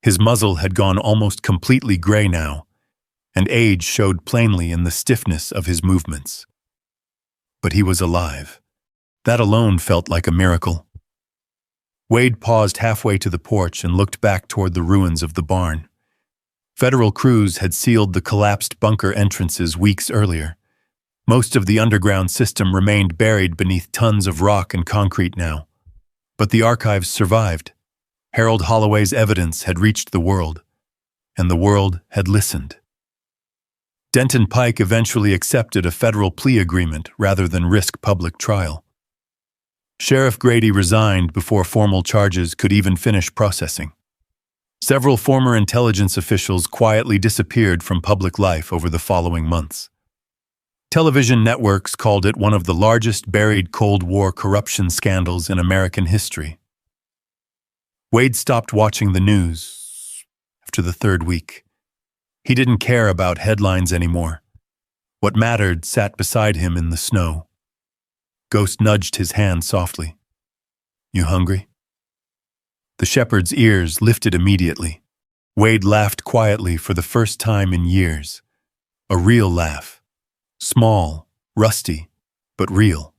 His muzzle had gone almost completely gray now, and age showed plainly in the stiffness of his movements. But he was alive. That alone felt like a miracle. Wade paused halfway to the porch and looked back toward the ruins of the barn. Federal crews had sealed the collapsed bunker entrances weeks earlier. Most of the underground system remained buried beneath tons of rock and concrete now. But the archives survived. Harold Holloway's evidence had reached the world, and the world had listened. Denton Pike eventually accepted a federal plea agreement rather than risk public trial. Sheriff Grady resigned before formal charges could even finish processing. Several former intelligence officials quietly disappeared from public life over the following months. Television networks called it one of the largest buried Cold War corruption scandals in American history. Wade stopped watching the news after the third week. He didn't care about headlines anymore. What mattered sat beside him in the snow. Ghost nudged his hand softly. "You hungry?" The shepherd's ears lifted immediately. Wade laughed quietly for the first time in years. A real laugh. Small, rusty, but real.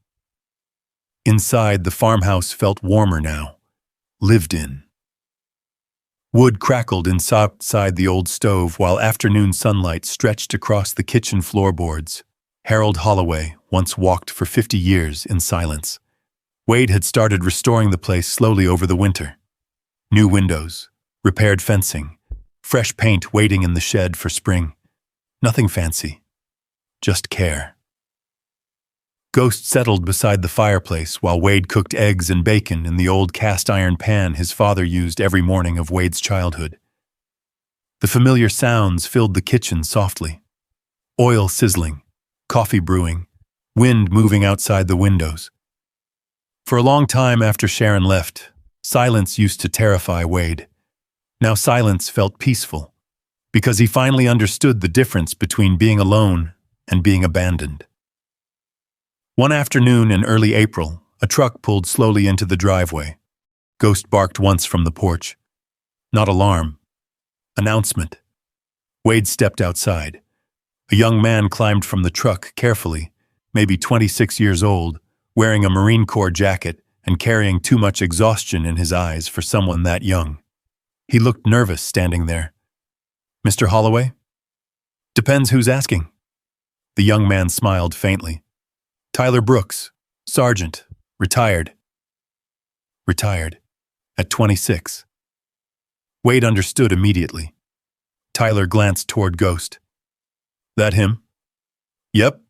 Inside, the farmhouse felt warmer now. Lived in. Wood crackled inside the old stove while afternoon sunlight stretched across the kitchen floorboards. Harold Holloway once walked for 50 years in silence. Wade had started restoring the place slowly over the winter. New windows, repaired fencing, fresh paint waiting in the shed for spring. Nothing fancy, just care. Ghost settled beside the fireplace while Wade cooked eggs and bacon in the old cast-iron pan his father used every morning of Wade's childhood. The familiar sounds filled the kitchen softly. Oil sizzling, coffee brewing, wind moving outside the windows. For a long time after Sharon left, silence used to terrify Wade. Now silence felt peaceful, because he finally understood the difference between being alone and being abandoned. One afternoon in early April, a truck pulled slowly into the driveway. Ghost barked once from the porch. Not alarm. Announcement. Wade stepped outside. A young man climbed from the truck carefully, maybe 26 years old, wearing a Marine Corps jacket and carrying too much exhaustion in his eyes for someone that young. He looked nervous standing there. "Mr. Holloway?" "Depends who's asking." The young man smiled faintly. "Tyler Brooks, Sergeant, retired." Retired. At 26. Wade understood immediately. Tyler glanced toward Ghost. "That him?" "Yep."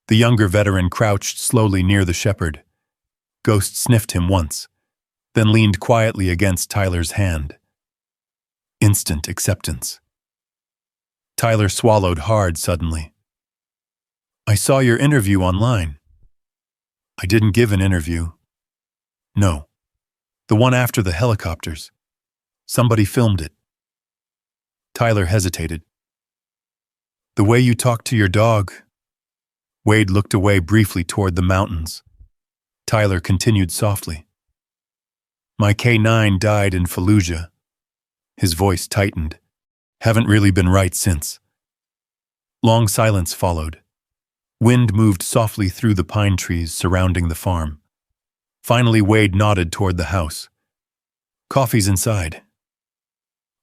The younger veteran crouched slowly near the shepherd. Ghost sniffed him once, then leaned quietly against Tyler's hand. Instant acceptance. Tyler swallowed hard suddenly. "I saw your interview online." "I didn't give an interview." "No. The one after the helicopters. Somebody filmed it." Tyler hesitated. The way you talk to your dog. Wade looked away briefly toward the mountains. Tyler continued softly. My K9 died in Fallujah. His voice tightened. Haven't really been right since. Long silence followed. Wind moved softly through the pine trees surrounding the farm. Finally, Wade nodded toward the house. Coffee's inside.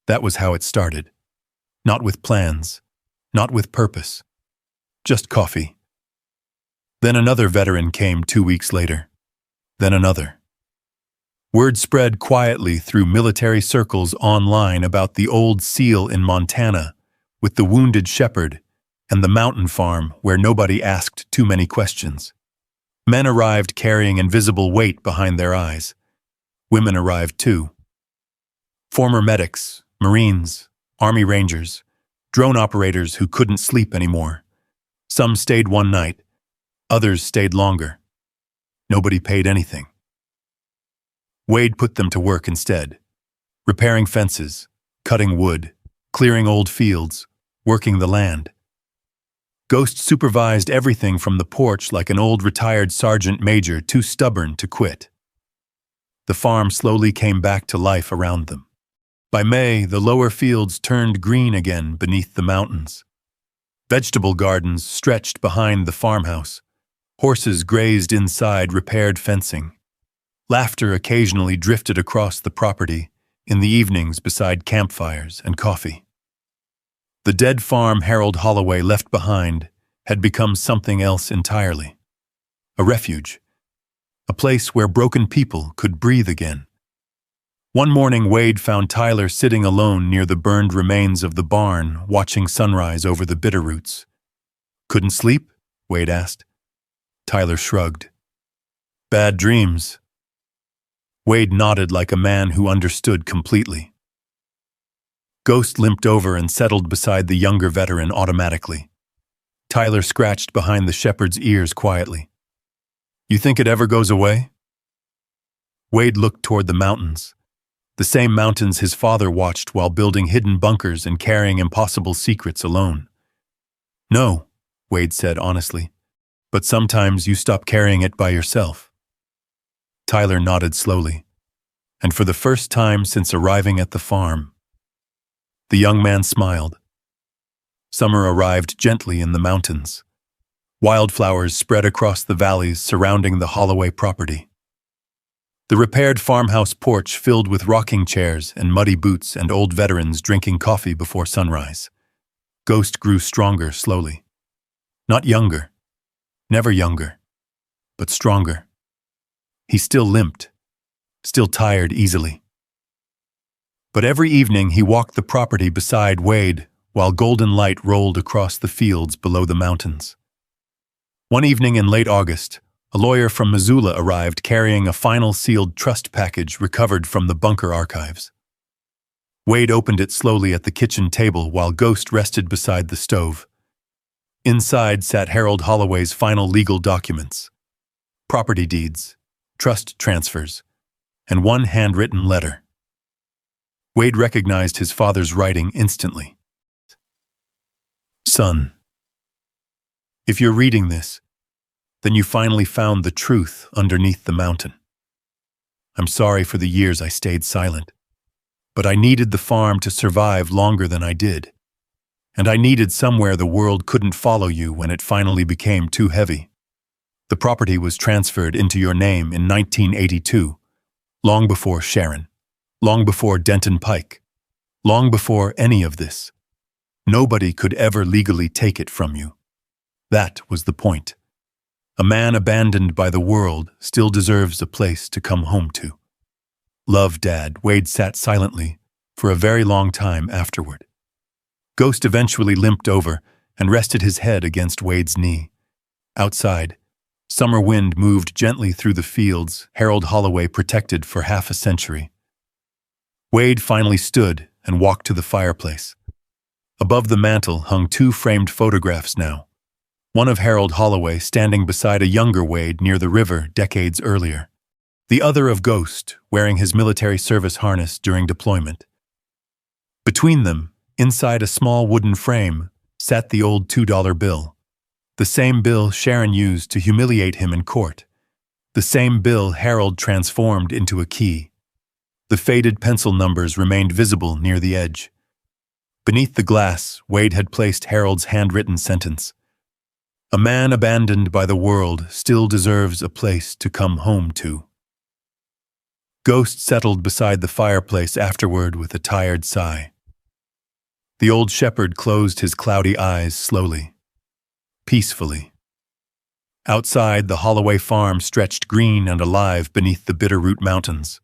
That was how it started. Not with plans, not with purpose. Just coffee. Then another veteran came 2 weeks later. Then another. Word spread quietly through military circles online about the old SEAL in Montana, with the wounded shepherd, and the mountain farm where nobody asked too many questions. Men arrived carrying invisible weight behind their eyes. Women arrived too. Former medics, Marines, Army Rangers, drone operators who couldn't sleep anymore. Some stayed one night, others stayed longer. Nobody paid anything. Wade put them to work instead, repairing fences, cutting wood, clearing old fields, working the land. Ghost supervised everything from the porch like an old retired sergeant major too stubborn to quit. The farm slowly came back to life around them. By May, the lower fields turned green again beneath the mountains. Vegetable gardens stretched behind the farmhouse. Horses grazed inside repaired fencing. Laughter occasionally drifted across the property in the evenings beside campfires and coffee. The dead farm Harold Holloway left behind had become something else entirely. A refuge. A place where broken people could breathe again. One morning, Wade found Tyler sitting alone near the burned remains of the barn, watching sunrise over the bitterroots. Couldn't sleep? Wade asked. Tyler shrugged. Bad dreams. Wade nodded like a man who understood completely. Ghost limped over and settled beside the younger veteran automatically. Tyler scratched behind the shepherd's ears quietly. You think it ever goes away? Wade looked toward the mountains. The same mountains his father watched while building hidden bunkers and carrying impossible secrets alone. No, Wade said honestly, but sometimes you stop carrying it by yourself. Tyler nodded slowly, and for the first time since arriving at the farm, the young man smiled. Summer arrived gently in the mountains. Wildflowers spread across the valleys surrounding the Holloway property. The repaired farmhouse porch filled with rocking chairs and muddy boots and old veterans drinking coffee before sunrise. Ghost grew stronger slowly. Not younger, never younger, but stronger. He still limped, still tired easily. But every evening he walked the property beside Wade while golden light rolled across the fields below the mountains. One evening in late August, a lawyer from Missoula arrived carrying a final sealed trust package recovered from the bunker archives. Wade opened it slowly at the kitchen table while Ghost rested beside the stove. Inside sat Harold Holloway's final legal documents: property deeds, trust transfers, and one handwritten letter. Wade recognized his father's writing instantly. Son, if you're reading this, then you finally found the truth underneath the mountain. I'm sorry for the years I stayed silent, but I needed the farm to survive longer than I did, and I needed somewhere the world couldn't follow you when it finally became too heavy. The property was transferred into your name in 1982, long before Sharon, long before Denton Pike, long before any of this. Nobody could ever legally take it from you. That was the point. A man abandoned by the world still deserves a place to come home to. Love, Dad. Wade sat silently for a very long time afterward. Ghost eventually limped over and rested his head against Wade's knee. Outside, summer wind moved gently through the fields Harold Holloway protected for half a century. Wade finally stood and walked to the fireplace. Above the mantel hung 2 framed photographs now. One of Harold Holloway standing beside a younger Wade near the river decades earlier. The other of Ghost, wearing his military service harness during deployment. Between them, inside a small wooden frame, sat the old $2 bill. The same bill Sharon used to humiliate him in court. The same bill Harold transformed into a key. The faded pencil numbers remained visible near the edge. Beneath the glass, Wade had placed Harold's handwritten sentence. A man abandoned by the world still deserves a place to come home to. Ghost settled beside the fireplace afterward with a tired sigh. The old shepherd closed his cloudy eyes slowly, peacefully. Outside, the Holloway farm stretched green and alive beneath the Bitterroot Mountains,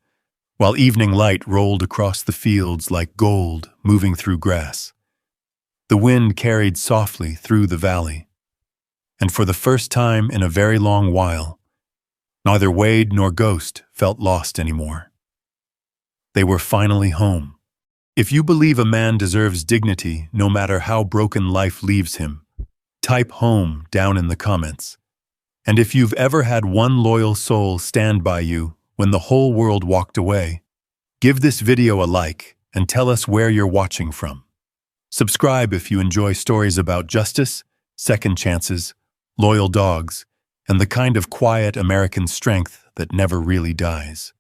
while evening light rolled across the fields like gold moving through grass. The wind carried softly through the valley, and for the first time in a very long while, neither Wade nor Ghost felt lost anymore. They were finally home. If you believe a man deserves dignity no matter how broken life leaves him, type home down in the comments. And if you've ever had one loyal soul stand by you when the whole world walked away, give this video a like and tell us where you're watching from. Subscribe if you enjoy stories about justice, second chances, loyal dogs, and the kind of quiet American strength that never really dies.